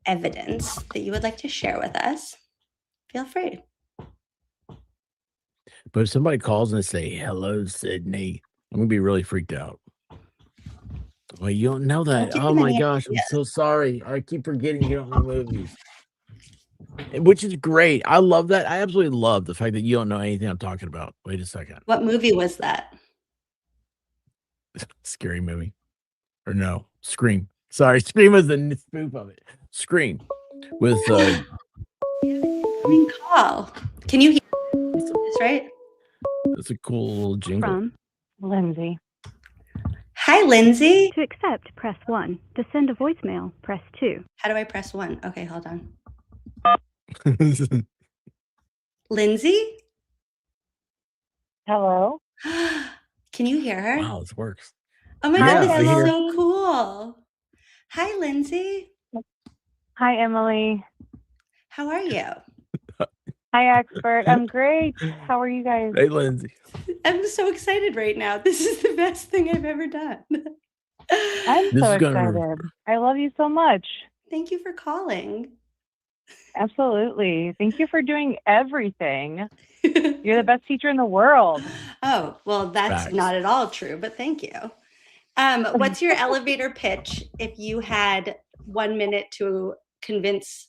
evidence that you would like to share with us, feel free. But if somebody calls and they say, hello, Sydney, I'm gonna be really freaked out. Well, you don't know that. Oh my gosh, I'm so sorry. I keep forgetting you don't know movies. Which is great. I love that. I absolutely love the fact that you don't know anything I'm talking about. Wait a second. What movie was that? Scary movie. Or no, Scream. Sorry, Scream was the spoof of it. Scream with call. Can you hear this, right? That's a cool little jingle. From Lindsey. Hi, Lindsey. To accept, press 1. To send a voicemail, press 2. How do I press 1? Okay, hold on. Lindsey? Hello? Can you hear her? Wow, this works. Oh my Yeah, God, this is hello. so cool. Hi, Lindsey. Hi, Emily. How are you? Hi, expert. I'm great. How are you guys? Hey, Lindsey. I'm so excited right now. This is the best thing I've ever done. I'm This so is gonna- excited. I love you so much. Thank you for calling. Absolutely. Thank you for doing everything. You're the best teacher in the world. Oh, well, that's Facts. not at all true, but thank you. What's your elevator pitch if you had 1 minute to convince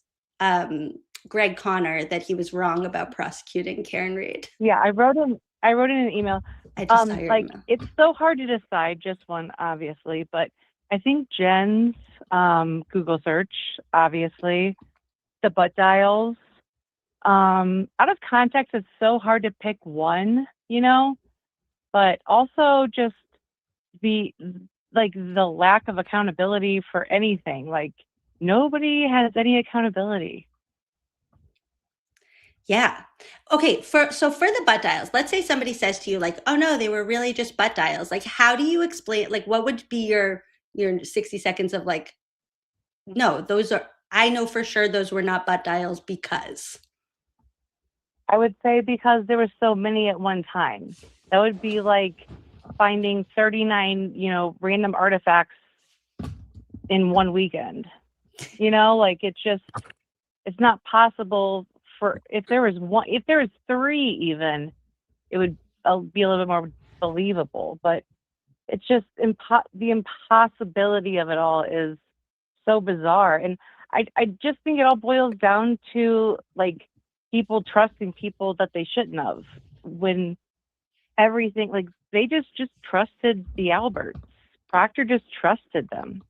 Greg Connor that he was wrong about prosecuting Karen Reed? Yeah, I wrote in an email. I just saw your email. It's so hard to decide just one, obviously, but I think Jen's Google search, obviously, the butt dials. Out of context, it's so hard to pick one, but also just the lack of accountability for anything. Like nobody has any accountability. Yeah. Okay. For the butt dials, let's say somebody says to you like, oh no, they were really just butt dials. Like, how do you explain, like, what would be your 60 seconds of like, no, I know for sure those were not butt dials because. I would say because there were so many at one time. That would be like finding 39, random artifacts in one weekend. Like it's not possible if there was three even, it would be a little bit more believable. But it's just the impossibility of it all is so bizarre. And I just think it all boils down to like people trusting people that they shouldn't have, when everything, like, they just trusted the Alberts. Proctor just trusted them.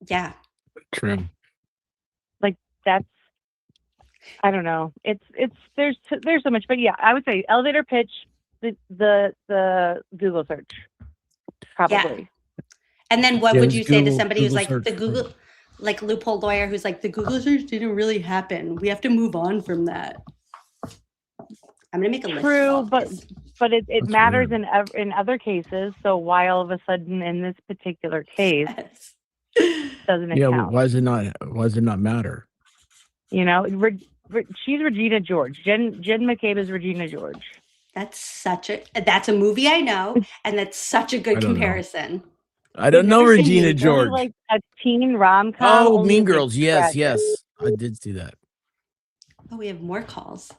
Yeah. True. Like, that's, I don't know. It's there's so much, but yeah, I would say elevator pitch, the Google search, probably. Yeah. And then what would you say to somebody who's Google like the search. Google, like loophole lawyer, who's like, the Google search didn't really happen. We have to move on from that. I'm gonna make a list. True, but it That's matters weird. in other cases. So why all of a sudden in this particular case doesn't it Yeah, count? why does it not matter? You know, she's Regina George. Jen McCabe is Regina George. That's a movie I know, and that's such a good I don't know. comparison. I don't know You've never seen Regina Mean Girls? George. Like a teen rom-com. Oh, only Mean with Girls. Yes, Brad yes. Pitt. I did see that. Oh, we have more calls.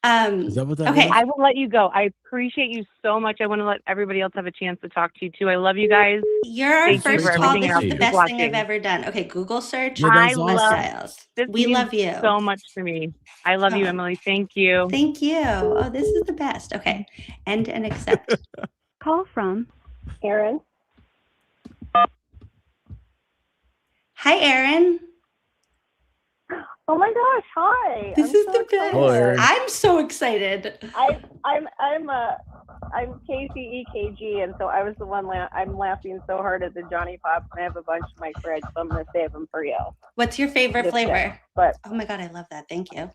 Is that what that Okay. was? I will let you go. I appreciate you so much. I want to let everybody else have a chance to talk to you too. I love you guys. You're our Thank you first for call. everything, This and I'll is the keep best thing watching. I've ever done. Okay, Google search. Yeah, that was I List love dials. this. We means love you. so much to me. I love you, Oh. Emily. Thank you. Thank you. Oh, this is the best. Okay. End and accept. Call from Erin. Hi, Erin. Oh my gosh! Hi. This is the best. Hello, Erin. I'm so excited. I'm Casey EKG, and so I was the one. I'm laughing so hard at the Johnny Pops, and I have a bunch in my fridge, so I'm gonna save them for you. What's your favorite Just flavor? kidding, but Oh my God, I love that. Thank you.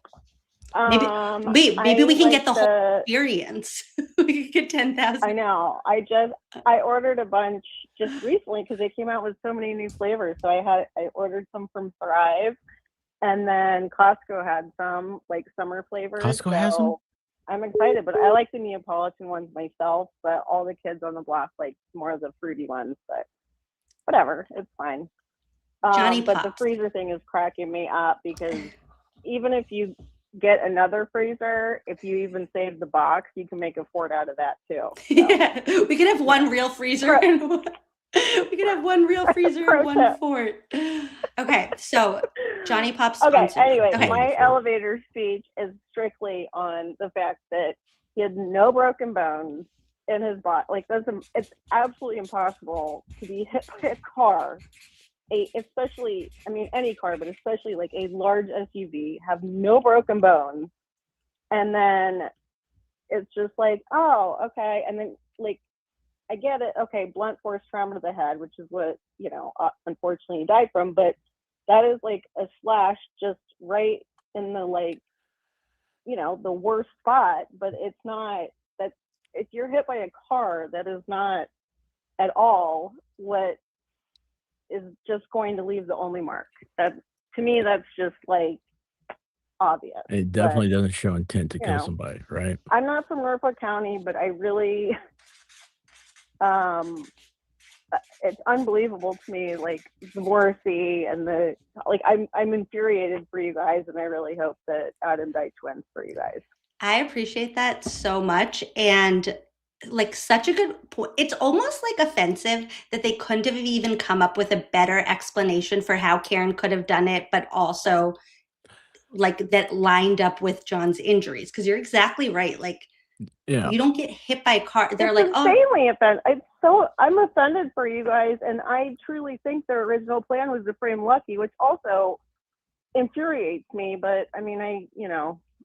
maybe Maybe we can get the whole experience. We could get 10,000. I know. I ordered a bunch just recently because they came out with so many new flavors. So I ordered some from Thrive, and then Costco had some like summer flavors. Costco has them? I'm excited, but I like the Neapolitan ones myself. But all the kids on the block like more of the fruity ones. But whatever, it's fine. Johnny but the Pops. freezer thing is cracking me up because even if you get another freezer, if you even save the box, you can make a fort out of that too. So. Yeah, we could have one real freezer. We could have one real freezer and one fort. Okay, so Johnny Pops. Okay, sponsored. anyway, Okay. my elevator speech is strictly on the fact that he had no broken bones in his body. Like, it's absolutely impossible to be hit by a car, especially, I mean, any car, but especially like a large SUV, have no broken bones. And then it's just like, oh, okay. And then, like, I get it. Okay, blunt force trauma to the head, which is what, unfortunately he died from. But that is like a slash just right in the, like, the worst spot. But it's not that if you're hit by a car, that is not at all what is just going to leave the only mark. That, to me, that's just like obvious. It definitely doesn't show intent to kill somebody, right? I'm not from Norfolk County, but I really, it's unbelievable to me, like the Morrissey and I'm infuriated for you guys, and I really hope that Adam Deitch wins for you guys. I appreciate that so much. And like such a good point. It's almost like offensive that they couldn't have even come up with a better explanation for how Karen could have done it, but also like that lined up with John's injuries. Because you're exactly right. Like, you don't get hit by a car. They're like, insanely offended. I'm offended for you guys, and I truly think their original plan was to frame Lucky, which also infuriates me. But I mean,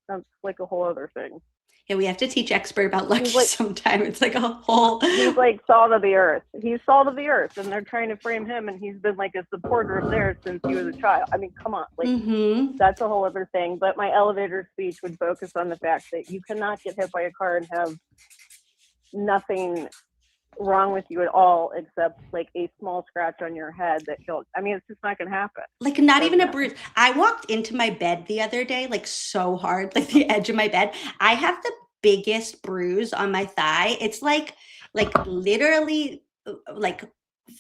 that's like a whole other thing. Yeah, we have to teach expert about Lucky sometime. It's like a whole. He's like salt of the earth. He's salt of the earth, and they're trying to frame him, and he's been like a supporter of theirs since he was a child. I mean, come on, like that's a whole other thing. But my elevator speech would focus on the fact that you cannot get hit by a car and have nothing wrong with you at all except like a small scratch on your head that killed. I mean, it's just not gonna happen. Like not even a bruise. I walked into my bed the other day, like so hard, like the edge of my bed. I have the biggest bruise on my thigh. It's like literally like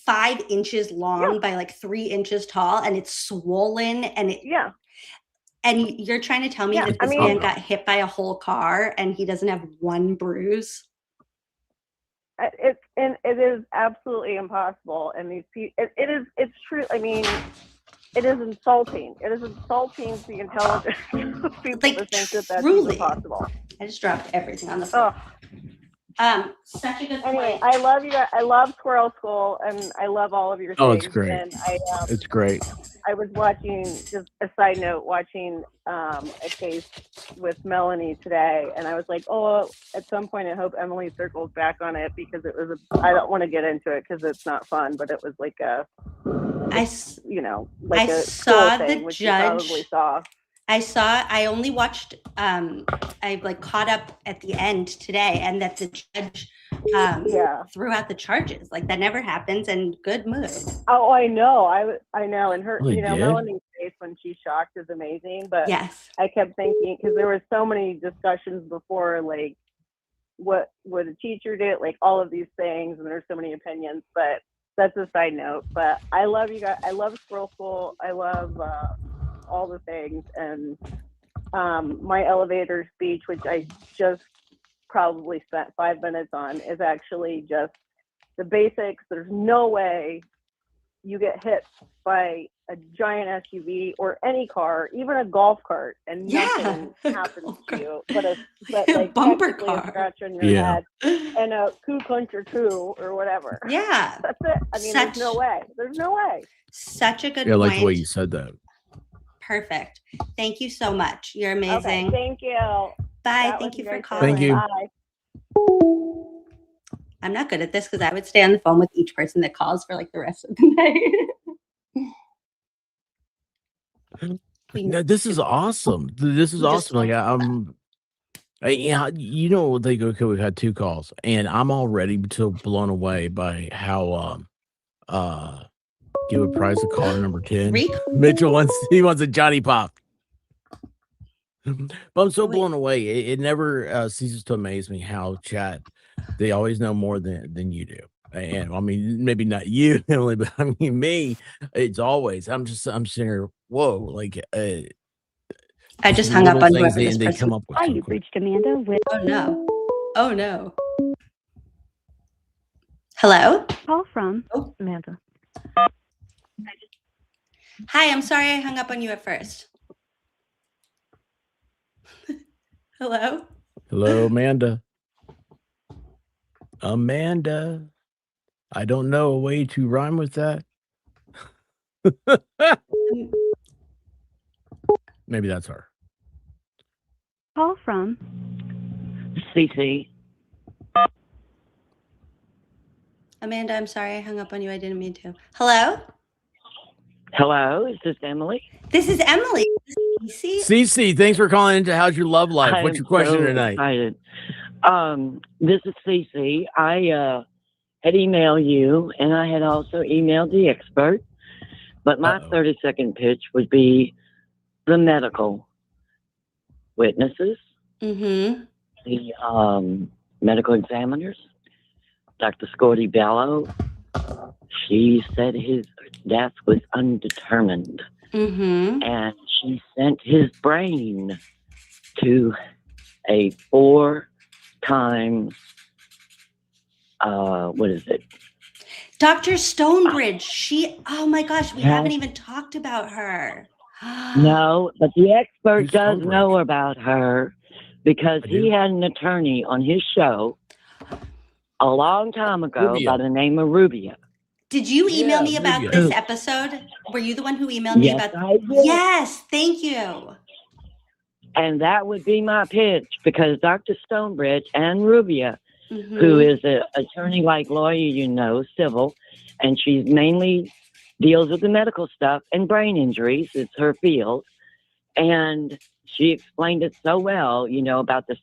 5 inches long by like 3 inches tall, and it's swollen, and And you're trying to tell me that this man got hit by a whole car and he doesn't have one bruise? It is absolutely impossible. And these people, it's true. I mean, it is insulting. It is insulting to the intelligence of people to think that that's even possible. I just dropped everything on the floor. Such a good anyway, point. I love you guys. I love Squirrel School, and I love all of your things. Oh, it's great. And it's great. I was watching, just a side note, watching a case with Melanie today, and I was like, oh, at some point I hope Emily circles back on it, because it was I don't want to get into it because it's not fun, but it was like a saw thing, the which you judge. probably saw. I only watched, I like caught up at the end today, and that the judge threw out the charges. Like, that never happens, and good move. Oh, I know. I know. And her, Really Melanie's face when she's shocked is amazing. But yes, I kept thinking, because there were so many discussions before, like, what would a teacher do? Like, all of these things, and there's so many opinions. But that's a side note. But I love you guys. I love Squirrel School. I love all the things. And my elevator speech, which I just probably spent 5 minutes on, is actually just the basics. There's no way you get hit by a giant SUV or any car, even a golf cart, and nothing happens to you. But like bumper technically car, a scratch on your head and a coup country coup or whatever. Yeah, that's it. I mean, there's no way. There's no way. Such a good I like point. the way you said that. Perfect. Thank you so much. You're amazing. Okay, thank you. Bye. That Thank was you for very calling. Thank you. Bye. I'm not good at this because I would stay on the phone with each person that calls for like the rest of the night. No, this is awesome. This is awesome. Like they go, okay, we've had 2 calls, and I'm already so blown away by how give a prize to caller number 10. Mitchell wants a Johnny Pop. But I'm so blown away. It never ceases to amaze me how chat, they always know more than you do. And I mean, maybe not you, Emily, but I mean me. It's always I'm sitting here. Whoa, like I just hung up on you. They come up with. You've reached Amanda with. Oh no! Oh no! Hello. Call from Amanda. Hi, I'm sorry I hung up on you at first. Hello. Hello, Amanda. Amanda. I don't know a way to rhyme with that. Maybe that's her. Call from Cece. Amanda, I'm sorry I hung up on you. I didn't mean to. Hello? Hello, is this Emily? This is Emily. Cece? Cece, thanks for calling into How's Your Love Life? What's your question tonight? Excited. This is Cece. I had emailed you, and I had also emailed the expert, but my 30-second pitch would be the medical witnesses, the medical examiners. Dr. Scotty Bello, she said his death was undetermined, and she sent his brain to a 4 times, what is it? Dr. Stonebridge. Oh my gosh, we haven't even talked about her. No, but the expert does know about her because he had an attorney on his show a long time ago by the name of Rubia. Did you email me about this episode? Were you the one who emailed me about? I did. Yes, thank you. And that would be my pitch because Dr. Stonebridge and Rubia, who is an attorney like lawyer, civil, and she's mainly deals with the medical stuff and brain injuries. It's her field. And she explained it so well, about the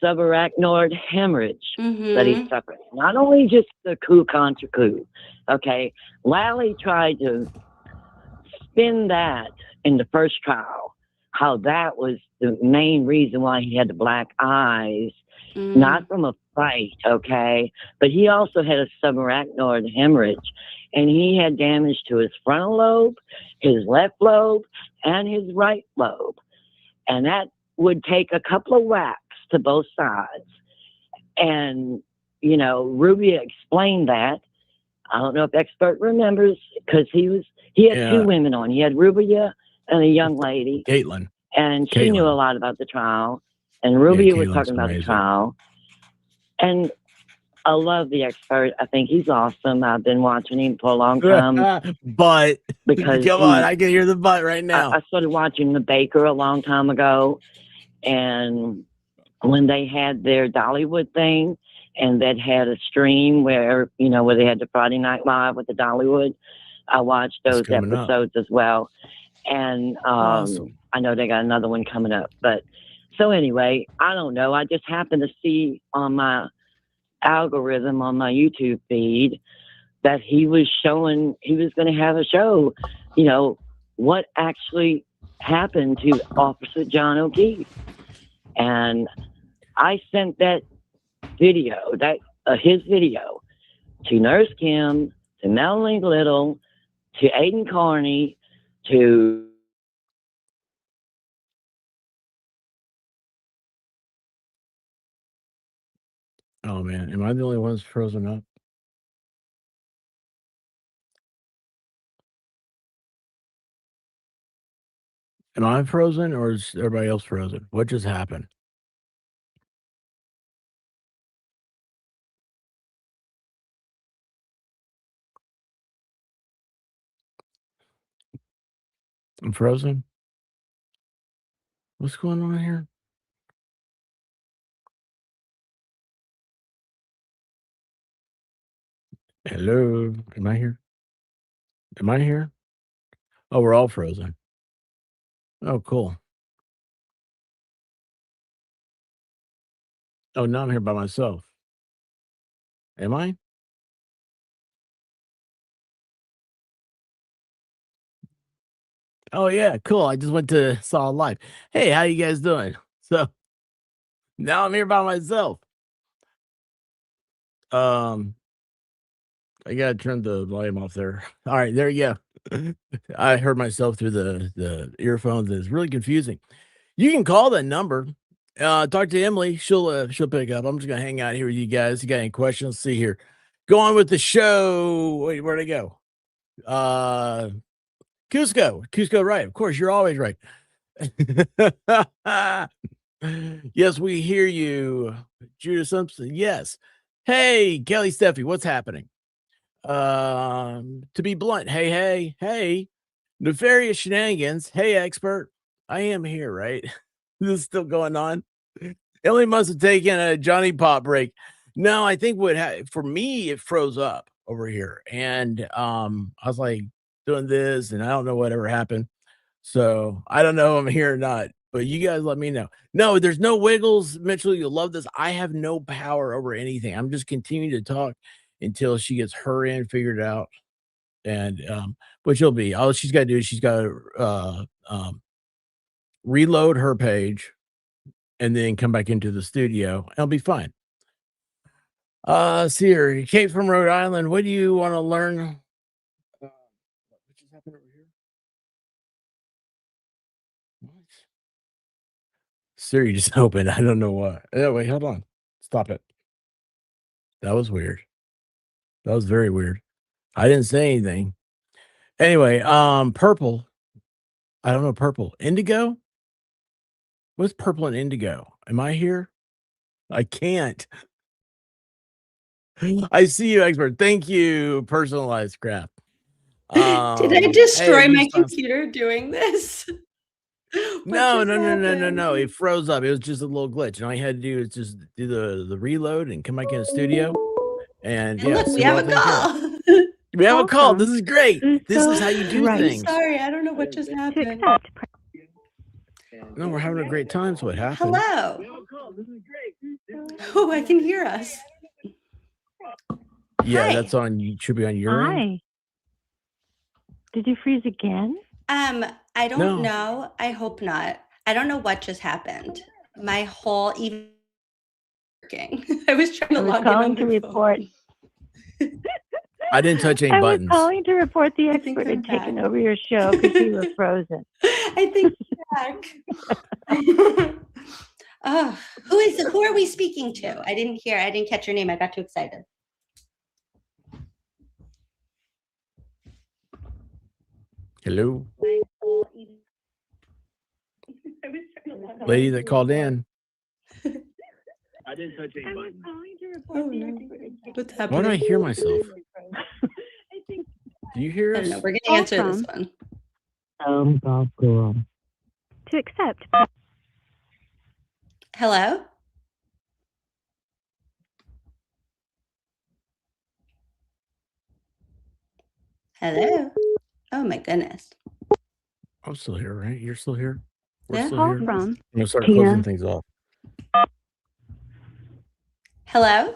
subarachnoid hemorrhage that he suffered. Not only just the coup contra coup, okay? Lally tried to spin that in the first trial, how that was the main reason why he had the black eyes, not from a fight, okay? But he also had a subarachnoid hemorrhage, and he had damage to his frontal lobe, his left lobe, and his right lobe. And that would take a couple of whacks to both sides. And, you know, Ruby explained that. I don't know if Expert remembers, because he had two women on. He had Rubia and a young lady. Caitlin. And she knew a lot about the trial. And Rubia was talking about the trial. And I love the Expert. I think he's awesome. I've been watching him for a long time. But because come on, I can hear the but right now. I started watching The Baker a long time ago, and when they had their Dollywood thing, and that had a stream where they had the Friday Night Live with the Dollywood, I watched those episodes as well. And Awesome. I know they got another one coming up. But so anyway, I don't know. I just happened to see on my algorithm on my YouTube feed that he was showing he was going to have a show, what actually happened to Officer John O'Keefe. And I sent that video, his video, to Nurse Kim, to Melanie Little, to Aiden Carney, to Oh man, am I the only one that's frozen up? Am I frozen or is everybody else frozen? What just happened? I'm frozen. What's going on here? Hello, am I here? Am I here? Oh, we're all frozen. Oh, cool. Oh, now I'm here by myself. Am I? Oh yeah, cool. I just went to saw live. Hey, how you guys doing? So now I'm here by myself. I gotta turn the volume off there. All right, there you go. I heard myself through the earphones. It's really confusing. You can call that number. Talk to Emily. She'll pick up. I'm just gonna hang out here with you guys. You got any questions? See here. Go on with the show. Wait, where'd I go? Cusco, right. Of course, you're always right. Yes, we hear you. Judah Simpson, yes. Hey, Kelly Steffi, what's happening? To be blunt, hey. Nefarious shenanigans. Hey, expert. I am here, right? This is still going on. Ellie must have taken a Johnny Pop break. No, I think for me, it froze up over here. And I was like doing this, and I don't know whatever happened. So I don't know if I'm here or not, but you guys let me know. No, there's no wiggles. Mitchell, you'll love this. I have no power over anything. I'm just continuing to talk until she gets her end figured out. And but she'll be, all she's got to do is she's got to reload her page and then come back into the studio. It'll be fine. See here, Kate from Rhode Island. What do you want to learn? What just happened over here? What? Siri just opened. I don't know what. Oh, wait, hold on. Stop it. That was weird. That was very weird. I didn't say anything. Anyway, purple. I don't know purple. Indigo? What's purple and indigo? Am I here? I can't. I see you, expert. Thank you, personalized crap. Did I destroy my computer doing this? No. It froze up. It was just a little glitch. And all you had to do is just do the reload and come back in the studio. And yeah, look, we have a call. We have a call. This is great. This is how you do things. Sorry, I don't know what just happened. No, we're having a great time. So what happened? Hello. Oh, I can hear us. Yeah, Hi. that's on. You should be on your end. Hi. Did you freeze again? I don't know. I hope not. I don't know what just happened. My whole even working. I was trying to log in on to my report. I didn't touch any I was buttons. calling to report the I think expert I'm had taken back. over your show because you were frozen. I think back. Oh, who are we speaking to? I didn't catch your name. I got too excited. Hello. Lady that called in. I didn't touch any buttons. Oh no. What's happening? Why do I hear myself? Do you hear I us? don't know. We're gonna answer this one. To accept. Hello? Hello? Oh my goodness. I'm still here, right? You're still here? We're Yeah. still Call here? from I'm going to start Tina. closing things off. Hello?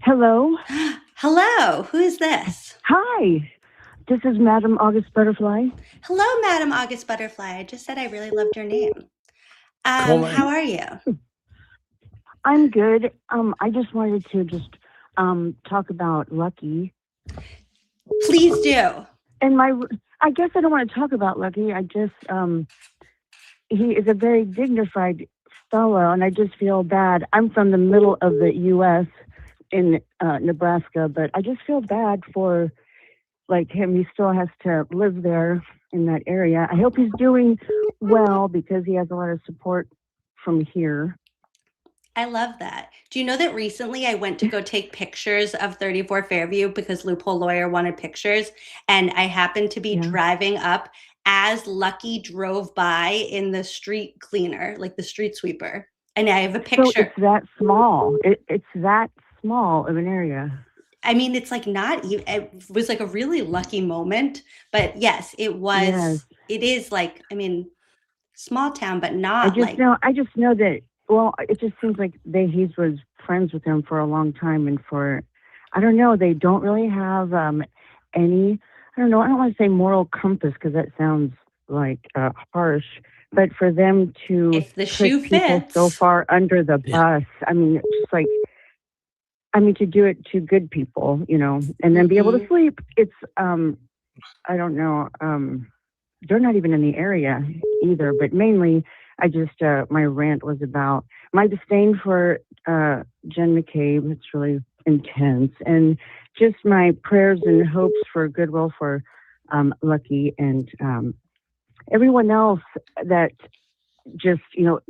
Hello. Hello. Who is this? Hi. This is Madam August Butterfly. Hello, Madam August Butterfly. I just said I really loved your name. Colin. How are you? I'm good. I just wanted to talk about Lucky. Please do. And I guess I don't want to talk about Lucky. I just he is a very dignified fellow, and I just feel bad. I'm from the middle of the U.S. in Nebraska, but I just feel bad for like him. He still has to live there in that area. I hope he's doing well because he has a lot of support from here. I love that. Do you know that recently I went to go take pictures of 34 Fairview because Loophole Lawyer wanted pictures, and I happened to be driving up as Lucky drove by in the street cleaner, like the street sweeper, and I have a picture. So it's that small. It's that small of an area. I mean, it's like not even, it was like a really lucky moment, but yes, it was, Yes. it is like, I mean, small town, but not I just know that, well, it just seems like he was friends with him for a long time, and I don't know, they don't really have any, I don't know, I don't want to say moral compass because that sounds like harsh, but for them to if the shoe put people fits. so far under the bus, I mean, it's just like, to do it to good people, and then be able to sleep. It's, I don't know, they're not even in the area either, but mainly I just, my rant was about my disdain for Jen McCabe. It's really intense. And just my prayers and hopes for goodwill for Lucky and everyone else that just,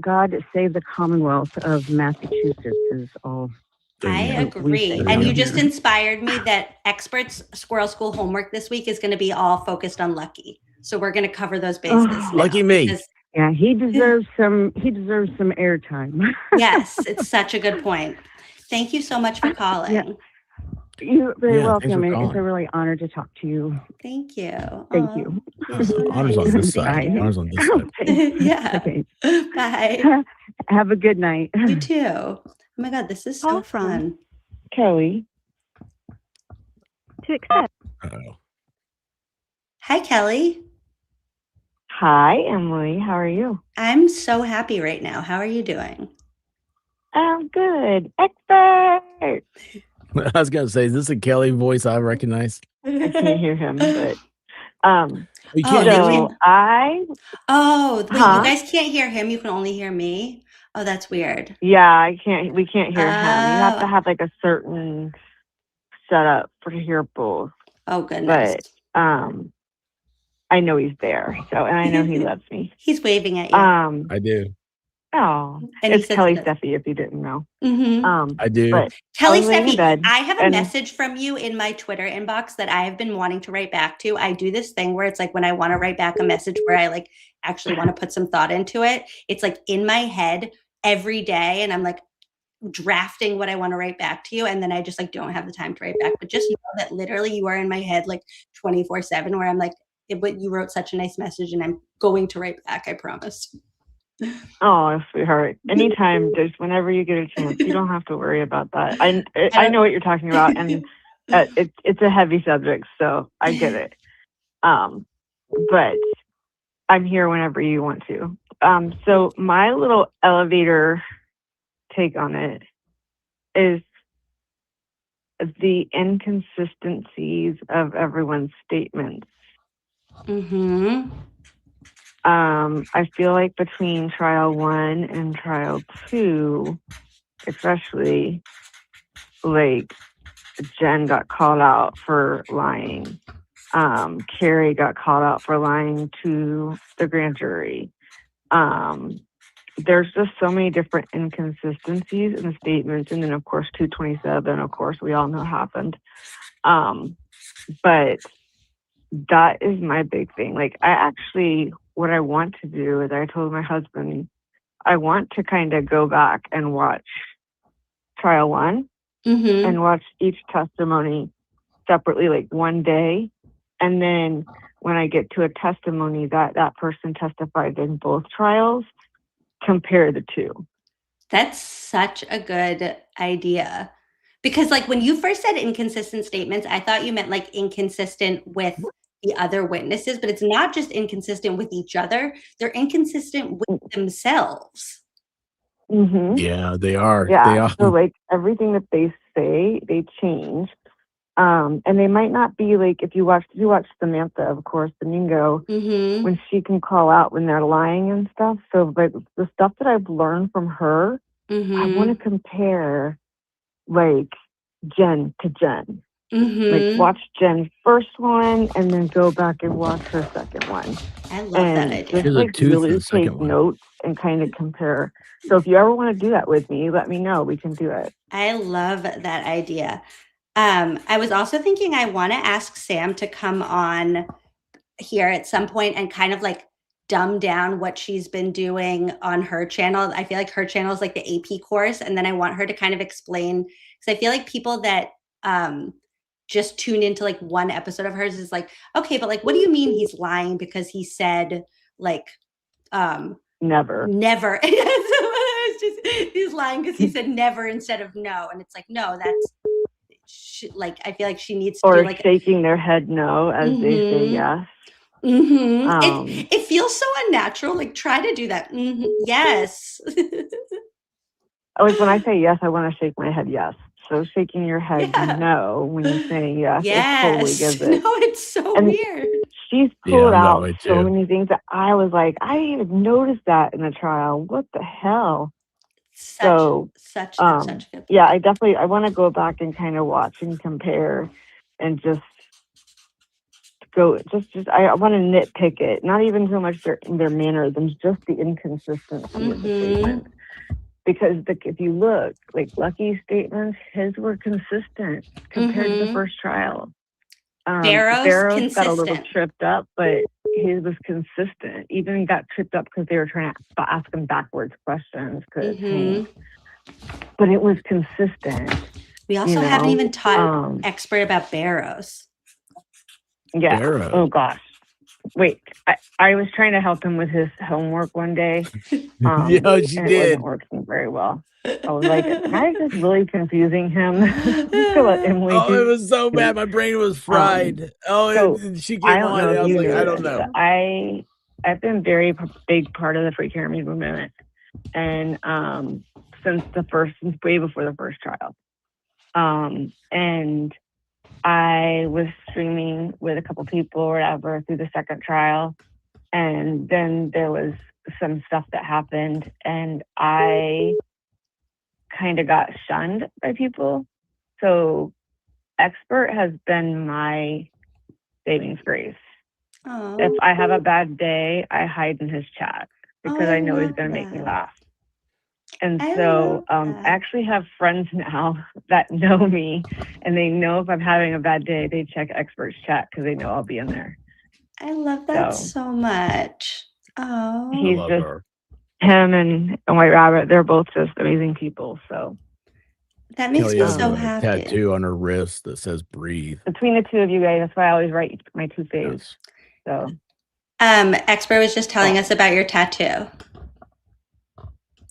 God save the Commonwealth of Massachusetts is all. I agree. And you just inspired me that experts Squirrel School homework this week is going to be all focused on Lucky. So we're going to cover those bases. Lucky me. Yeah, he deserves some airtime. Yes, it's such a good point. Thank you so much for calling. Yeah. You're very welcome. for It's a really honor to talk to you. Thank you. Thank you. Honors on this side. Honors on this side. Yeah. Okay. Bye. Have a good night. You too. Oh my God, this is so fun. Kelly. To accept. Uh-oh. Hi, Kelly. Hi, Emily. How are you? I'm so happy right now. How are you doing? I'm good. Expert. I was going to say, is this a Kelly voice I recognize? I can't hear him, but You can't they hear me? can't- Oh, wait, you guys can't hear him. You can only hear me. Oh, that's weird. Yeah, we can't hear him. You have to Oh. have like a certain setup to hear both. Oh, goodness. But I know he's there, and I know he loves me. He's waving at you. I do. Oh, And he it's says Kelly that- Steffi, if you didn't know. Mhm. I do. But Kelly I was laying in Steffi, bed, I have a and- message from you in my Twitter inbox that I have been wanting to write back to. I do this thing where it's like when I want to write back a message where I like actually want to put some thought into it. It's like in my head every day, and I'm like drafting what I want to write back to you, and then I just like don't have the time to write back. But just know that literally you are in my head like 24/7, where I'm like, but you wrote such a nice message, and I'm going to write back. I promise. Oh, sweetheart. Anytime, just whenever you get a chance, you don't have to worry about that. I know what you're talking about, and it's a heavy subject, so I get it. But I'm here whenever you want to. So my little elevator take on it is the inconsistencies of everyone's statements. I feel like between trial 1 and trial 2, especially, like, Jen got called out for lying. Carrie got called out for lying to the grand jury. There's just so many different inconsistencies in the statements. And then, of course, 227, of course, we all know happened. But that is my big thing. Like, what I want to do is I told my husband, I want to kind of go back and watch trial 1 and watch each testimony separately, like one day. And then when I get to a testimony that person testified in both trials, compare the two. That's such a good idea. Because like when you first said inconsistent statements, I thought you meant like inconsistent with the other witnesses, but it's not just inconsistent with each other. They're inconsistent with themselves. Yeah, they are. Yeah. They are. So like everything that they say, they change. And they might not be like, if you watch Samantha, of course, Domingo, when she can call out when they're lying and stuff. So but the stuff that I've learned from her, I want to compare like Jen to Jen. Like watch Jen's first one and then go back and watch her second one. I love that idea. Just like really take notes and kind of compare. So if you ever want to do that with me, let me know. We can do it. I love that idea. I was also thinking I want to ask Sam to come on here at some point and kind of like dumb down what she's been doing on her channel. I feel like her channel is like the AP course. And then I want her to kind of explain, because I feel like people that just tune into like one episode of hers is like, okay, but like, what do you mean he's lying because he said like never. He's lying because he said never instead of no. And it's like, no, that's like, I feel like she needs to do like shaking their head no as they say yes. It feels so unnatural. Like try to do that. Yes. Like when I say yes, I want to shake my head yes. So shaking your head no when you're saying yes, it totally gives it. No, it's so weird. She's pulled out so many things that I was like, I didn't even notice that in the trial. What the hell? Such a good point. Yeah, I want to go back and kind of watch and compare and just I want to nitpick it. Not even so much their mannerisms, just the inconsistency of the statement. Because if you look, like Lucky's statements, his were consistent compared to the first trial. Barrow's got a little tripped up, but his was consistent. Even got tripped up because they were trying to ask him backwards questions. But it was consistent. We also haven't even taught expert about Barrows. Yeah. Barrows. Oh gosh. Wait, I was trying to help him with his homework one day. Yeah, she and did. It wasn't working very well. I was like, am I just really confusing him? Let Emily Oh, it was so bad. My brain was fried. She came on and I was like, I don't know. I've been very big part of the free care movement. And since way before the first trial. And I was streaming with a couple people or whatever through the second trial. And then there was some stuff that happened and I kind of got shunned by people. So expert has been my saving grace. Oh. If I have a bad day, I hide in his chat because I know he's going to make me laugh. And so I actually have friends now that know me and they know if I'm having a bad day, they check expert's chat because they know I'll be in there. I love that so much. Oh, he's just him and White Rabbit. They're both just amazing people. So that makes me so happy. Tattoo on her wrist that says "breathe." Between the two of you guys, that's why I always write my two faves. So, expert was just telling us about your tattoo.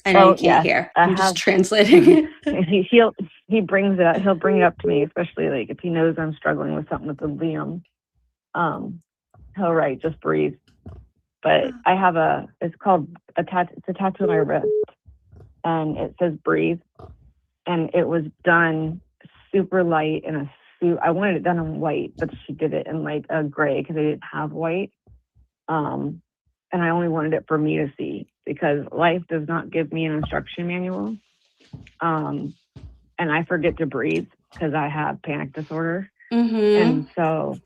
I know you can't hear. I'm just translating. He brings it up. He'll bring it up to me, especially like if he knows I'm struggling with something with the Liam. He'll write just breathe. But I have it's called a tattoo. It's a tattoo on my wrist, and it says breathe. And it was done super light and a suit. I wanted it done in white, but she did it in like a gray because I didn't have white. And I only wanted it for me to see because life does not give me an instruction manual. And I forget to breathe because I have panic disorder. And so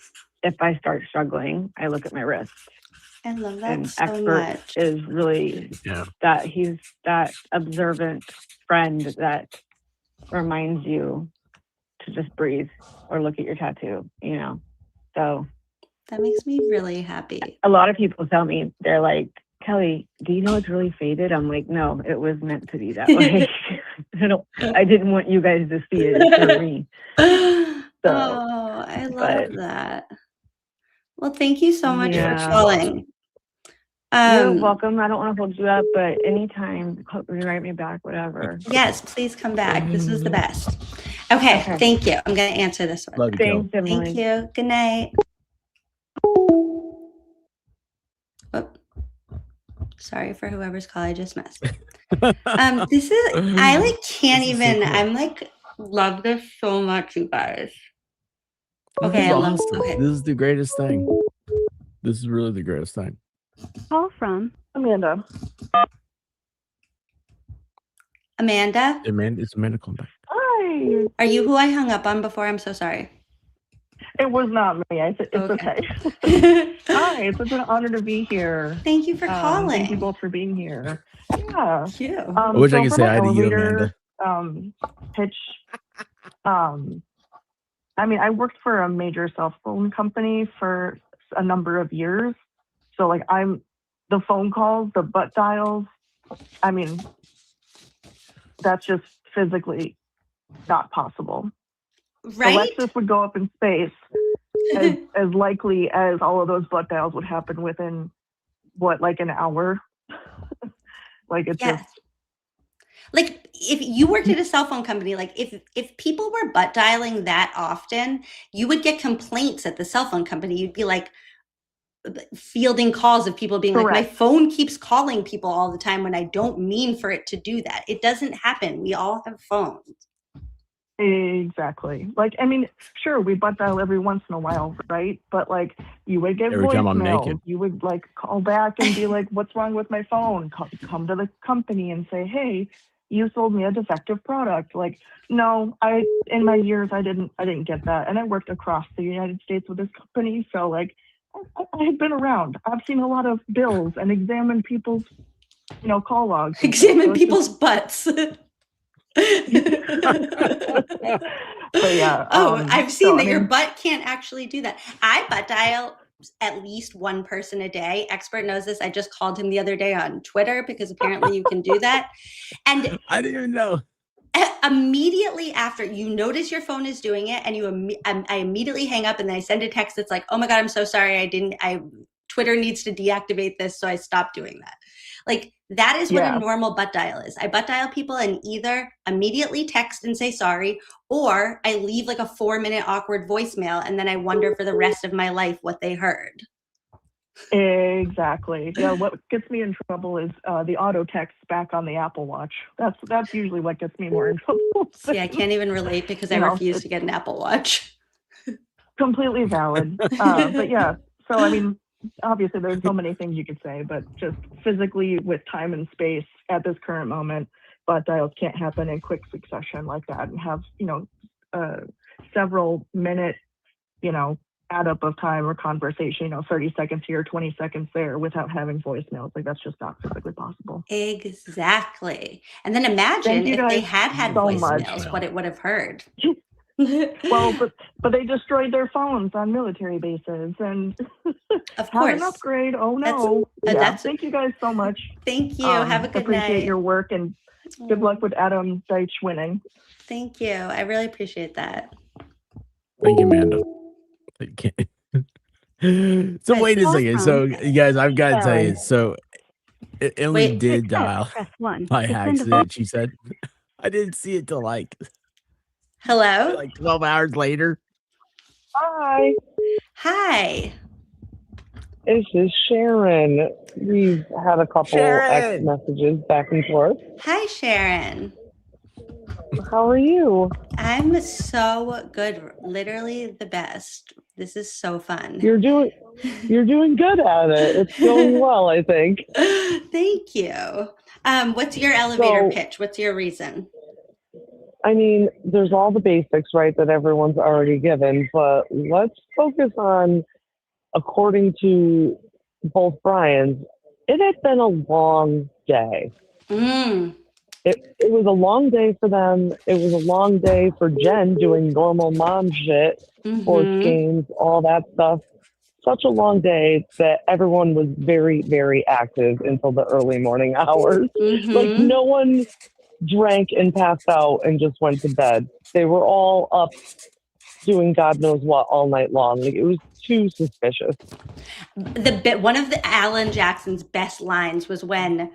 if I start struggling, I look at my wrist. I love that And so expert much. is really that he's that observant friend that reminds you to just breathe or look at your tattoo, you know. So that makes me really happy. A lot of people tell me, they're like, Kelly, do you know it's really faded? I'm like, no, it was meant to be that way. I didn't want you guys to see it. It's for me. So, I love that. Well, thank you so much for calling. You're welcome. I don't want to hold you up, but anytime, write me back, whatever. Yes, please come back. This was the best. Okay. Thank you. I'm going to answer this one. Love you, Thanks, Emily. Thank you. Good night. Whoop. Sorry for whoever's call I just missed. This is, I like can't even, I'm like, love this so much, you guys. Okay, This is the greatest thing. This is really the greatest thing. Call from Amanda. Amanda? It's Amanda calling back. Hi. Are you who I hung up on before? I'm so sorry. It was not me. It's okay. Hi, it's such an honor to be here. Thank you for calling. Thank you both for being here. Yeah. I wish I could say hi to you, elevator, Amanda. Pitch. I mean, I worked for a major cell phone company for a number of years. So like the phone calls, the butt dials, I mean, that's just physically not possible. Right? Alexis would go up in space as likely as all of those butt dials would happen within like an hour. Like it's just like if you worked at a cell phone company, like if people were butt dialing that often, you would get complaints at the cell phone company. You'd be like fielding calls of people being like, my phone keeps calling people all the time when I don't mean for it to do that. It doesn't happen. We all have phones. Exactly. Like, I mean, sure, we butt dial every once in a while, right? But like, you would get Every time I'm voicemail. naked. You would like call back and be like, "What's wrong with my phone?" Come to the company and say, "Hey, you sold me a defective product." Like, no, in my years I didn't get that, and I worked across the United States with this company, so like, I had been around. I've seen a lot of bills and examined people's, call logs. Examine people's butts. But yeah. I've seen that your butt can't actually do that. I butt dial at least one person a day. Expert knows this. I just called him the other day on Twitter because apparently you can do that. And I didn't even know. Immediately after you notice your phone is doing it, and I immediately hang up, and then I send a text that's like, "Oh my God, I'm so sorry. Twitter needs to deactivate this, so I stopped doing that." Like that is what a normal butt dial is. I butt dial people and either immediately text and say sorry, or I leave like a 4-minute awkward voicemail, and then I wonder for the rest of my life what they heard. Exactly. Yeah. What gets me in trouble is the auto text back on the Apple Watch. That's usually what gets me more in trouble. See, I can't even relate because I refuse to get an Apple Watch. Completely valid. But yeah. So I mean, obviously there's so many things you could say, but just physically with time and space at this current moment, butt dials can't happen in quick succession like that and have, several minute, add up of time or conversation, 30 seconds here, 20 seconds there without having voicemails. Like that's just not physically possible. Exactly. And then imagine if they had voicemails, what it would have heard. Well, but they destroyed their phones on military bases and of have course an upgrade. Oh no. Thank you guys so much. Thank you. Have a good night. Appreciate your work and good luck with Adam Deitch winning. Thank you. I really appreciate that. Thank you, Amanda. So wait a second. So you guys, I've got to tell you. So Emily did dial by accident. She said, I didn't see it till hello, like 12 hours later. Hi. This is Sharon. We've had a couple X messages back and forth. Hi, Sharon. How are you? I'm so good. Literally the best. This is so fun. You're doing good at it. It's going well, I think. Thank you. What's your elevator pitch? What's your reason? I mean, there's all the basics, right, that everyone's already given, but let's focus on, according to both Brians, it had been a long day. It was a long day for them. It was a long day for Jen doing normal mom shit, sports games, all that stuff. Such a long day that everyone was very, very active until the early morning hours. Like, no one drank and passed out and just went to bed. They were all up doing God knows what all night long. Like, it was too suspicious. One of the Alan Jackson's best lines was when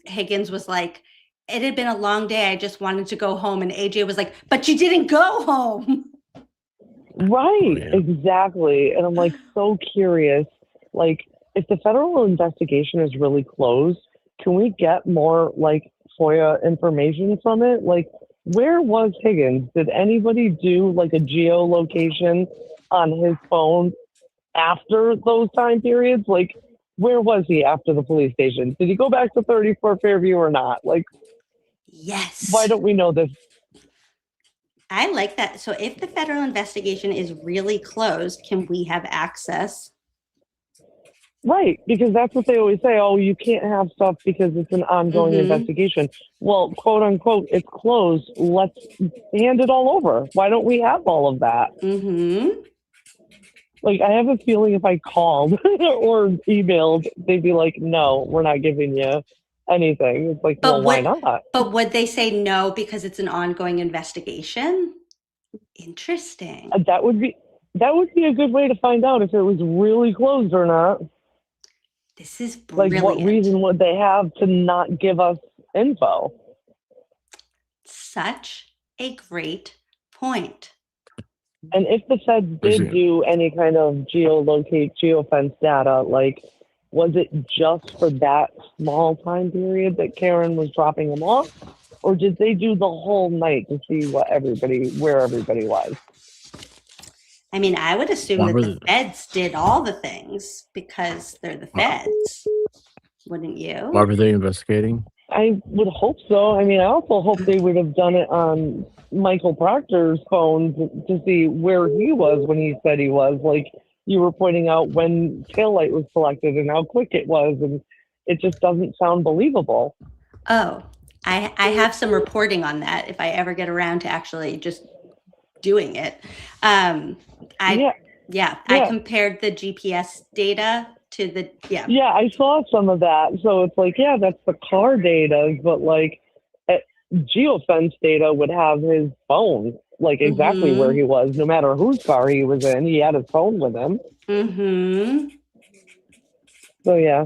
Higgins was like, "It had been a long day. I just wanted to go home." And AJ was like, "But you didn't go home." Right, exactly. And I'm like so curious, like, if the federal investigation is really closed, can we get more like FOIA information from it? Like, where was Higgins? Did anybody do like a geolocation on his phone after those time periods? Like, where was he after the police station? Did he go back to 34 Fairview or not? Like, yes. Why don't we know this? I like that. So if the federal investigation is really closed, can we have access? Right, because that's what they always say. Oh, you can't have stuff because it's an ongoing investigation. Well, quote unquote, it's closed. Let's hand it all over. Why don't we have all of that? Like, I have a feeling if I called or emailed, they'd be like, no, we're not giving you anything. It's like, well, why not? But would they say no because it's an ongoing investigation? Interesting. That would be a good way to find out if it was really closed or not. This is brilliant. Like, what reason would they have to not give us info? Such a great point. And if the feds did do any kind of geofence data, like, was it just for that small time period that Karen was dropping them off? Or did they do the whole night to see where everybody was? I mean, I would assume that the feds did all the things because they're the feds. Wouldn't you? Why were they investigating? I would hope so. I mean, I also hope they would have done it on Michael Proctor's phone to see where he was when he said he was. Like, you were pointing out when taillight was collected and how quick it was, and it just doesn't sound believable. Oh, I have some reporting on that if I ever get around to actually just doing it. I compared the GPS data to the Yeah, I saw some of that. So it's like, yeah, that's the car data, but like geofence data would have his phone, like exactly where he was, no matter whose car he was in. He had his phone with him. So yeah,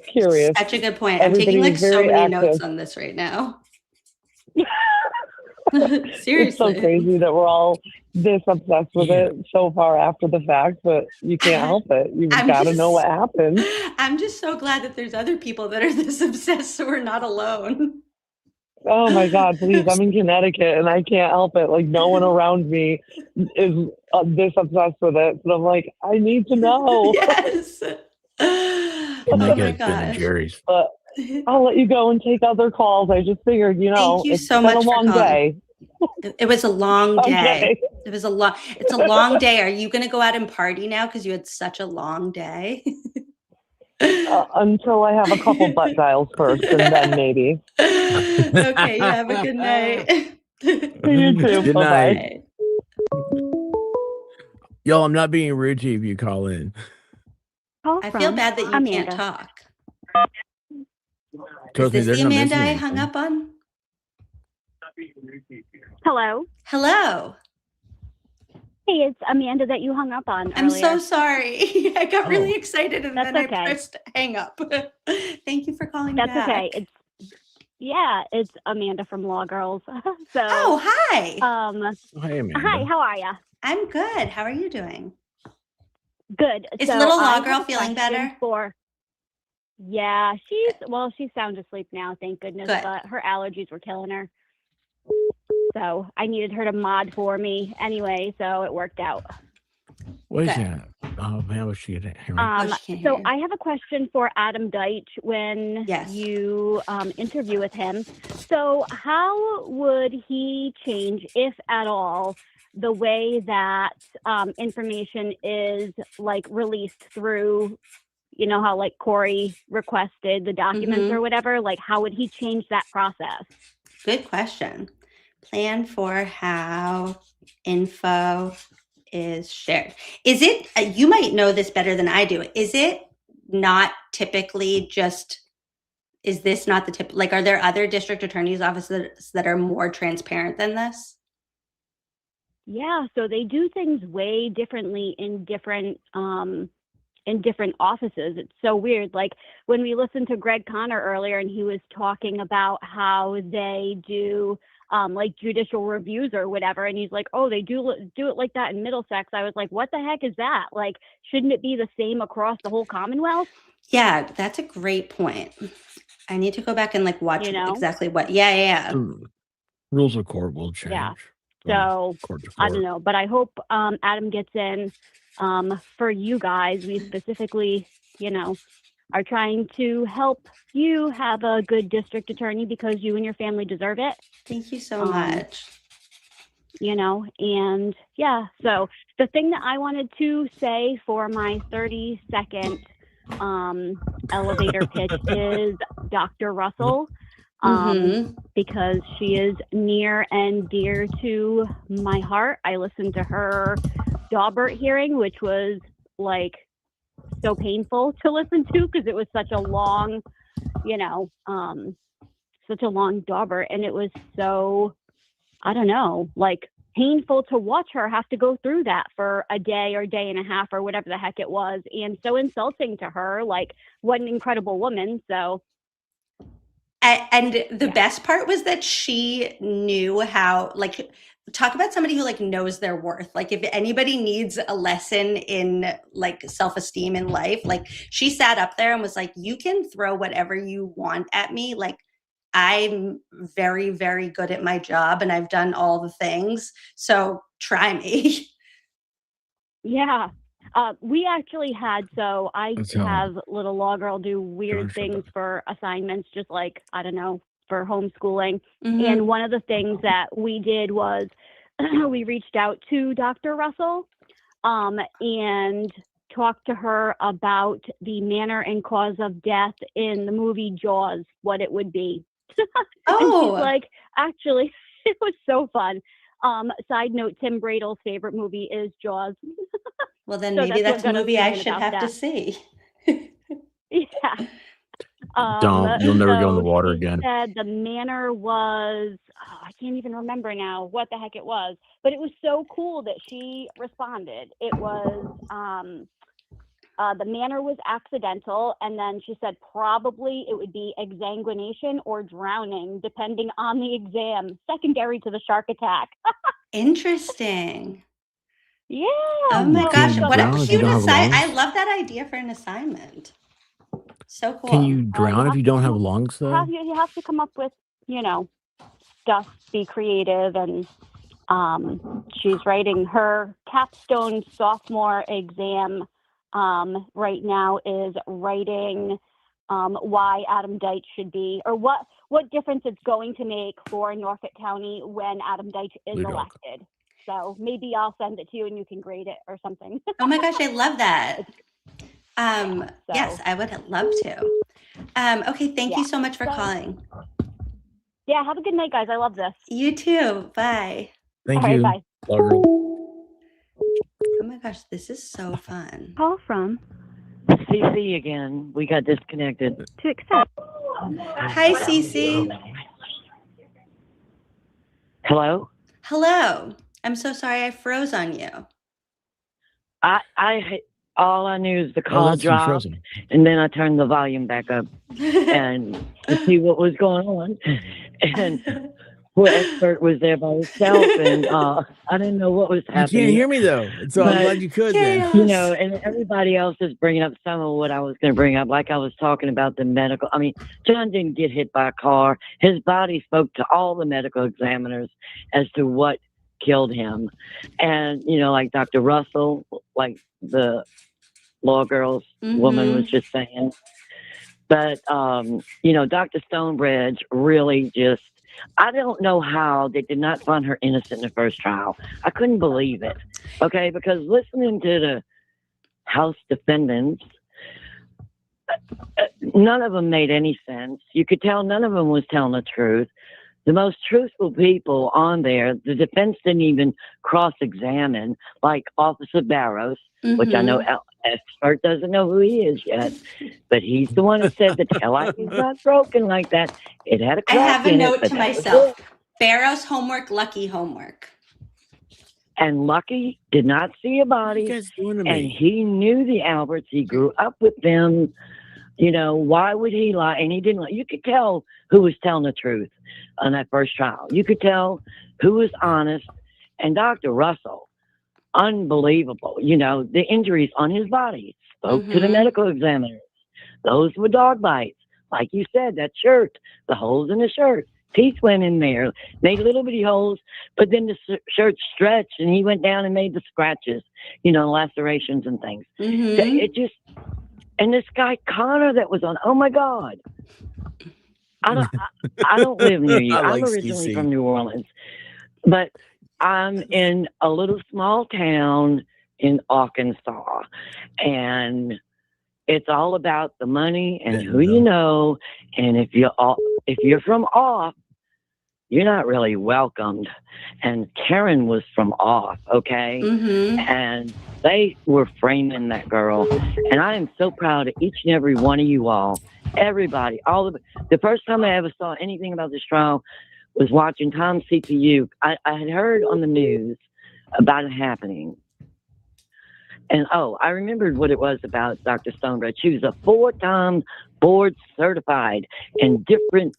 curious. Such a good point. I'm taking like so many notes on this right now. Seriously. It's so crazy that we're all this obsessed with it so far after the fact, but you can't help it. You've got to know what happened. I'm just so glad that there's other people that are this obsessed, so we're not alone. Oh my God, please. I'm in Connecticut and I can't help it. Like, no one around me is this obsessed with it. But I'm like, I need to know. Yes. Oh my God. Jerry's. But I'll let you go and take other calls. I just figured, Thank you it's so been much a long day. It was a long day. Okay. It's a long day. Are you going to go out and party now because you had such a long day? Until I have a couple butt dials first, and then maybe. Okay, you have a good night. You too. Good Bye-bye. night. Yo, I'm not being rude to you if you call in. I feel bad that you can't talk. Trust me, Is this they're the not Amanda missing I hung up on? Hello. Hello. Hey, it's Amanda that you hung up on I'm earlier. so sorry. I got really excited and That's then okay. I pressed hang up. Thank you for calling me That's back. okay. It's Amanda from Law Girls. Oh, hi. Hey, Amanda. Hi, how are you? I'm good. How are you doing? Good. Is So little I law have girl a feeling question better? Yeah, she's sound asleep now, thank goodness, Good. but her allergies were killing her. So I needed her to mod for me anyway, so it worked out. What is Okay. that? Oh man, was she hearing? So I have a question for Adam Deitch when you interview with him. So how would he change, if at all, the way that information is like released through, you know, how like Corey requested the documents or whatever? Like, how would he change that process? Good question. Plan for how info is shared. Is it, you might know this better than I do. Is it not typically just, is this not the tip? Like, are there other district attorneys' offices that are more transparent than this? Yeah, so they do things way differently in different offices. It's so weird. Like when we listened to Greg Connor earlier and he was talking about how they do like judicial reviews or whatever, and he's like, oh, they do it like that in Middlesex. I was like, what the heck is that? Like, shouldn't it be the same across the whole Commonwealth? Yeah, that's a great point. I need to go back and like watch exactly what. Yeah. Rules of court will change. Yeah. So I don't know, but I hope Adam gets in for you guys. We specifically, you know, are trying to help you have a good district attorney because you and your family deserve it. Thank you so much. You know, and yeah, so the thing that I wanted to say for my 30-second elevator pitch is Dr. Russell. Because she is near and dear to my heart. I listened to her Daubert hearing, which was like so painful to listen to because it was such a long, you know, such a long Daubert. And it was so, I don't know, like painful to watch her have to go through that for a day or day and a half or whatever the heck it was. And so insulting to her, like what an incredible woman. So. And the best part was that she knew how, like, talk about somebody who like knows their worth. Like if anybody needs a lesson in like self-esteem in life, like she sat up there and was like, you can throw whatever you want at me. Like I'm very, very good at my job and I've done all the things. So try me. Yeah. We actually had, so I have little law girl do weird things for assignments, just like, I don't know, for homeschooling. And one of the things that we did was we reached out to Dr. Russell and talked to her about the manner and cause of death in the movie Jaws, what it would be. And she's like, actually, it was so fun. Side note, Tim Bradle's favorite movie is Jaws. Well, then maybe that's a movie I should have to see. Yeah. You'll never go in the water again. Said the manner was, I can't even remember now what the heck it was, but it was so cool that she responded. It was, the manner was accidental, and then she said probably it would be exsanguination or drowning, depending on the exam, secondary to the shark attack. Interesting. Yeah. Oh my gosh, what a cute assignment. I love that idea for an assignment. So cool. Can you drown if you don't have lungs, though? You have to come up with, you know, stuff, be creative. And she's writing her capstone sophomore exam right now is writing why Adam Deitch should be, or what difference it's going to make for Norfolk County when Adam Deitch is elected. So maybe I'll send it to you and you can grade it or something. Oh my gosh, I love that. Yes, I would love to. Okay, thank you so much for calling. Yeah, have a good night, guys. I love this. You too. Bye. Thank All right, you. bye. Oh my gosh, this is so fun. Call from Cece again. We got disconnected. To accept. Hi, Cece. Hello? Hello. I'm so sorry I froze on you. I all I knew is the call that's dropped, frozen. and then I turned the volume back up and to see what was going on. And poor expert was there by himself, and I didn't know what was You happening. can't hear me though. So I'm But, glad you could then. you know, and everybody else is bringing up some of what I was going to bring up. Like I was talking about the medical. I mean, John didn't get hit by a car. His body spoke to all the medical examiners as to what killed him. And, you know, like Dr. Russell, like the law girl's woman was just saying. But, you know, Dr. Stonebridge really just, I don't know how they did not find her innocent in the first trial. I couldn't believe it. Okay, because listening to the House defendants, none of them made any sense. You could tell none of them was telling the truth. The most truthful people on there, the defense didn't even cross-examine, like Officer Barrows, which I know expert doesn't know who he is yet, but he's the one who said the tail light is not broken like that. It had a I crack have a in note it, but to that was myself. it. Barrows homework, Lucky homework. And Lucky did not see a body, and he knew the Alberts. He grew up with them. You know, why would he lie? And he didn't lie. You could tell who was telling the truth on that first trial. You could tell who was honest. And Dr. Russell, unbelievable. You know, the injuries on his body spoke to the medical examiners. Those were dog bites. Like you said, that shirt, the holes in the shirt. Teeth went in there, made little bitty holes, but then the shirt stretched and he went down and made the scratches, you know, lacerations and things. So it just, and this guy Connor that was on, oh my God. I don't live near you. I like I'm originally Cece. from New Orleans, but I'm in a little small town in Arkansas, and it's all about the money and who you know. And if you're from off, you're not really welcomed. And Karen was was from off, okay? And they were framing that girl. And I am so proud of each and every one of you all. Everybody, all of the first time I ever saw anything about this trial was watching Tom CPU. I had heard on the news about it happening. And I remembered what it was about Dr. Stonebridge. She was a 4-time board certified in different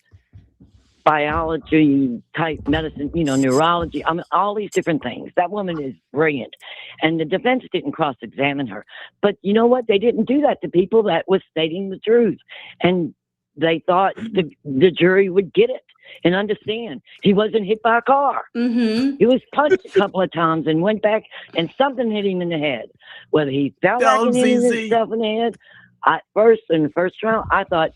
biology type medicine, you know, neurology, I mean, all these different things. That woman is brilliant. And the defense didn't cross-examine her. But you know what? They didn't do that to people that was stating the truth. And they thought the jury would get it and understand. He wasn't hit by a car. He was punched a couple of times and went back and something hit him in the head. Whether he felt like it hit himself in the head. In the first trial, I thought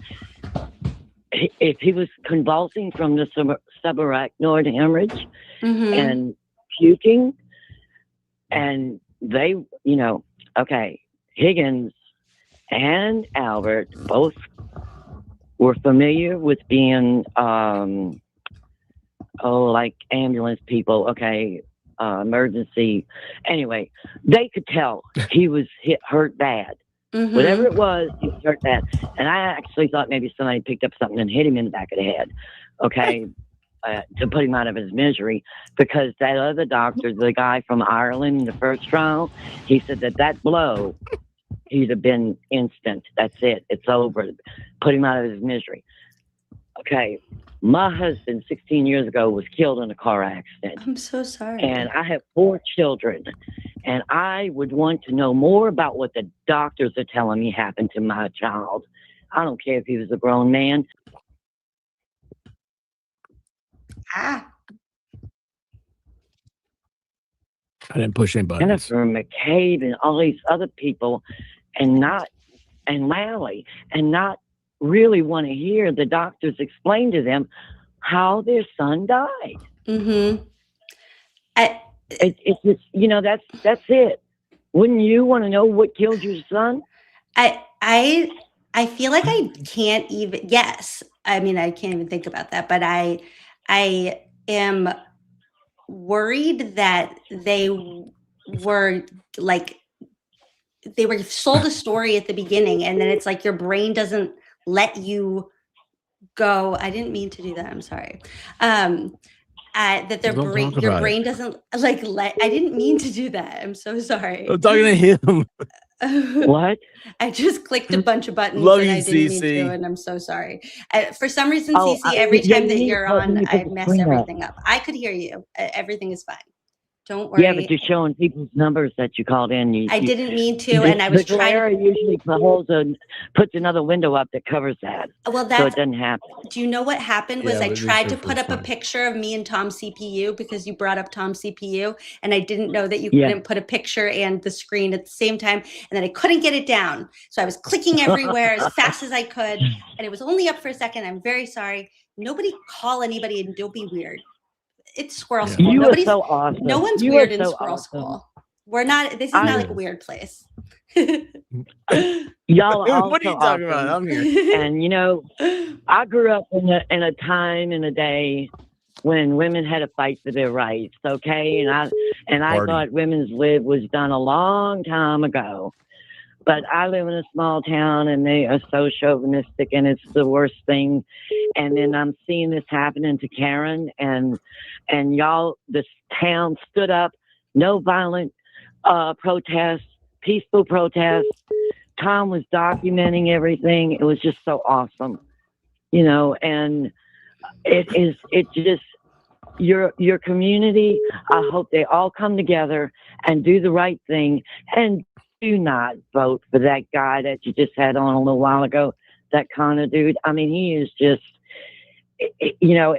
if he was convulsing from the subarachnoid hemorrhage and puking, and they, you know, okay, Higgins and Albert both were familiar with being, like ambulance people, okay, emergency. Anyway, they could tell he was hurt bad. Whatever it was, he was hurt bad. And I actually thought maybe somebody picked up something and hit him in the back of the head, okay, to put him out of his misery. Because that other doctor, the guy from Ireland in the first trial, he said that blow, he'd have been instant. That's it. It's over. Put him out of his misery. Okay. My husband, 16 years ago, was killed in a car accident. I'm so sorry. And I have 4 children. And I would want to know more about what the doctors are telling me happened to my child. I don't care if he was a grown man. I didn't push any buttons. Jennifer McCabe and all these other people, and Lally, and not really want to hear the doctors explain to them how their son died. It's just, you know, that's it. Wouldn't you want to know what killed your son? I feel like I can't even. Yes, I mean I can't even think about that. But I am worried that they were sold a story at the beginning, and then it's like your brain doesn't let you go. I didn't mean to do that. I'm sorry. That your brain doesn't I didn't mean to do that. I'm so sorry. I'm talking to him. What? I just clicked a bunch of buttons Love and you, I didn't mean to, Cece. and I'm so sorry. For some reason, Oh, Cece, every yeah, time you that need you're to put- you on, need to I put the mess screen up. everything up. I could hear you. Everything is fine. Don't Yeah, worry. but you're showing people's numbers that you called in. I didn't mean to, and I was the trying glare to. usually puts another window up that covers that, Well, so that's. it doesn't happen. Do you know what happened was Yeah, I but this tried to stuff put was up a fun. picture of me and Tom CPU because you brought up Tom CPU, and I didn't know that you Yeah. couldn't put a picture and the screen at the same time, and then I couldn't get it down. So I was clicking everywhere as fast as I could, and it was only up for a second. I'm very sorry. Nobody call anybody and don't be weird. It's Squirrel School. You are Nobody's so awesome. No one's You weird are in so Squirrel awesome. School. We're not. This is I not like a know. weird place. Y'all are all What are so you talking about? awesome. I'm here. And you know, I grew up in a time in a day when women had to fight for their rights. Okay, and I Party. thought women's lib was done a long time ago. But I live in a small town, and they are so chauvinistic, and it's the worst thing. And then I'm seeing this happening to Karen, and y'all, this town stood up, no violent protests, peaceful protests. Tom was documenting everything. It was just so awesome, you know. And it just your community. I hope they all come together and do the right thing, and do not vote for that guy that you just had on a little while ago. That kind of dude. I mean, he is just, you know,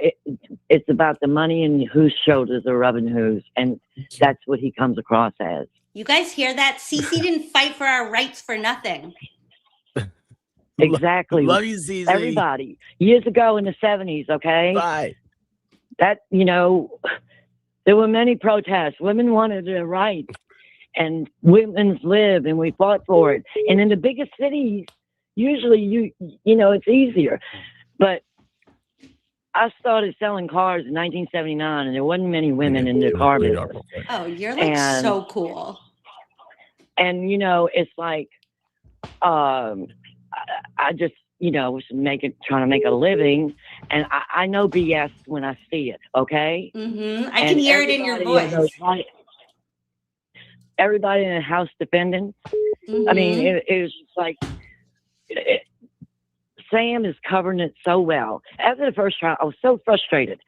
it's about the money and whose shoulders are rubbing whose, and that's what he comes across as. You guys hear that? Cece didn't fight for our rights for nothing. Exactly. Love you, Cece. Everybody. Years ago in the 70s, okay? Bye. That, you know, there were many protests. Women wanted their rights, and women's live, and we fought for it. And in the biggest cities, usually you know, it's easier. But I started selling cars in 1979, and there wasn't many women in the car business. Oh, you're like so cool. And you know, it's like, I just, you know, was trying to make a living, and I know BS when I see it. Okay. Mm-hmm. I can hear it in your voice. Everybody in the house defending. Mm-hmm. I mean, it was just like. Sam is covering it so well. After the first trial, I was so frustrated,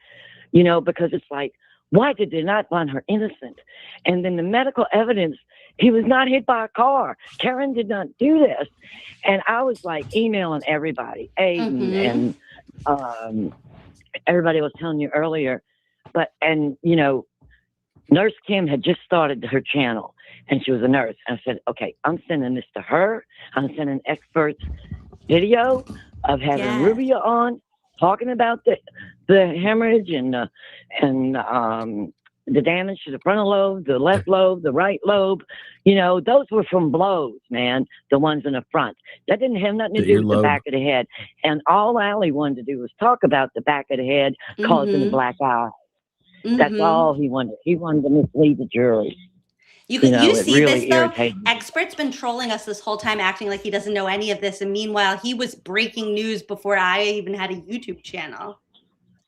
you know, because it's like, why did they not find her innocent? And then the medical evidence, he was not hit by a car. Karen did not do this. And I was like emailing everybody, Aiden and everybody I was telling you earlier. And, you know, Nurse Kim had just started her channel, and she was a nurse. And I said, okay, I'm sending this to her. I'm sending experts video of having Rubia on, talking about the hemorrhage and the damage to the frontal lobe, the left lobe, the right lobe. You know, those were from blows, man, the ones in the front. That didn't have nothing to do with the back of the head. And all Allie wanted to do was talk about the back of the head causing the black eye. That's all he wanted. He wanted to mislead the jury. You know, see really this, though? irritating. Expert's been trolling us this whole time, acting like he doesn't know any of this. And meanwhile, he was breaking news before I even had a YouTube channel.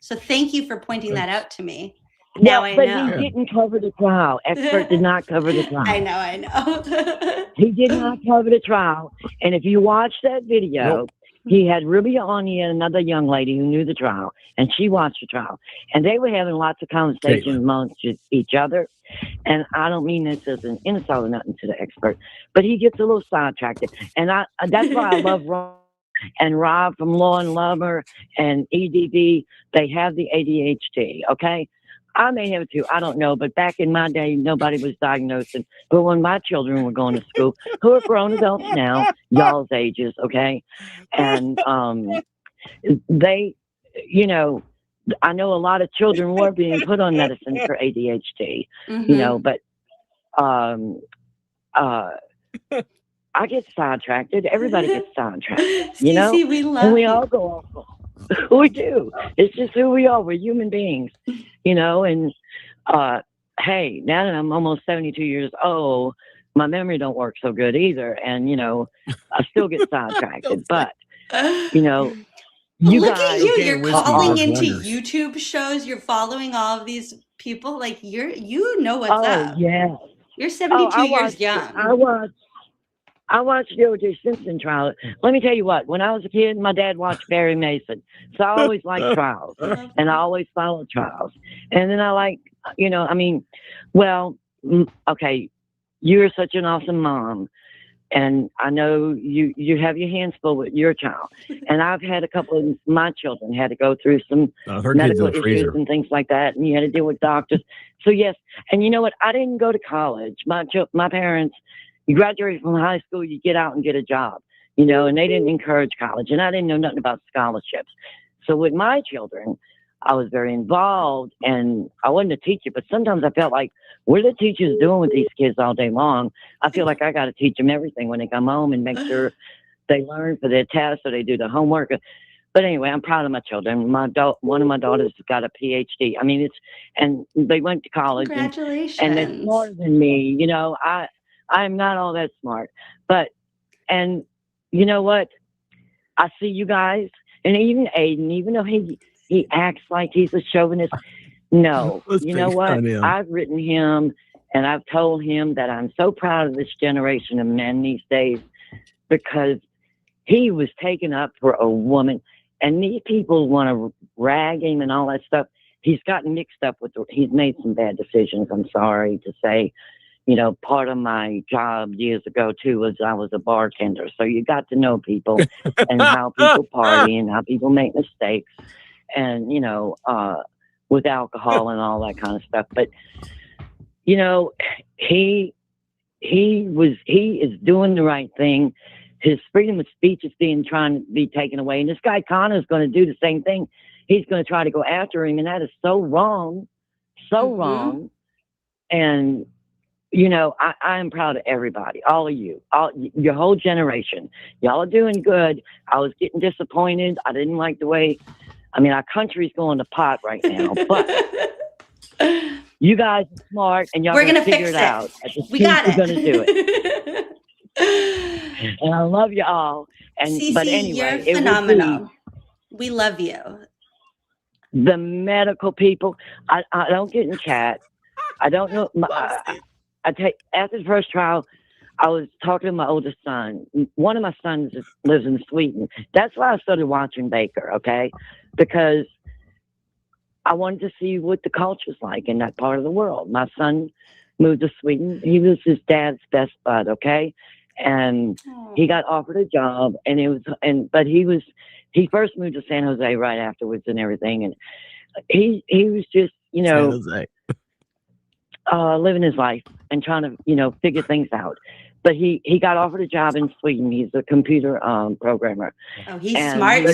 So thank you for pointing that out to me. Now I know. But he didn't cover the trial. Expert did not cover the trial. I know. He did not cover the trial. And if you watch that video, he had Rubia on here, another young lady who knew the trial, and she watched the trial. And they were having lots of conversations amongst each other. And I don't mean this as an insult or nothing to the expert, but he gets a little sidetracked. And that's why I love Rob and Rob from Law and Lover and EDD. They have the ADHD, okay? I may have it too. I don't know. But back in my day, nobody was diagnosing. But when my children were going to school, who are grown adults now, y'all's ages, okay? And they, you know, I know a lot of children were being put on medicine for ADHD, you know, but I get sidetracked. Everybody gets sidetracked, you know? Cece, we love and we you. all go off. We do. It's just who we are. We're human beings, you know? And hey, now that I'm almost 72 years old, my memory don't work so good either. And, you know, I still get sidetracked. But, you know, you Look guys, at you. You're calling into wonders. YouTube shows. You're following all of these people. Like you know what's up. Yeah. You're 72 years young. I watch I watched the O.J. Simpson trial. Let me tell you what. When I was a kid, my dad watched Barry Mason, so I always liked trials, and I always followed trials. And then I like, okay, you're such an awesome mom, and I know you have your hands full with your child. And I've had a couple of my children had to go through some medical issues and things like that, and you had to deal with doctors. So yes, and you know what? I didn't go to college. My parents. You graduate from high school, you get out and get a job, and they didn't encourage college, and I didn't know nothing about scholarships. So with my children, I was very involved, and I wasn't a teacher, but sometimes I felt like, what are the teachers doing with these kids all day long? I feel like I got to teach them everything when they come home and make sure they learn for their tests or they do the homework. But anyway, I'm proud of my children. One of my daughters got a PhD. And they went to college. Congratulations. And they're smarter than me. I'm not all that smart, and you know what? I see you guys, and even Aiden, even though he acts like he's a chauvinist, no, you know what? I've written him, and I've told him that I'm so proud of this generation of men these days, because he was taken up for a woman, and these people want to rag him and all that stuff. He's gotten mixed up he's made some bad decisions, I'm sorry to say. Part of my job years ago, too, was I was a bartender. So you got to know people and how people party and how people make mistakes and, with alcohol and all that kind of stuff. But, he is doing the right thing. His freedom of speech is trying to be taken away. And this guy Connor is going to do the same thing. He's going to try to go after him. And that is so wrong. So wrong. And, I am proud of everybody, all of you, your whole generation. Y'all are doing good. I was getting disappointed. I didn't like the way, our country's going to pot right now, but you guys are smart and y'all are going to figure it out. We got it. We're going to do it. And I love you all. Cece, but anyway, you're phenomenal. We love you. The medical people, I don't get in chat. I don't know. After the first trial, I was talking to my oldest son. One of my sons lives in Sweden. That's why I started watching Baker, okay? Because I wanted to see what the culture's like in that part of the world. My son moved to Sweden. He was his dad's best bud, okay? And he got offered a job, but he first moved to San Jose right afterwards and everything. And he was just, San Jose. Living his life and trying to, figure things out. But he got offered a job in Sweden. He's a computer programmer. Oh, he's smart.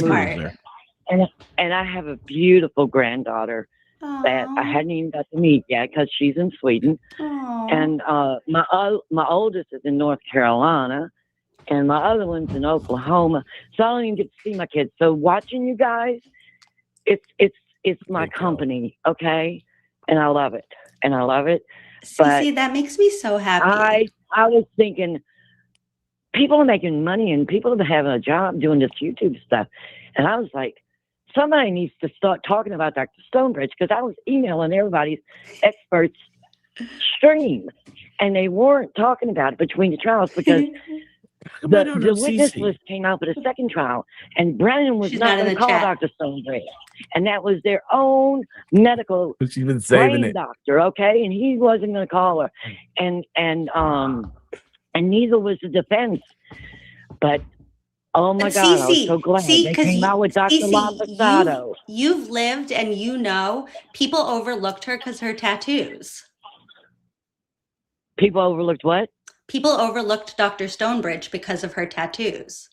And I have a beautiful granddaughter that I hadn't even got to meet yet because she's in Sweden. Aww. And my oldest is in North Carolina, and my other one's in Oklahoma. So I don't even get to see my kids. So watching you guys, it's my company, okay? And I love it. Cece, that makes me so happy. I was thinking, people are making money and people are having a job doing this YouTube stuff. And I was like, somebody needs to start talking about Dr. Stonebridge, because I was emailing everybody's experts stream and they weren't talking about it between the trials, because the witness list came out for the second trial, and Brenden was not going to call Dr. Stonebridge. And that was their own medical brain doctor, okay? And he wasn't going to call her. And neither was the defense. But, oh my God, I was so glad they came out with Dr. Lopasado. You've lived and people overlooked her because her tattoos. People overlooked what? People overlooked Dr. Stonebridge because of her tattoos.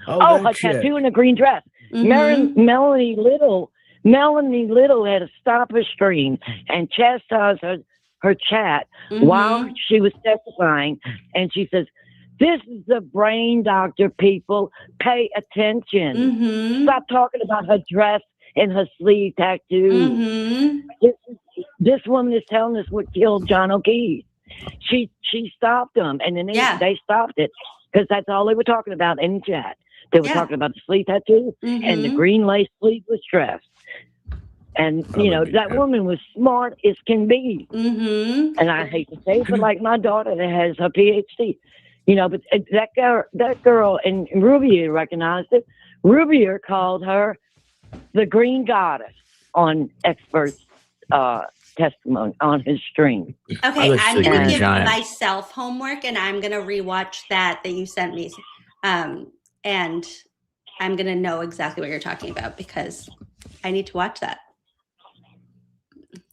Oh, a tattoo and a green dress. Mm-hmm. Melanie Little had to stop her stream and chastise her chat while she was testifying. And she says, this is the brain doctor, people. Pay attention. Stop talking about her dress and her sleeve tattoos. This woman is telling us what killed John O'Keefe. She stopped them, and then they stopped it because that's all they were talking about in the chat. They were talking about the sleeve tattoo and the green lace sleeveless dress. And, that woman was smart as can be. And I hate to say it, but like my daughter that has her PhD, You know, but that girl, and Rubier recognized it. Rubier called her the Green Goddess on Expert's testimony on his stream. Okay, I'm going to give myself homework, and I'm going to rewatch that you sent me. And I'm going to know exactly what you're talking about because I need to watch that.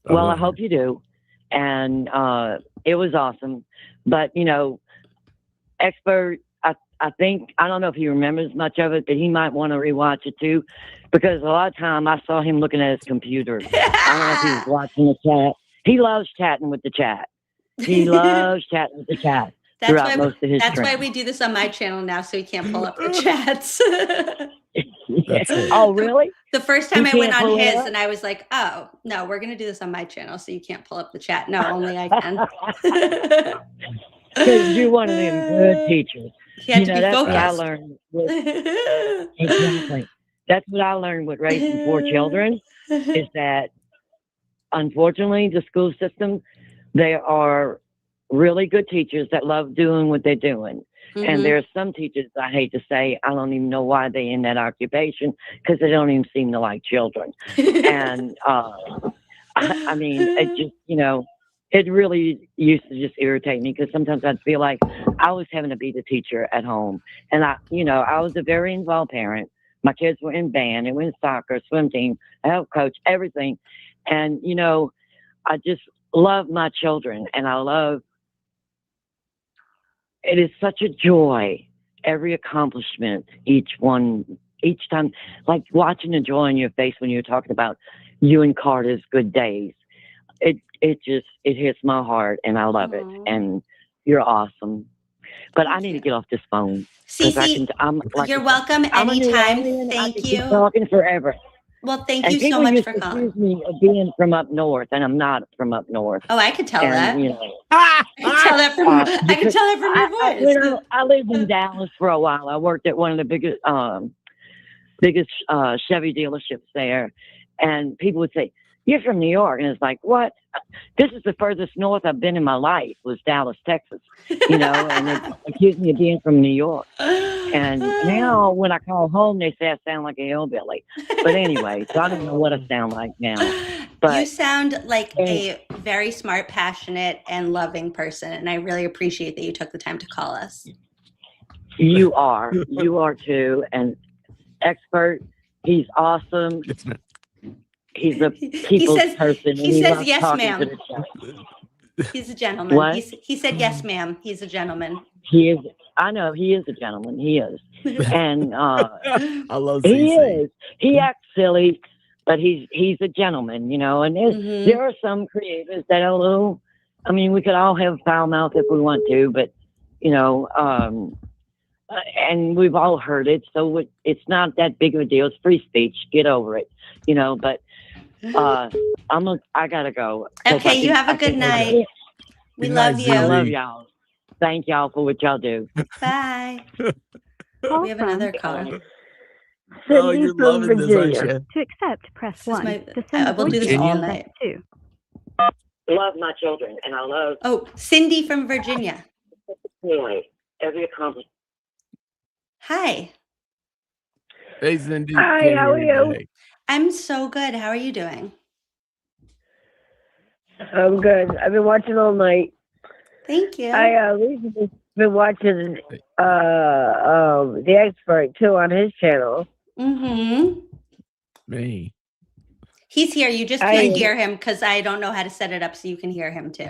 Well, I hope you do. And it was awesome. But, you know, Expert, I think, I don't know if he remembers much of it, but he might want to rewatch it too, because a lot of time I saw him looking at his computer. I don't know if he was watching the chat. He loves chatting with the chat. He loves chatting with the chat throughout most of his That's stream. why we do this on my channel now, so he can't pull up the chats. Oh, really? The first time He I went can't on pull it his, up? and I was like, oh, no, we're going to do this on my channel, so you can't pull up the chat. No, only I can. Because you're one of them good teachers. He had You to know, be that's what I focused. learned. Exactly. That's what I learned with raising 4 children, is that, unfortunately, the school system, they are really good teachers that love doing what they're doing. Mhm. And there are some teachers, I hate to say, I don't even know why they're in that occupation, because they don't even seem to like children. And, I mean, it just, you know, it really used to just irritate me, because sometimes I'd feel like I was having to be the teacher at home. And I was a very involved parent. My kids were in band, they were in soccer, swim team, health coach, everything. And, you know, I just love my children, and it is such a joy, every accomplishment, each time, like watching the joy in your face when you're talking about you and Carter's good days. It hits my heart, and I love it. And you're awesome. But I need to get off this phone. Cece, you're welcome anytime. Thank you. Keep talking forever. Well, thank And you so people much used for to calling. accuse me of being from up north, and I'm not from up north. Oh, I could tell And, that. you know, I can tell that from your voice. I lived in Dallas for a while. I worked at one of the biggest Chevy dealerships there, and people would say, "You're from New York," and it's like, "What? This is the furthest north I've been in my life, was Dallas, Texas." You know, and they accused me of being from New York. And now when I call home, they say I sound like a hillbilly. But anyway, so I don't know what I sound like now. But You sound like a very smart, passionate, and loving person, and I really appreciate that you took the time to call us. you are too. And Expert, he's awesome. He's a people's person. He says loves yes, talking ma'am. to the chat. He's a gentleman. What? He said yes, ma'am. He's a gentleman. He is. I know he is a gentleman. He is, and I love he Cece. is. He acts silly, but he's a gentleman, you know. And there are some creators that are a little. I mean, we could all have foul mouth if we want to, but you know, and we've all heard it, so it's not that big of a deal. It's free speech. Get over it, you know. But I gotta go. Okay, you have a good night. We love you. I love y'all. Thank y'all for what y'all do. Bye. We have another caller. Oh, you're loving this, aren't you? To accept, press This is 1. my- To send I a will do voice this all message, night. press 2. Love my children, and I love. Oh, Cindy from Virginia. Anyway, every accomplishment. Hi. Hey, Cindy. Hi, Can't how hear are you you? today. I'm so good. How are you doing? I'm good. I've been watching all night. Thank you. I recently been watching The Expert too on his channel. Mm-hmm. Me. He's here. You just can't hear him because I don't know how to set it up so you can hear him too.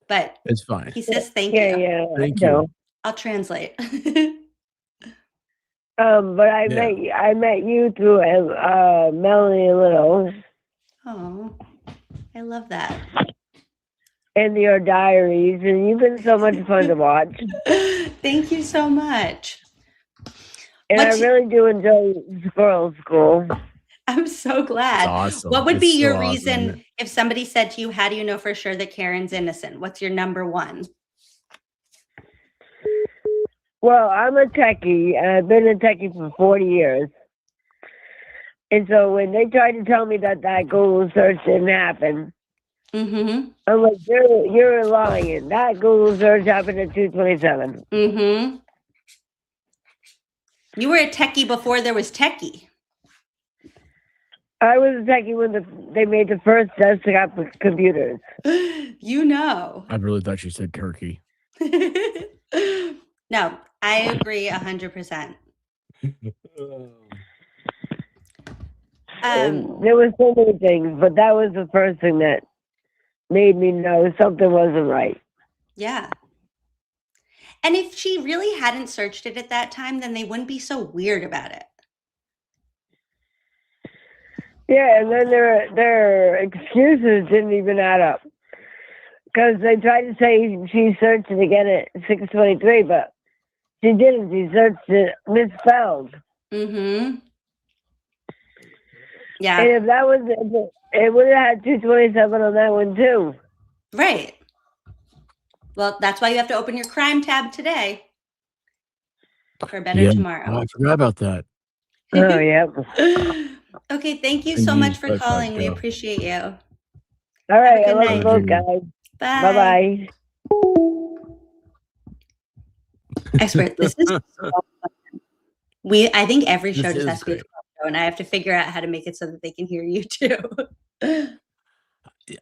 But It's fine. he says thank Yeah, you. yeah. Thank I know. you. I'll translate. But I met you through Melanie Little Oh, I love that. in your diaries, and you've been so much fun to watch. Thank you so much. And What's- I really do enjoy Squirrel School. I'm so glad. It's awesome. What would be It's your so awesome, reason isn't it? if somebody said to you, how do you know for sure that Karen's innocent? What's your number one? Well, I'm a techie, and I've been a techie for 40 years. And so when they tried to tell me that Google search didn't happen, Mm-hmm. I'm like, you're lying. That Google search happened at 2:27. Mm-hmm. You were a techie before there was techie. I was a techie when they made the first desktop computers. You know. I really thought you said turkey. No, I agree 100%. There was so many things, but that was the first thing that made me know something wasn't right. Yeah. And if she really hadn't searched it at that time, then they wouldn't be so weird about it. Yeah, and then their excuses didn't even add up. Because they tried to say she searched it again at 6:23, but she didn't. She searched it misspelled. Mm-hmm. Yeah. And if that was it would have had 227 on that one too. Right. Well, that's why you have to open your crime tab today for a better tomorrow. Oh, I forgot about that. Oh, yeah. Okay, thank you And so use much for Wi-Fi, calling. We so. appreciate you. All right, I Have a good love night. you both, guys. Bye. Bye-bye. Expert, this is so fun. I think every show This just is has to be a great. call show, and I have to figure out how to make it so that they can hear you too.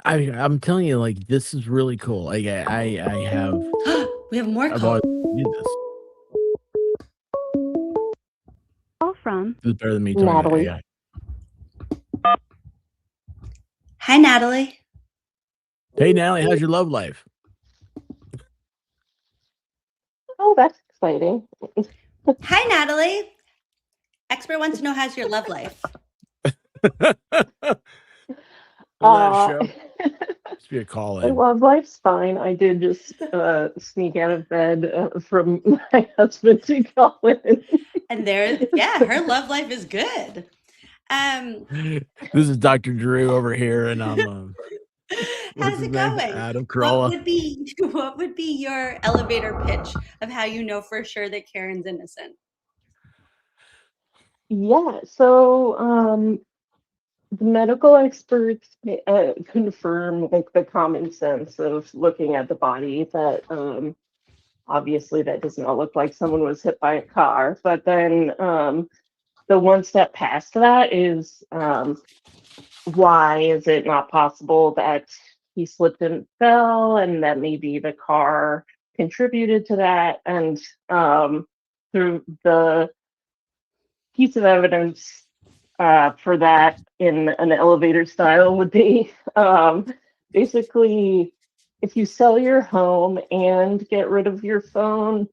I'm telling you, like, this is really cool. Like, I have. We have more I've calls. always did this. Call from This is better than me talking Natalie. to AI. Hi, Natalie. Hey, Natalie, how's your love life? Oh, that's exciting. Hi, Natalie. Expert wants to know how's your love life. Just be a call My in. love life's fine. I did just sneak out of bed from my husband to call in. And her love life is good. This is Dr. Drew over here, and I'm How's it going? Adam What Carolla. would be your elevator pitch of how you know for sure that Karen's innocent? Yeah, so the medical experts confirm like the common sense of looking at the body that obviously that does not look like someone was hit by a car. But then the one step past that is why is it not possible that he slipped and fell and that maybe the car contributed to that? And through the piece of evidence for that in an elevator style would be basically if you sell your home and get rid of your phone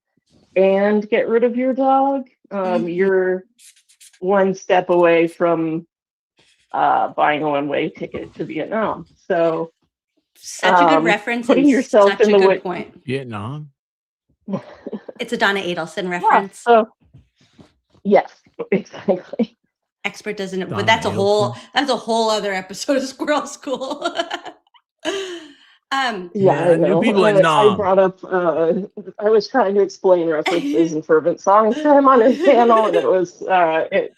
and get rid of your dog, you're one step away from buying a one-way ticket to Vietnam. So Such a good reference putting and yourself such in a the good point. Vietnam? It's a Donna Adelson reference. So yes, exactly. Expert doesn't, Donna but that's a whole other episode of Squirrel School. Yeah, I know. new people in I Nam. brought up, I was trying to explain references in Fervent songs to him on his panel, and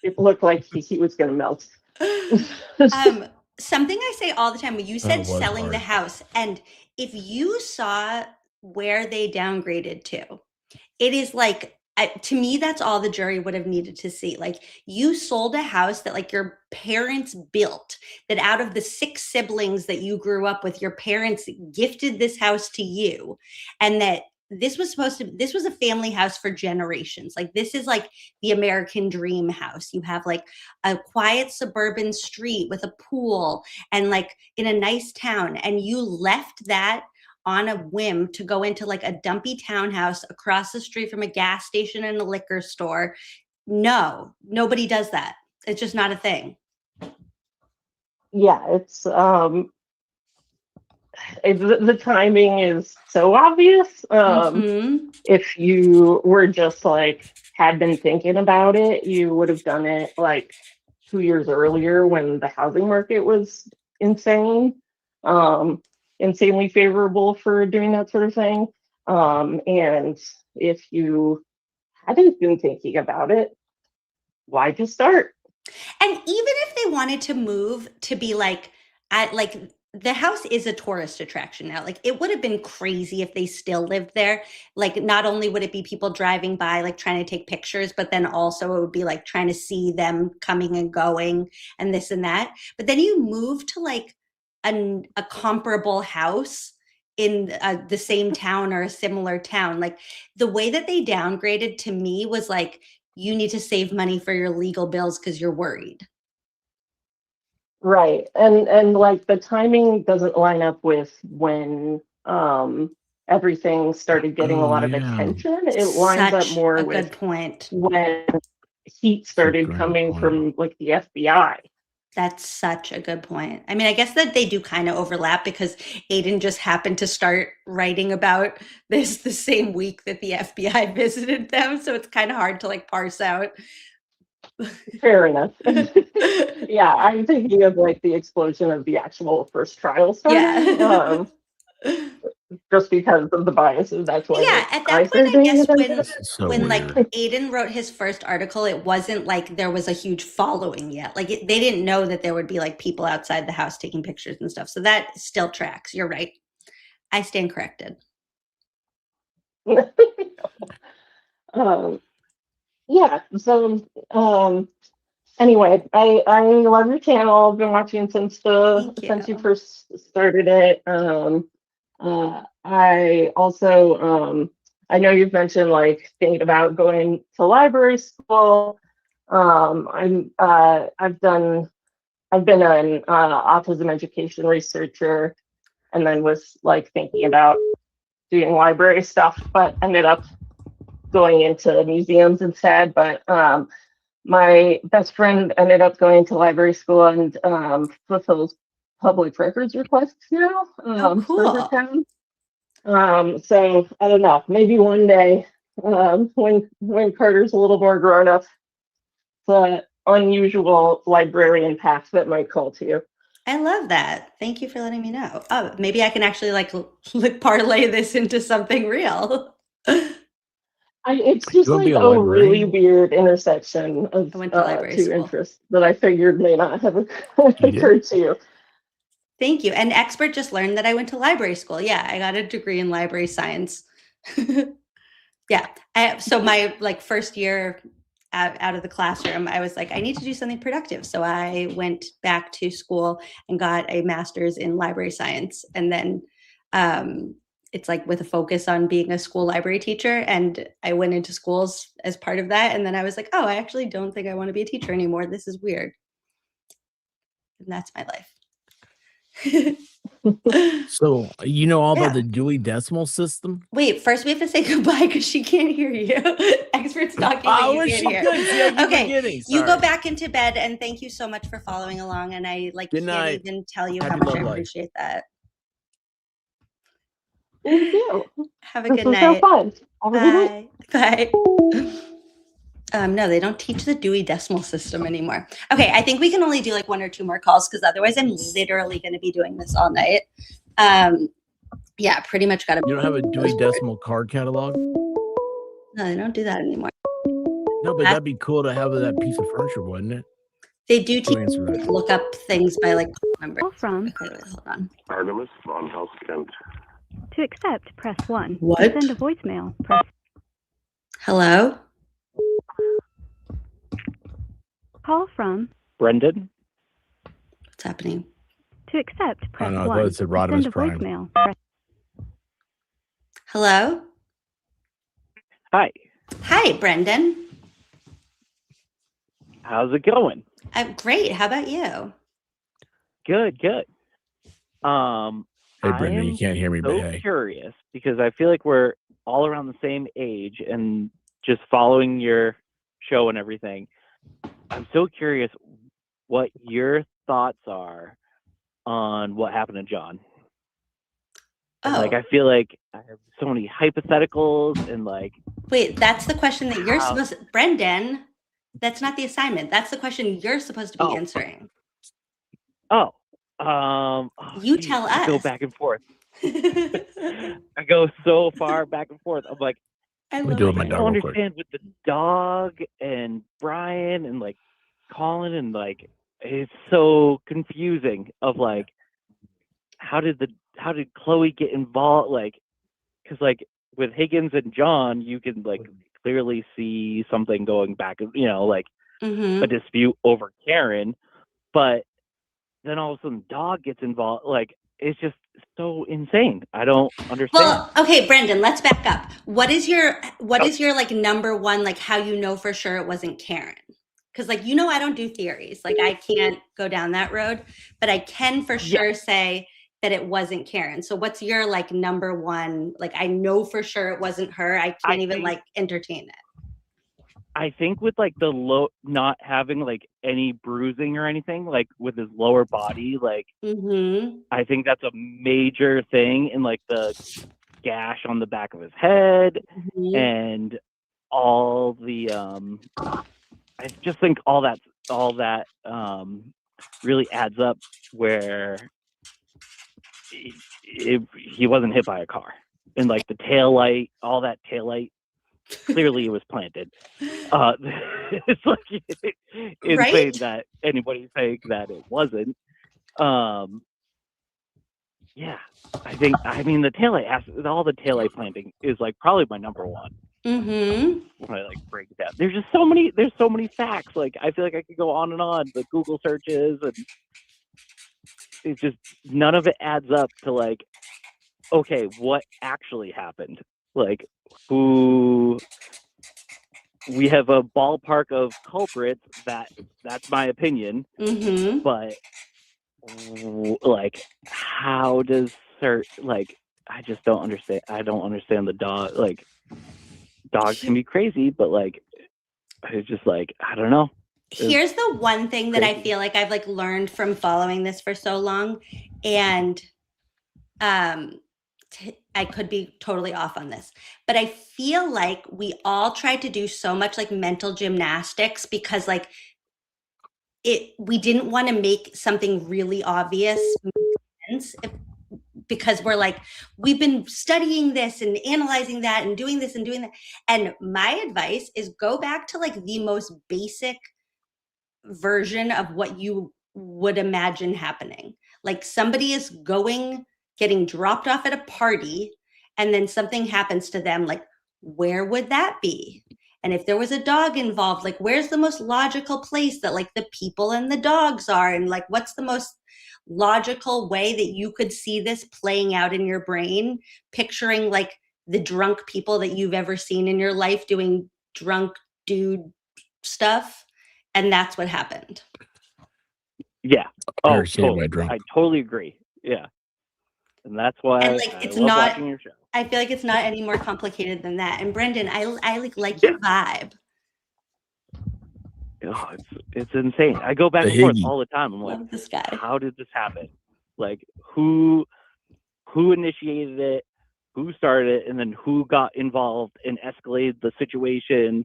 it looked like he was going to melt. Something I say all the time, when you said it was selling the hard. house, and if you saw where they downgraded to, it is like, to me, that's all the jury would have needed to see. Like, you sold a house that like your parents built, that out of the 6 siblings that you grew up with, your parents gifted this house to you, and that this was a family house for generations. Like, this is like the American dream house. You have like a quiet suburban street with a pool and like in a nice town, and you left that on a whim to go into like a dumpy townhouse across the street from a gas station and a liquor store. No, nobody does that. It's just not a thing. Yeah, it's the timing is so obvious. If you were just like had been thinking about it, you would have done it like 2 years earlier when the housing market was insane. Insanely favorable for doing that sort of thing. And if you hadn't been thinking about it, why just start? And even if they wanted to move to be like, the house is a tourist attraction now. Like, it would have been crazy if they still lived there. Like, not only would it be people driving by, like trying to take pictures, but then also it would be like trying to see them coming and going and this and that. But then you move to like a comparable house in the same town or a similar town. Like, the way that they downgraded to me was like, you need to save money for your legal bills because you're worried. Right. And like the timing doesn't line up with when everything started getting a lot of attention. It lines up Such more a with good point. when heat started coming from like the FBI. That's such a good point. I mean, I guess that they do kind of overlap because Aiden just happened to start writing about this the same week that the FBI visited them. So it's kind of hard to like parse out. Fair enough. Yeah, I'm thinking of like the explosion of the actual first trial starting. Yeah. Just because of the biases. That's why. Yeah, at that point, I guess when like Aiden wrote his first article, it wasn't like there was a huge following yet. Like, they didn't know that there would be like people outside the house taking pictures and stuff. So that still tracks. You're right. I stand corrected. Yeah. So anyway, I love your channel. I've been watching since you first started it. I also I know you've mentioned like thinking about going to library school. I've been an autism education researcher, and then was like thinking about doing library stuff, but ended up going into museums instead. But my best friend ended up going to library school and fulfills public records requests now for her town. So I don't know, maybe one day when Carter's a little more grown up, the unusual librarian path that might call to you. I love that. Thank you for letting me know. Oh, maybe I can actually like parlay this into something real. It's just like a really weird intersection of two interests that I figured may not have occurred to you. Thank you. And Expert just learned that I went to library school. Yeah, I got a degree in library science. Yeah. So my like first year out of the classroom, I was like, I need to do something productive. So I went back to school and got a master's in library science. And then it's like with a focus on being a school library teacher. And I went into schools as part of that. And then I was like, oh, I actually don't think I want to be a teacher anymore. This is weird. And that's my life. So you know all about the Dewey Decimal System? Wait, first we have to say goodbye because she can't hear you. Expert's talking, but you can't hear. Okay, you go back into bed, and thank you so much for following along. And I like can't even tell you how much I appreciate that. Thank you. Have a good night. So fun. Bye. Bye. No, they don't teach the Dewey Decimal System anymore. Okay, I think we can only do like 1 or 2 more calls because otherwise I'm literally going to be doing this all night. Yeah, pretty much got to. You don't have a Dewey Decimal card catalog? No, they don't do that anymore. No, but that'd be cool to have that piece of furniture, wouldn't it? They do teach look up things by like number. From hold on. Artemis von Hauskent. To accept, press 1. What? To send a voicemail, press. Hello? Call from Brenden. What's happening? To accept, press I 1. thought it said To Rodimus send a Prime. voicemail, press. Hello? Hi. Hi, Brenden. How's it going? Great. How about you? Good. Hey, Brenden, you can't hear me, but so hey. curious because I feel like we're all around the same age and just following your show and everything. I'm so curious what your thoughts are on what happened to John. And, like, I feel like I have so many hypotheticals and like. Wait, that's the question that you're supposed to, Brenden, that's not the assignment. That's the question you're supposed to be answering. You tell us. I go back and forth. I go so far back and forth. I'm like, I don't understand with the dog and Brian and like Colin and like it's so confusing of like how did Chloe get involved? Like, because like with Higgins and John, you can like clearly see something going back, like a dispute over Karen, but then all of a sudden dog gets involved. Like, it's just so insane. I don't understand. Well, okay, Brenden, let's back up. What is your like number one, like how you know for sure it wasn't Karen? Because like, I don't do theories. Like I can't go down that road, but I can for sure say that it wasn't Karen. So what's your like number one, like I know for sure it wasn't her. I can't even like entertain it. I think with like the not having like any bruising or anything, like with his lower body, like I think that's a major thing, in like the gash on the back of his head and all the I just think all that really adds up, where he wasn't hit by a car, and like the taillight, all that taillight, clearly it was planted. It's like insane that anybody's saying that it wasn't. I mean the taillight, all the taillight planting is like probably my number one. When I like break it down, there's so many facts. Like I feel like I could go on and on, the Google searches, and it's just none of it adds up to like, okay, what actually happened? Like, who? We have a ballpark of culprits. That's my opinion. But like, how does like? I just don't understand. I don't understand the dog. Like, dogs can be crazy, but like, it's just like, I don't know. Here's the one thing that I feel like I've like learned from following this for so long, and I could be totally off on this, but I feel like we all tried to do so much like mental gymnastics because like we didn't want to make something really obvious make sense because we're like, we've been studying this and analyzing that and doing this and doing that. And my advice is go back to like the most basic version of what you would imagine happening. Like somebody is getting dropped off at a party, and then something happens to them. Like, where would that be? And if there was a dog involved, like, where's the most logical place that like the people and the dogs are? And like, what's the most logical way that you could see this playing out in your brain, picturing like the drunk people that you've ever seen in your life doing drunk dude stuff? And that's what happened. Yeah. Oh, totally. I totally agree. Yeah. And that's why I love watching your show. I feel like it's not any more complicated than that. And Brenden, I like your vibe. Oh, it's insane. I go back and forth all the time. I'm like, this guy. How did this happen? Like, who initiated it? Who started it? And then who got involved and escalated the situation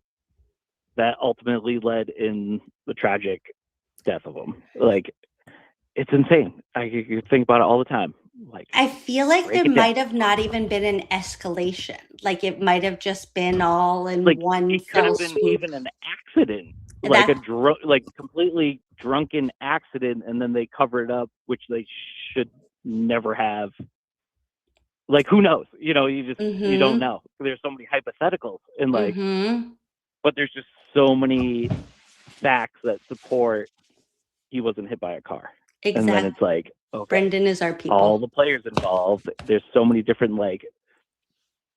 that ultimately led in the tragic death of him? Like, it's insane. I think about it all the time. Like, I feel like there might have not even been an escalation. Like, it might have just been all in like, one it could have fell been swoop. even an accident, like completely drunken accident, and then they cover it up, which they should never have. Like, who knows? You just you don't know. There's so many hypotheticals, and like, but there's just so many facts that support he wasn't hit by a car. Exactly. And then it's like, okay, Brenden is our people. all the players involved. There's so many different, like,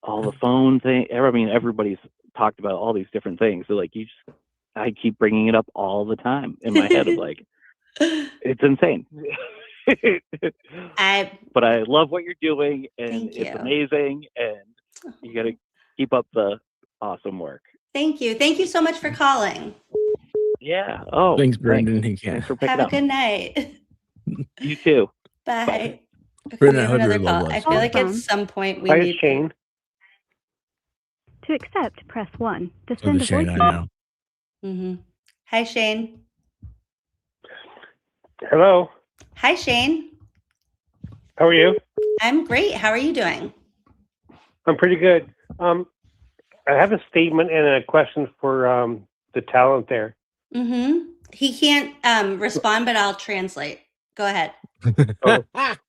all the phone thing. I mean, everybody's talked about all these different things. So like, I keep bringing it up all the time in my head of like, it's insane. But I love what you're doing, and it's amazing, and you got to keep up the awesome work. Thank you. Thank you so much for calling. Yeah. Oh, thanks, Brenden. Thanks for picking Have a up. good night. You too. Bye. Brenden, I We have hope your another love call. life I feel like at is some point we Hi, need Shane. To accept, press 1. To So send the a Shane I voicemail. know. Hi, Shane. Hello. Hi, Shane. How are you? I'm great. How are you doing? I'm pretty good. I have a statement and a question for the talent there. He can't respond, but I'll translate. Go ahead.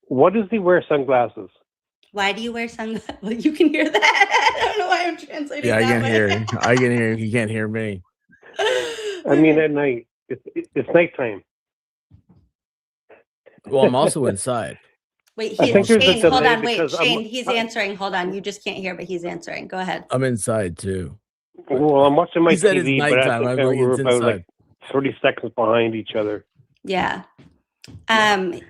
What does he wear sunglasses? Why do you wear sunglasses? Well, you can hear that. I don't know why I'm translating Yeah, I that can way. hear him. I can hear him. He can't hear me. I mean, at night. It's nighttime. Well, I'm also inside. Wait, I think there's a Shane, hold delay on. Wait, because Shane, he's answering. Hold on. You just can't hear, but he's answering. Go ahead. I'm inside too. Well, I'm watching my He said it's TV, but I nighttime. think I'm that like, we're it's about inside. like 30 seconds behind each other. Yeah. Why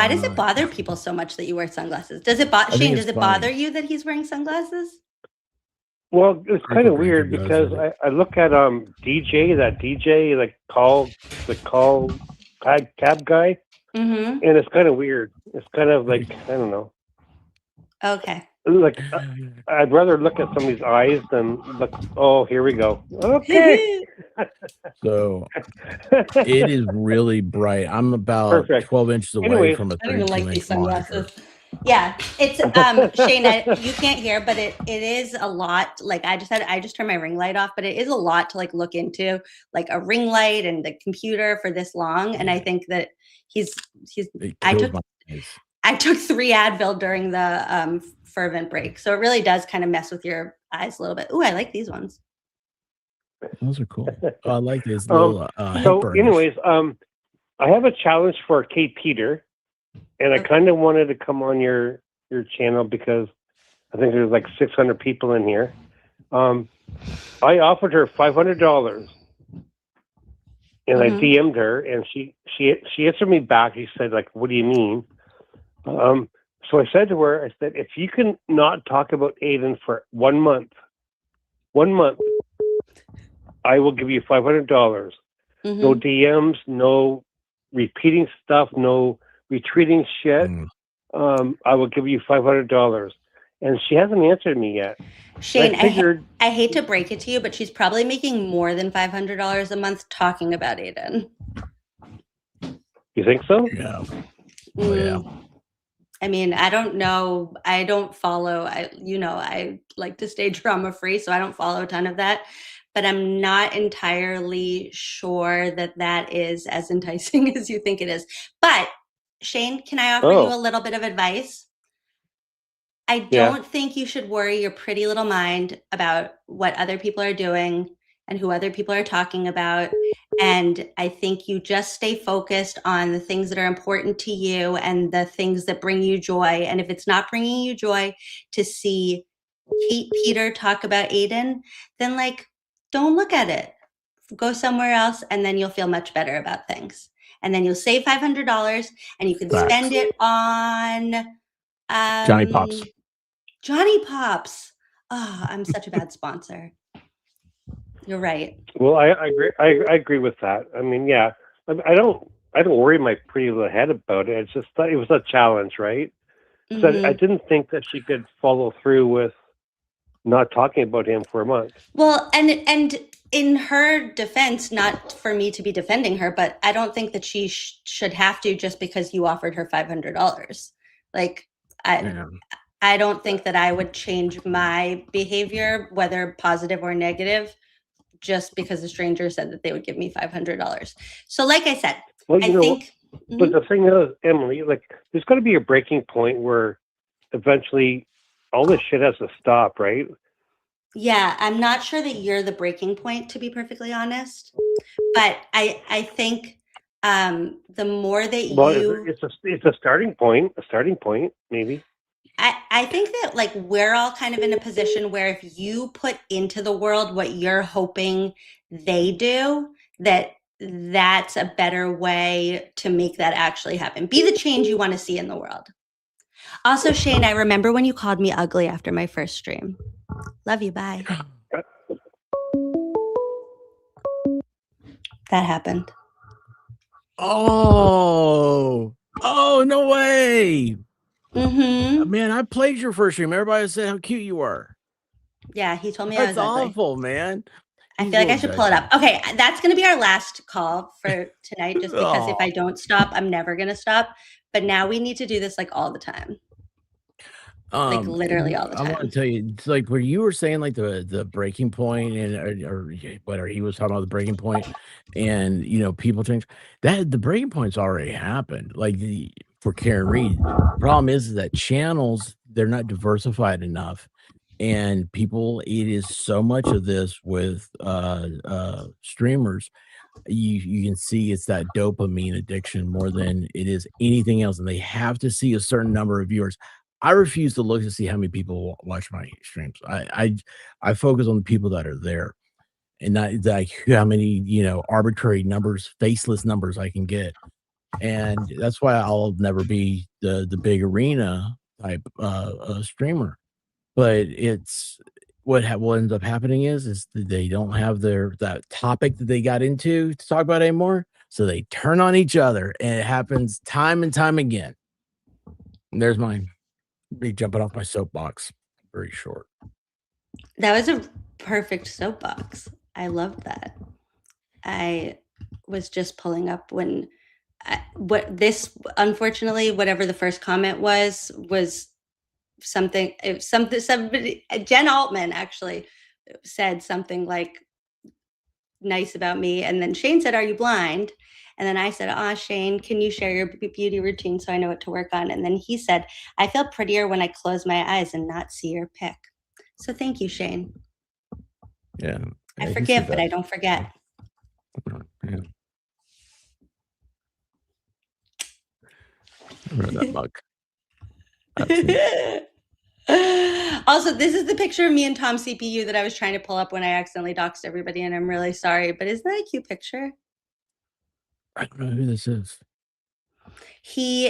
does it bother people so much that you wear sunglasses? Does it bother Shane? Does it bother you that he's wearing sunglasses? Well, it's kind of weird because I look at that DJ, like cab guy, Mm-hmm. and it's kind of weird. It's kind of like, I don't know. Okay. Like I'd rather look at somebody's eyes than look. Oh, here we go. Okay. So it is really bright. I'm about 12 inches away Anyways, from a I don't even like 32-inch these monitor. sunglasses. Yeah, it's Shane. You can't hear, but it is a lot. Like I just turned my ring light off, but it is a lot to like look into, like a ring light and the computer for this long. And I think that I took 3 Advil during the Fervent Break, so it really does kind of mess with your eyes a little bit. Ooh, I like these ones. Those are cool. I like these little so anyways, I have a challenge for Kate Peter, and I kind of wanted to come on your channel because I think there's like 600 people in here. I offered her $500, and I DM'd her, and she answered me back. She said, like, what do you mean? So I said to her, I said, if you can not talk about Aiden for 1 month, I will give you $500. No DMs, no repeating stuff, no retweeting shit. I will give you $500. And she hasn't answered me yet. Shane, I hate to break it to you, but she's probably making more than $500 a month talking about Aiden. You think so? Yeah. Yeah. I mean, I don't know. I don't follow. I like to stay drama free, so I don't follow a ton of that. But I'm not entirely sure that is as enticing as you think it is. But Shane, can I offer you a little bit of advice? I don't think you should worry your pretty little mind about what other people are doing and who other people are talking about. And I think you just stay focused on the things that are important to you and the things that bring you joy. And if it's not bringing you joy to see Kate Peter talk about Aiden, then like, don't look at it. Go somewhere else, and then you'll feel much better about things. And then you'll save $500, and you can spend it on Johnny Pops. Johnny Pops. Oh, I'm such a bad sponsor. You're right. Well, I agree. I agree with that. I mean, yeah, I don't worry my pretty little head about it. It's just that it was a challenge, right? So I didn't think that she could follow through with not talking about him for a month. Well, and in her defense, not for me to be defending her, but I don't think that she should have to just because you offered her $500. Like, I don't think that I would change my behavior, whether positive or negative, just because a stranger said that they would give me $500. So like I said, well, I think. But the thing is, Emily, like there's got to be a breaking point where eventually all this shit has to stop, right? Yeah, I'm not sure that you're the breaking point, to be perfectly honest. But I think the more that it's a starting point, maybe. I think that like we're all kind of in a position where if you put into the world what you're hoping they do, that's a better way to make that actually happen. Be the change you want to see in the world. Also, Shane, I remember when you called me ugly after my first stream. Love you. Bye. That happened. Oh, no way. Man, I played your first stream. Everybody said how cute you are. Yeah, he told me I was That's ugly. awful, man. I feel like I should pull it up. Okay, that's going to be our last call for tonight, just because if I don't stop, I'm never going to stop. But now we need to do this like all the time. Like literally all the I want to time. tell you, it's like where you were saying like the breaking point and or whatever he was talking about the breaking point, and people change. That the breaking point's already happened. Like for Karen Reed, the problem is that channels they're not diversified enough, and people. It is so much of this with streamers. You can see it's that dopamine addiction more than it is anything else, and they have to see a certain number of viewers. I refuse to look to see how many people watch my streams. I focus on the people that are there, and not like how many arbitrary numbers, faceless numbers I can get. And that's why I'll never be the big arena type streamer. But it's what ends up happening is that they don't have that topic that they got into to talk about anymore. So they turn on each other, and it happens time and time again. And there's mine. Be jumping off my soapbox. Very short. That was a perfect soapbox. I love that. I was just pulling up when unfortunately, whatever the first comment was something. Somebody, Jen Altman actually said something like nice about me, and then Shane said, "Are you blind?" And then I said, Shane, can you share your beauty routine so I know what to work on? And then he said, I feel prettier when I close my eyes and not see your pic. So thank you, Shane. Yeah. I forgive, but I don't forget. Yeah. I read that mug. Also, this is the picture of me and Tom CPU that I was trying to pull up when I accidentally doxed everybody, and I'm really sorry, but isn't that a cute picture? I don't know who this is. He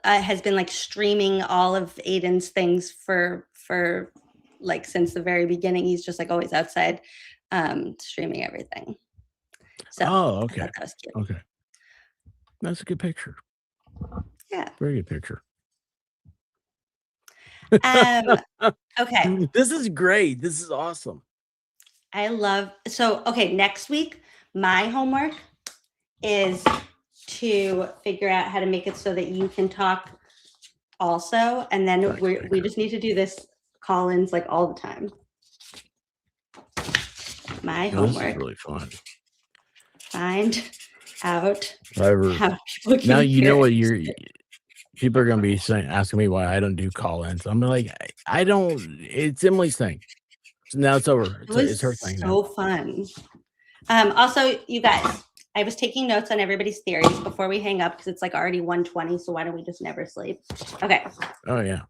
has been like streaming all of Aiden's things for like since the very beginning. He's just like always outside streaming everything. So okay. I thought that was cute. Okay. That's a good picture. Yeah. Very good picture. Okay. This is great. This is awesome. Next week, my homework is to figure out how to make it so that you can talk also. And then we just need to do this call-ins like all the time. My homework. This is really fun. Find out However, how people can now you know what hear. people are going to be asking me why I don't do call-ins. I'm like, I don't. It's Emily's thing. So now it's over. It's her thing now. So fun. Also, you guys, I was taking notes on everybody's theories before we hang up because it's like already 1:20. So why don't we just never sleep? Okay. Oh yeah.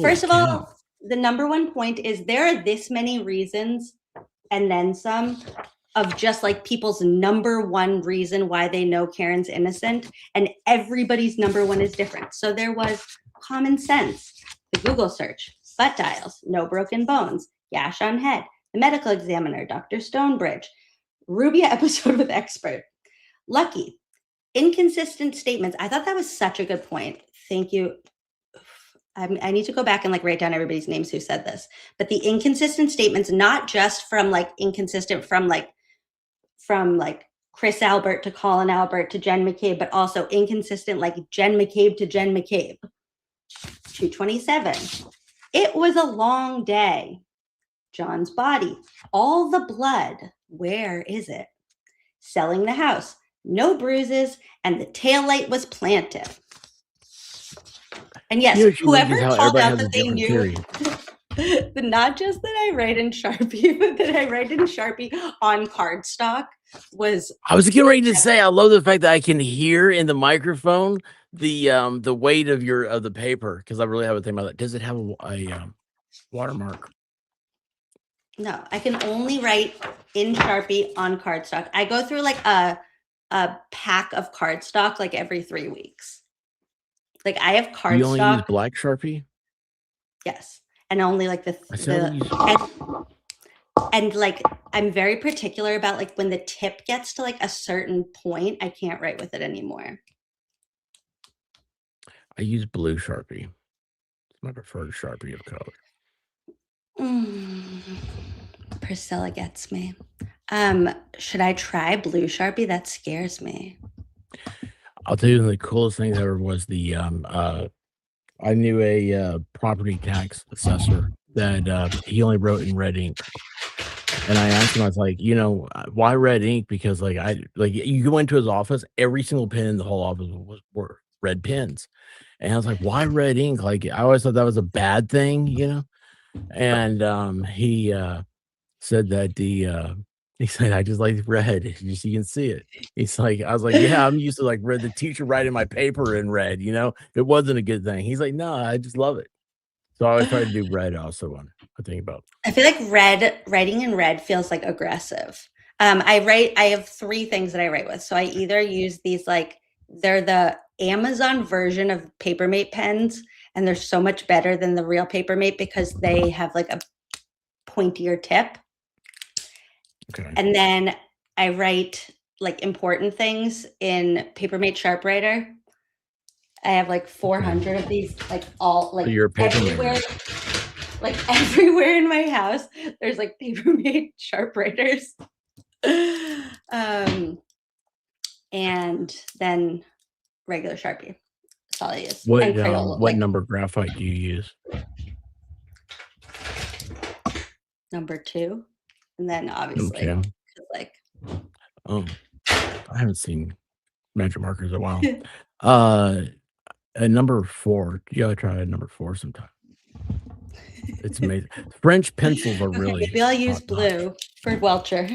First of all, the number one point is there are this many reasons and then some of just like people's number one reason why they know Karen's innocent, and everybody's number one is different. So there was common sense, the Google search, butt dials, no broken bones, gash on head, the medical examiner, Dr. Stonebridge, Rubia episode with expert, lucky, inconsistent statements. I thought that was such a good point. Thank you. I need to go back and like write down everybody's names who said this, but the inconsistent statements, not just from like inconsistent from Chris Albert to Colin Albert to Jen McCabe, but also inconsistent like Jen McCabe to Jen McCabe. 227. It was a long day. John's body. All the blood. Where is it? Selling the house. No bruises, and the taillight was planted. And yes, whoever called out that they knew, not just that I write in Sharpie, but that I write in Sharpie on cardstock was. I was getting ready to say, I love the fact that I can hear in the microphone the weight of the paper, because I really have a thing about that. Does it have a watermark? No, I can only write in Sharpie on cardstock. I go through like a pack of cardstock like every 3 weeks. Like I have cardstock. You only use black Sharpie? Yes. And only like and like I'm very particular about like when the tip gets to like a certain point, I can't write with it anymore. I use blue Sharpie. It's my preferred Sharpie of color. Priscilla gets me. Should I try blue Sharpie? That scares me. I'll tell you the coolest thing ever was the I knew a property tax assessor that he only wrote in red ink. And I asked him, I was like, why red ink? Because you go into his office, every single pen in the whole office were red pens. And I was like, why red ink? Like, I always thought that was a bad thing. And he said that he said, I just like red. You can see it. He's like, I was like, yeah, I'm used to like red. The teacher writing my paper in red, it wasn't a good thing. He's like, no, I just love it. So I always try to do red also when I think about. I feel like writing in red feels like aggressive. I have 3 things that I write with. So I either use these, like, they're the Amazon version of Papermate pens, and they're so much better than the real Papermate because they have like a pointier tip. Okay. And then I write like important things in Papermate Sharp Writer. I have like 400 of these, like all like So you're a everywhere, like everywhere in my house. There's like Papermate Sharp Writers, and then regular Sharpie. That's all I use. And Crayola, What number graphite do you use? number 2, and then obviously Okay. like I haven't seen magic markers in a while. At number 4, you gotta try a number 4 sometime. It's amazing. French pencils are really. maybe I'll use blue for Welcher.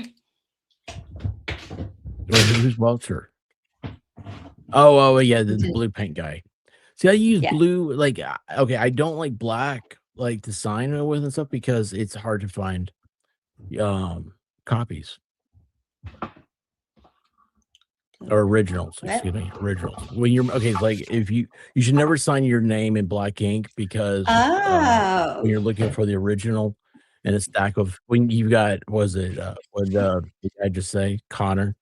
Wait, who's Welcher? Oh, yeah, the blue paint guy. See, I use blue. Like, okay, I don't like black, like to sign with and stuff because it's hard to find copies or originals. Excuse me, originals. When you're like if you should never sign your name in black ink because when you're looking for the original in a stack of when you've got what did I just say, Connor?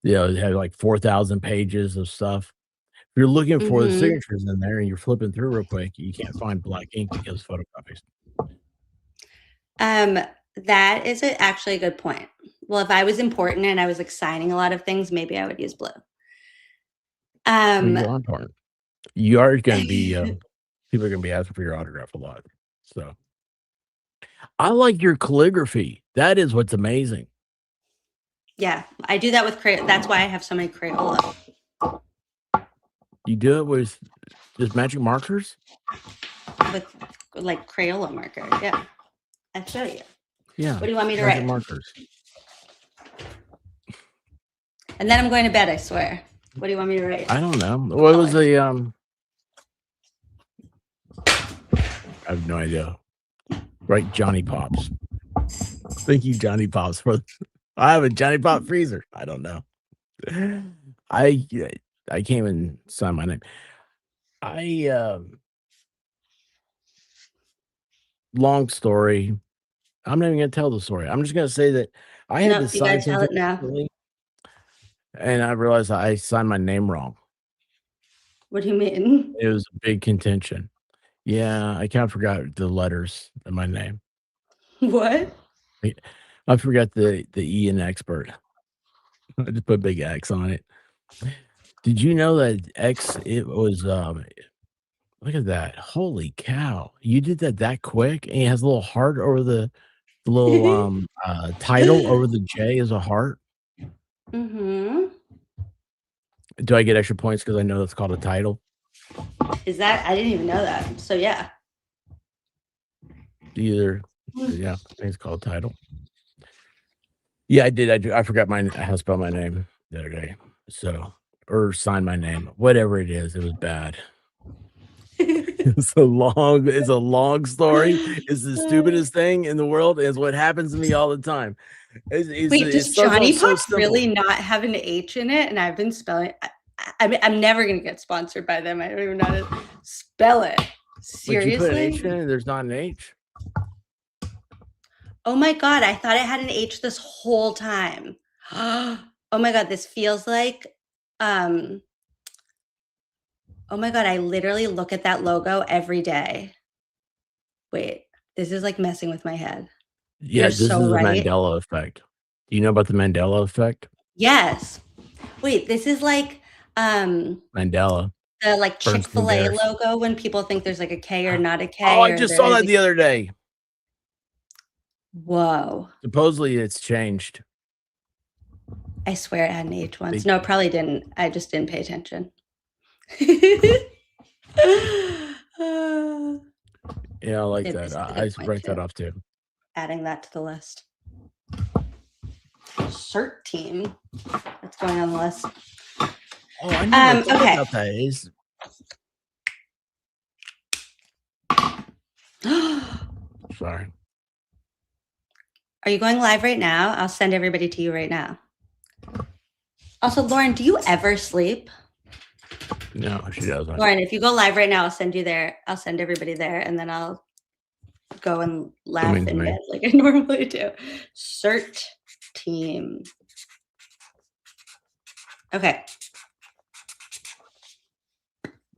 It had like 4,000 pages of stuff. If you're looking for the signatures in there and you're flipping through real quick, you can't find black ink because photocopies. That is actually a good point. Well, if I was important and I was like signing a lot of things, maybe I would use blue. You are important. You are going to be people are going to be asking for your autograph a lot. So I like your calligraphy. That is what's amazing. Yeah, I do that with Crayola. That's why I have so many Crayola. You do it with just magic markers? With like Crayola marker. Yeah. I'll show you. Yeah. What do you want me to magic write? Markers. And then I'm going to bed, I swear. What do you want me to write? I don't know. What was the I have no idea. Right, Johnny Pops. Thank you, Johnny Pops, for I have a Johnny Pop freezer. I don't know. I can't even sign my name. Long story. I'm not even gonna tell the story. I'm just gonna say that I had to You gotta sign tell it now. something and I realized I signed my name wrong. What do you mean? It was a big contention. Yeah, I kind of forgot the letters in my name. What? I forgot the E in expert. I just put big X on it. Did you know that X, it was, look at that. Holy cow. You did that quick? And it has a little heart over the little title over the J is a heart. Mm-hmm. Do I get extra points because I know that's called a title? Is that? I didn't even know that. So yeah. Yeah, I think it's called a title. Yeah, I did. I forgot how to spell my name the other day. So, or sign my name, whatever it is. It was bad. It's a long story. It's the stupidest thing in the world. Is what happens to me all the time. Wait, does Johnny Pops really not have an H in it? And I've been spelling. I mean, I'm never gonna get sponsored by them. I don't even know how to spell it. Seriously? But you put an H in it, there's not an H. Oh my God, I thought it had an H this whole time. Oh my God, this feels like, oh my God, I literally look at that logo every day. Wait, this is like messing with my head. Yeah, You're this is so the right. Mandela effect. Do you know about the Mandela effect? Yes. Wait, this is like, Mandela. the like Bernstein Chick-fil-A Bears. logo when people think there's like a K or not a K. Oh, I or just there saw is that a- the other day. Whoa. Supposedly it's changed. I swear it had an H once. They- No, it probably didn't. I just didn't pay attention. Yeah, I like It that. is a I good point, write that too. off too. Adding that to the list. CERT team. That's going on the list. Oh, I never thought okay. about that. Is sorry. Are you going live right now? I'll send everybody to you right now. Also, Lauren, do you ever sleep? No, she doesn't. Lauren, if you go live right now, I'll send you there. I'll send everybody there, and then I'll go and laugh mean to in me. bed like I normally do. CERT team. Okay.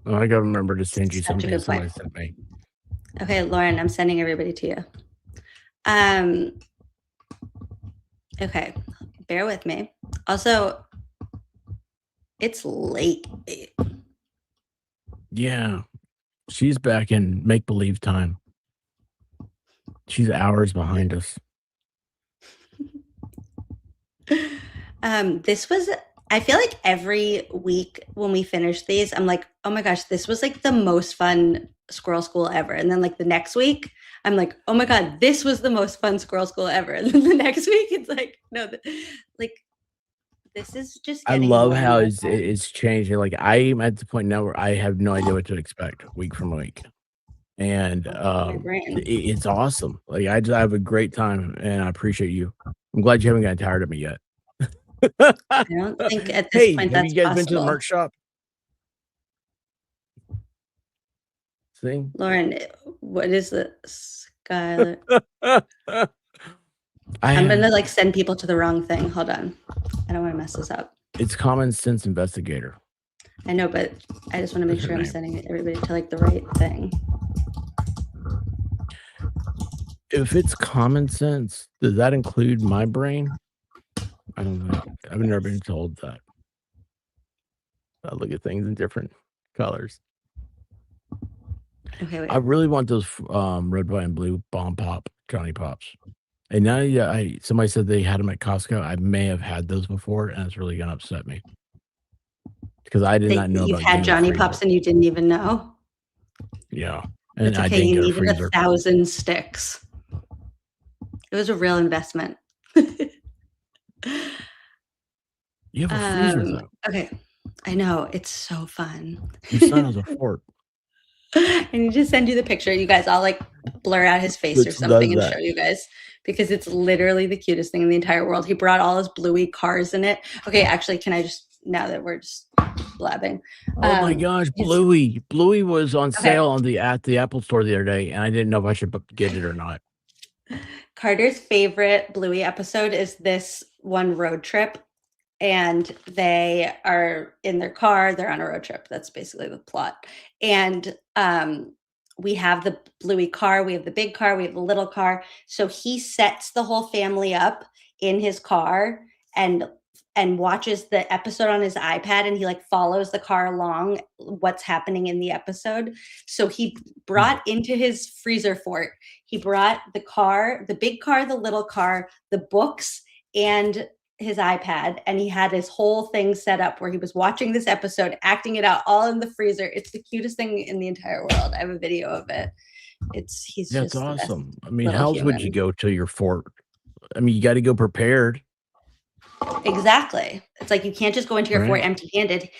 Oh, I gotta remember to send you Such a something good somebody point. sent me. Okay, Lauren, I'm sending everybody to you. Okay, bear with me. Also, it's late. Yeah, she's back in make believe time. She's hours behind us. This was, I feel like every week when we finish these, I'm like, oh my gosh, this was like the most fun Squirrel School ever. And then like the next week, I'm like, oh my God, this was the most fun Squirrel School ever. And then the next week, it's like, no, like this is just. I getting love more and how more it's changing. Like I'm at the point now where I have no idea what to expect week from week, and it's awesome. Like I have a great time, and I appreciate you. I'm glad you haven't gotten tired of me yet. I don't think at this Hey, point have that's you guys been to the possible. merch shop? See, Lauren, what is this, Skylar? I I'm have- gonna like send people to the wrong thing. Hold on. I don't want to mess this up. It's Common Sense Investigator. I know, but I just want to make That's her sure I'm name. sending everybody to like the right thing. If it's common sense, does that include my brain? I don't know. I've never been told that. I look at things in different colors. Okay, wait. I really want those red, white, and blue bomb pop Johnny Pops. And now somebody said they had them at Costco. I may have had those before, and it's really gonna upset me because I did not know You've about had getting a Johnny freezer. Pops and you didn't even know. Yeah, and It's I okay. didn't You get a needed freezer. 1,000 sticks. It was a real investment. You have a freezer though. Okay, I know it's so fun. Your son has a fort. I need to send you the picture. You guys, I'll like blur out his face or Let's something do and that. show you guys because it's literally the cutest thing in the entire world. He brought all his bluey cars in it. Okay, actually, can I just, now that we're just blabbing. Oh my gosh, his- Bluey! Bluey was on Okay. sale at the Apple Store the other day, and I didn't know if I should get it or not. Carter's favorite Bluey episode is this one road trip. And they are in their car. They're on a road trip. That's basically the plot. And we have the Bluey car. We have the big car. We have the little car. So he sets the whole family up in his car and watches the episode on his iPad. And he like follows the car along what's happening in the episode. So he brought into his freezer fort, he brought the car, the big car, the little car, the books, and his iPad, and he had his whole thing set up where he was watching this episode, acting it out all in the freezer. It's the cutest thing in the entire world. I have a video of it. He's That's just the best awesome. I mean, little how else would you human. go to your fort? I mean, you got to go prepared. Exactly. It's like you can't just go into your fort Right. empty-handed.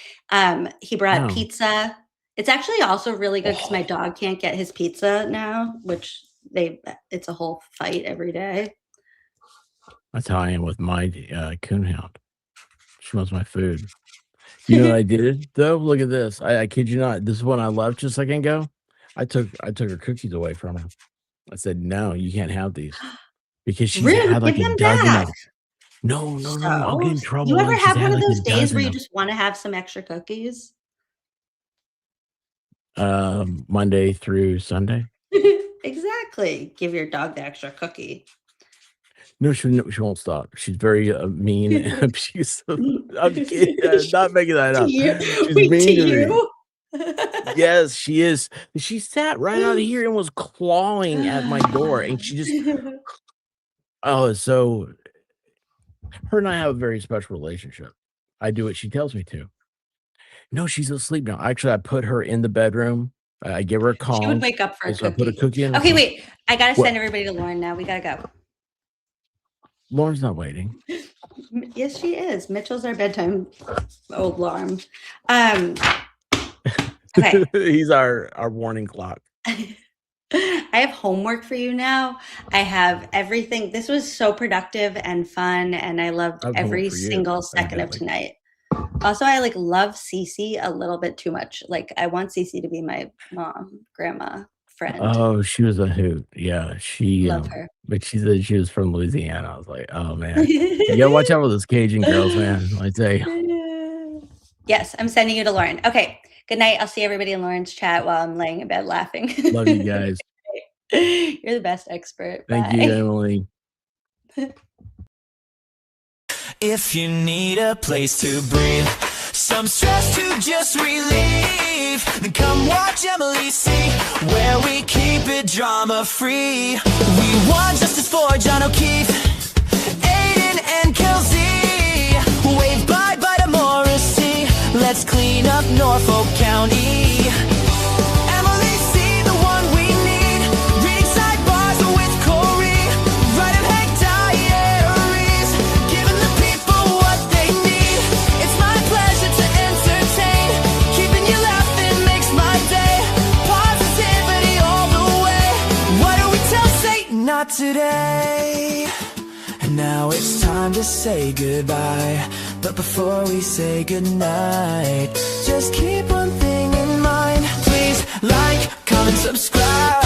He brought No. pizza. It's actually also really good because my dog can't get his pizza now, which it's a whole fight every day. That's how I am with my coonhound. She wants my food. You know what I did though? Look at this. I kid you not. This is when I left just a second ago. I took her cookies away from her. I said, "No, you can't have these," because she's Rude, had like give a them dozen back. of them. No, I'll get in trouble. You ever Like, she's have had one of like a those days where dozen you of- just want to have some extra cookies? Monday through Sunday? Exactly. Give your dog the extra cookie. No, she won't stop. She's very mean. She's I'm kidding. I'm not making that up. To you? She's Wait, mean to to me. you? Yes, she is. She sat right out here and was clawing at my door, and she just so her and I have a very special relationship. I do what she tells me to. No, she's asleep now. Actually, I put her in the bedroom. I give her a call. She would wake up for a so I cookie. put a cookie in. Okay, wait. I gotta What? send everybody to Lauren now. We gotta go. Lauren's not waiting. Yes, she is. Mitchell's our bedtime old alarm. Okay. He's our warning clock. I have homework for you now. I have everything. This was so productive and fun, and I loved I have every homework for you, single second of evidently. tonight. Also, I love Cece a little bit too much. Like, I want Cece to be my mom, grandma, friend. Oh, she was a hoot. Yeah, she Love her. but she said she was from Louisiana. I was like, oh man. You gotta watch out with those Cajun girls, man. I tell you. Yes, I'm sending you to Lauren. Okay. Good night. I'll see everybody in Lauren's chat while I'm laying in bed laughing. Love you guys. You're the best expert. Thank Bye. you, Emily. If you need a place to breathe, some stress to just relieve, then come watch Emily see, where we keep it drama free. We want justice for John O'Keefe, Aiden and Kelsey, waved bye-bye to Morrissey. Let's clean up Norfolk County. Emily C, the one we need, reading sidebars with Corey, writing heck diaries, giving the people what they need. It's my pleasure to entertain, keeping you laughing makes my day. Positivity all the way. What do we tell Satan? Not today. And now it's time to say goodbye. But before we say goodnight, just keep one thing in mind. Please like, comment, subscribe.